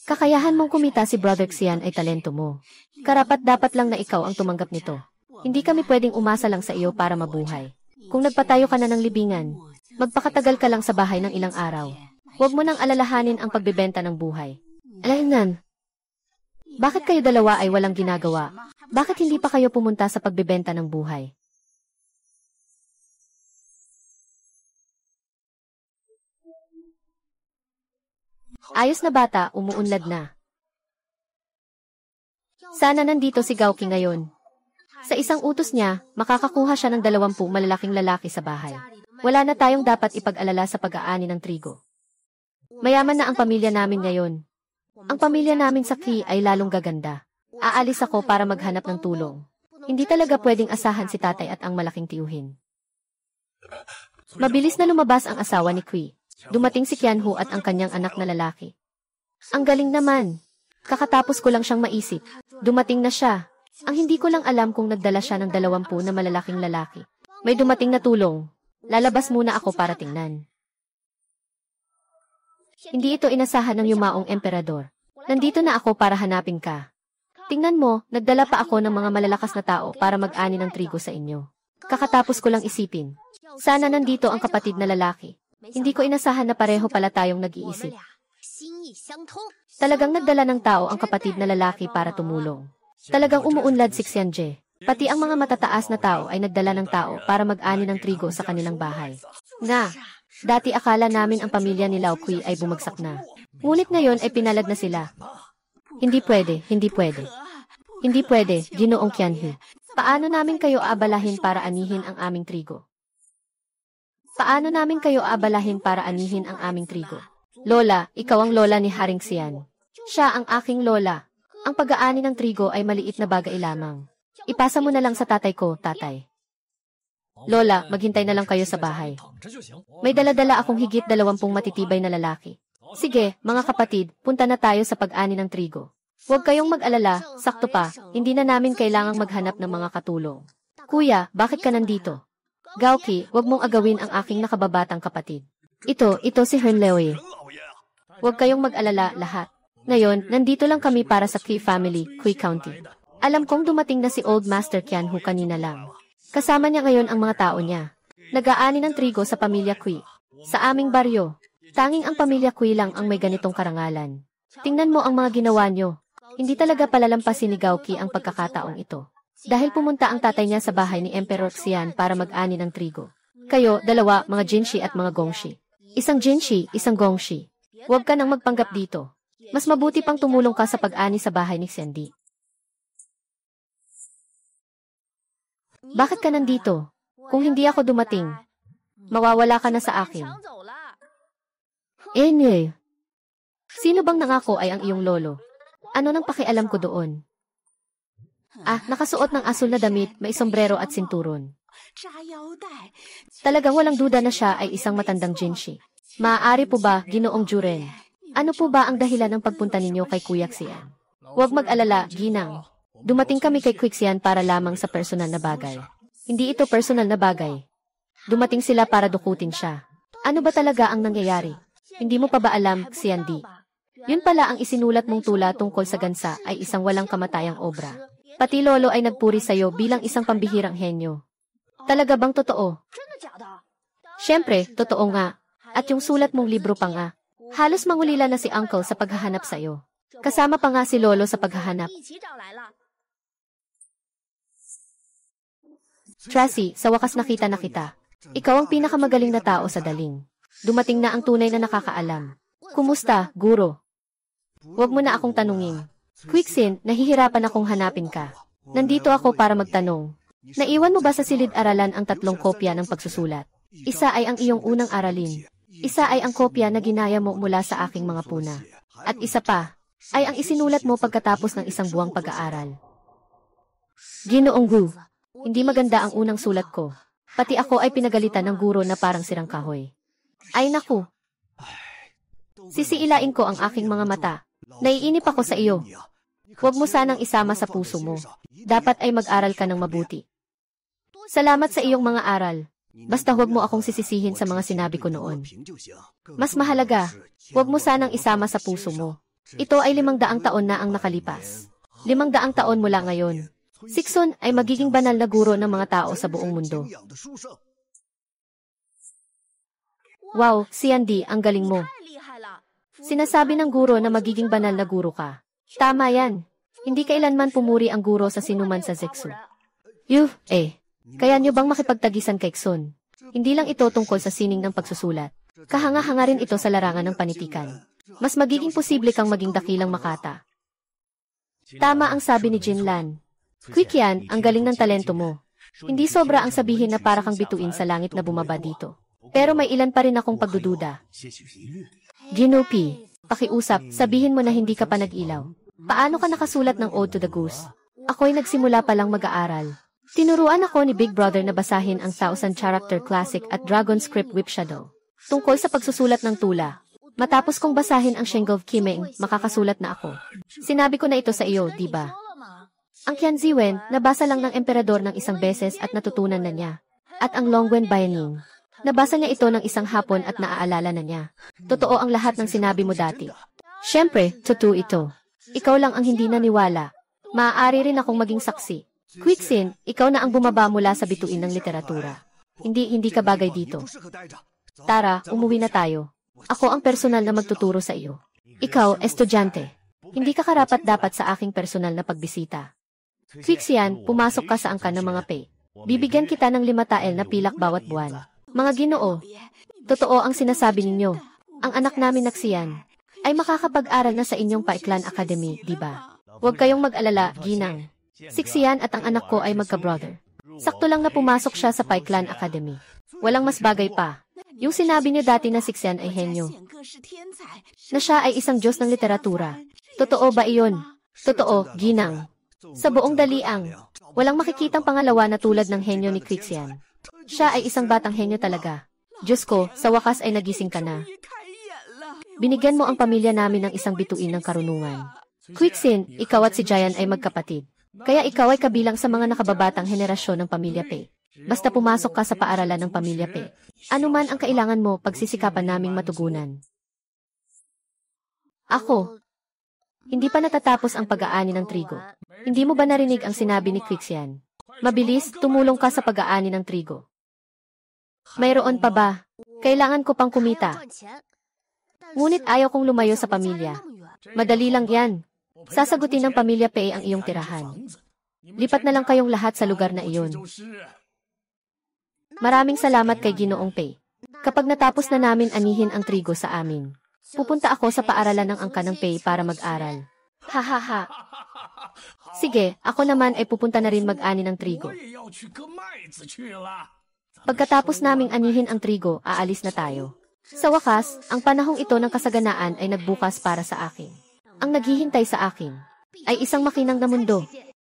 kakayahan mong kumita si Brother Xian ay talento mo. Karapat-dapat lang na ikaw ang tumanggap nito. Hindi kami pwedeng umasa lang sa iyo para mabuhay. Kung nagpatayo ka na ng libingan, magpakatagal ka lang sa bahay ng ilang araw. Huwag mo nang alalahanin ang pagbebenta ng buhay. Alaynan, bakit kayo dalawa ay walang ginagawa? Bakit hindi pa kayo pumunta sa pagbebenta ng buhay? Ayos na bata, umuunlad na. Sana nandito si Gauki ngayon. Sa isang utos niya, makakakuha siya ng 20 malalaking lalaki sa bahay. Wala na tayong dapat ipag-alala sa pag-aani ng trigo. Mayaman na ang pamilya namin ngayon. Ang pamilya namin sa Qi ay lalong gaganda. Aalis ako para maghanap ng tulong. Hindi talaga pwedeng asahan si tatay at ang malaking tiyuhin. Mabilis na lumabas ang asawa ni Qi. Dumating si Qianhu at ang kanyang anak na lalaki. Ang galing naman. Kakatapos ko lang siyang maisip. Dumating na siya. Ang hindi ko lang alam kung nagdala siya ng 20 na malalaking lalaki. May dumating na tulong. Lalabas muna ako para tingnan. Hindi ito inasahan ng yumaong emperador. Nandito na ako para hanapin ka. Tingnan mo, nagdala pa ako ng mga malalakas na tao para mag-ani ng trigo sa inyo. Kakatapos ko lang isipin. Sana nandito ang kapatid na lalaki. Hindi ko inasahan na pareho pala tayong nag-iisip. Talagang nagdala ng tao ang kapatid na lalaki para tumulong. Talagang umuunlad si Xianje. Pati ang mga matataas na tao ay nagdala ng tao para mag-ani ng trigo sa kanilang bahay. Dati akala namin ang pamilya ni Lao Kui ay bumagsak na. Ngunit ngayon ay pinalad na sila. Hindi pwede. Hindi pwede, Ginoong Qianhu. Paano namin kayo aabalahin para anihin ang aming trigo? Paano namin kayo aabalahin para anihin ang aming trigo? Lola, ikaw ang lola ni Haring Xian. Siya ang aking lola. Ang pag-aani ng trigo ay maliit na bagay lamang. Ipasa mo na lang sa tatay ko, tatay. Lola, maghintay na lang kayo sa bahay. May dala-dala akong higit 20 matitibay na lalaki. Sige, mga kapatid, punta na tayo sa pag-ani ng trigo. Huwag kayong mag-alala, sakto pa, hindi na namin kailangang maghanap ng mga katulong. Kuya, bakit ka nandito? Gauki, huwag mong agawin ang aking nakababatang kapatid. Ito si Hernleoy. Huwag kayong mag-alala lahat. Ngayon, nandito lang kami para sa Qi family, Qi County. Alam kong dumating na si Old Master Qianhu kanina lang. Kasama niya ngayon ang mga tao niya. Nag-aani ng trigo sa pamilya Qi. Sa aming baryo, tanging ang pamilya Qi lang ang may ganitong karangalan. Tingnan mo ang mga ginawa niyo. Hindi talaga palalampasin ni Gauki ang pagkakataong ito. Dahil pumunta ang tatay niya sa bahay ni Emperor Xian para mag-ani ng trigo. Kayo, dalawa, mga Jinshi at mga Gongshi. Isang Jinshi, isang Gongshi. Huwag ka nang magpanggap dito. Mas mabuti pang tumulong ka sa pag-ani sa bahay ni Xiandi. Bakit ka nandito? Kung hindi ako dumating, mawawala ka na sa akin. Sino bang nangako ay ang iyong lolo? Ano nang pakialam ko doon? Nakasuot ng asul na damit, may sombrero at sinturon. Talagang walang duda na siya ay isang matandang Jinshi. Maaari po ba, Ginoong Juren? Ano po ba ang dahilan ng pagpunta ninyo kay Kuya Xian? Huwag mag-alala, Ginang. Dumating kami kay Quick Xian para lamang sa personal na bagay. Hindi ito personal na bagay. Dumating sila para dukutin siya. Ano ba talaga ang nangyayari? Hindi mo pa ba alam, Xian Di? Yun pala ang isinulat mong tula tungkol sa gansa ay isang walang kamatayang obra. Pati lolo ay nagpuri sa'yo bilang isang pambihirang henyo. Talaga bang totoo? Siyempre, totoo nga. At yung sulat mong libro pa nga. Halos mangulila na si Uncle sa paghahanap sa'yo. Kasama pa nga si Lolo sa paghahanap. Tracy, sa wakas nakita na kita. Ikaw ang pinakamagaling na tao sa daling. Dumating na ang tunay na nakakaalam. Kumusta, guro? Huwag mo na akong tanungin. Quicksin, nahihirapan akong hanapin ka. Nandito ako para magtanong. Naiwan mo ba sa silid-aralan ang 3 kopya ng pagsusulat? Isa ay ang iyong unang aralin. Isa ay ang kopya na ginaya mo mula sa aking mga puna. At isa pa, ay ang isinulat mo pagkatapos ng isang buwang pag-aaral. Ginoong Gu, hindi maganda ang unang sulat ko. Pati ako ay pinagalitan ng guro na parang sirang kahoy. Ay naku! Sisiilain ko ang aking mga mata. Naiinip ako sa iyo. Huwag mo sanang isama sa puso mo. Dapat ay mag-aral ka ng mabuti. Salamat sa iyong mga aral. Basta huwag mo akong sisisihin sa mga sinabi ko noon. Mas mahalaga, huwag mo sanang isama sa puso mo. Ito ay 500 taon na ang nakalipas. 500 taon mula ngayon. Sikson ay magiging banal na guro ng mga tao sa buong mundo. Wow, Xian Di, ang galing mo. Sinasabi ng guro na magiging banal na guro ka. Tama yan. Hindi kailanman pumuri ang guro sa sinuman sa Zexu. Kaya nyo bang makipagtagisan kay Xun? Hindi lang ito tungkol sa sining ng pagsusulat. Kahanga-hanga rin ito sa larangan ng panitikan. Mas magiging posible kang maging dakilang makata. Tama ang sabi ni Jinlan. Quick yan, ang galing ng talento mo. Hindi sobra ang sabihin na para kang bituin sa langit na bumaba dito. Pero may ilan pa rin akong pagdududa. Ginupi, pakiusap, sabihin mo na hindi ka pa nag-ilaw. Paano ka nakasulat ng Ode to the Goose? Ako'y nagsimula pa lang mag-aaral. Tinuruan ako ni Big Brother na basahin ang 1000 Character Classic at Dragon Script Whip Shadow. Tungkol sa pagsusulat ng tula. Matapos kong basahin ang Shenggong Kimeng, makakasulat na ako. Sinabi ko na ito sa iyo, di ba? Ang Qianziwen, nabasa lang ng emperador ng isang beses at natutunan na niya. At ang Longwen Baining, nabasa niya ito ng isang hapon at naaalala na niya. Totoo ang lahat ng sinabi mo dati. Siyempre, totoo ito. Ikaw lang ang hindi naniwala. Maaari rin akong maging saksi. Quicksin, ikaw na ang bumaba mula sa bituin ng literatura. Hindi ka bagay dito. Tara, umuwi na tayo. Ako ang personal na magtuturo sa iyo. Ikaw, estudyante. Hindi ka karapat-dapat sa aking personal na pagbisita. Quixian, pumasok ka sa angkan ng mga pay. Bibigyan kita ng 5 tael na pilak bawat buwan. Mga Ginoo, totoo ang sinasabi ninyo. Ang anak namin na Xian ay makakapag-aral na sa inyong Paiklan Academy, di ba? Huwag kayong mag-alala, Ginang. Si Xian at ang anak ko ay magka-brother. Sakto lang na pumasok siya sa Paiklan Academy. Walang mas bagay pa. Yung sinabi niyo dati na si Xian ay henyo. Na siya ay isang Diyos ng literatura. Totoo ba iyon? Totoo, Ginang. Sa buong daliang, walang makikitang pangalawa na tulad ng henyo ni Quixian. Siya ay isang batang henyo talaga. Diyos ko, sa wakas ay nagising ka na. Binigyan mo ang pamilya namin ng isang bituin ng karunungan. Quicksin, ikaw at si Giant ay magkapatid. Kaya ikaw ay kabilang sa mga nakababatang henerasyon ng pamilya Pe. Basta pumasok ka sa paaralan ng pamilya Pe. Ano man ang kailangan mo, pagsisikapan naming matugunan. Ako. Hindi pa natatapos ang pag-aani ng trigo. Hindi mo ba narinig ang sinabi ni Quixian? Mabilis, tumulong ka sa pag-aani ng trigo. Mayroon pa ba? Kailangan ko pang kumita. Ngunit ayaw kong lumayo sa pamilya. Madali lang yan. Sasagutin ng pamilya Pe ang iyong tirahan. Lipat na lang kayong lahat sa lugar na iyon. Maraming salamat kay Ginoong Pe. Kapag natapos na namin anihin ang trigo sa amin, pupunta ako sa paaralan ng angka ng Pe para mag-aral. Ha. Sige, ako naman ay pupunta na rin mag-ani ng trigo. Pagkatapos naming anihin ang trigo, aalis na tayo. Sa wakas, ang panahong ito ng kasaganaan ay nagbukas para sa akin. Ang naghihintay sa akin ay isang makinang na mundo.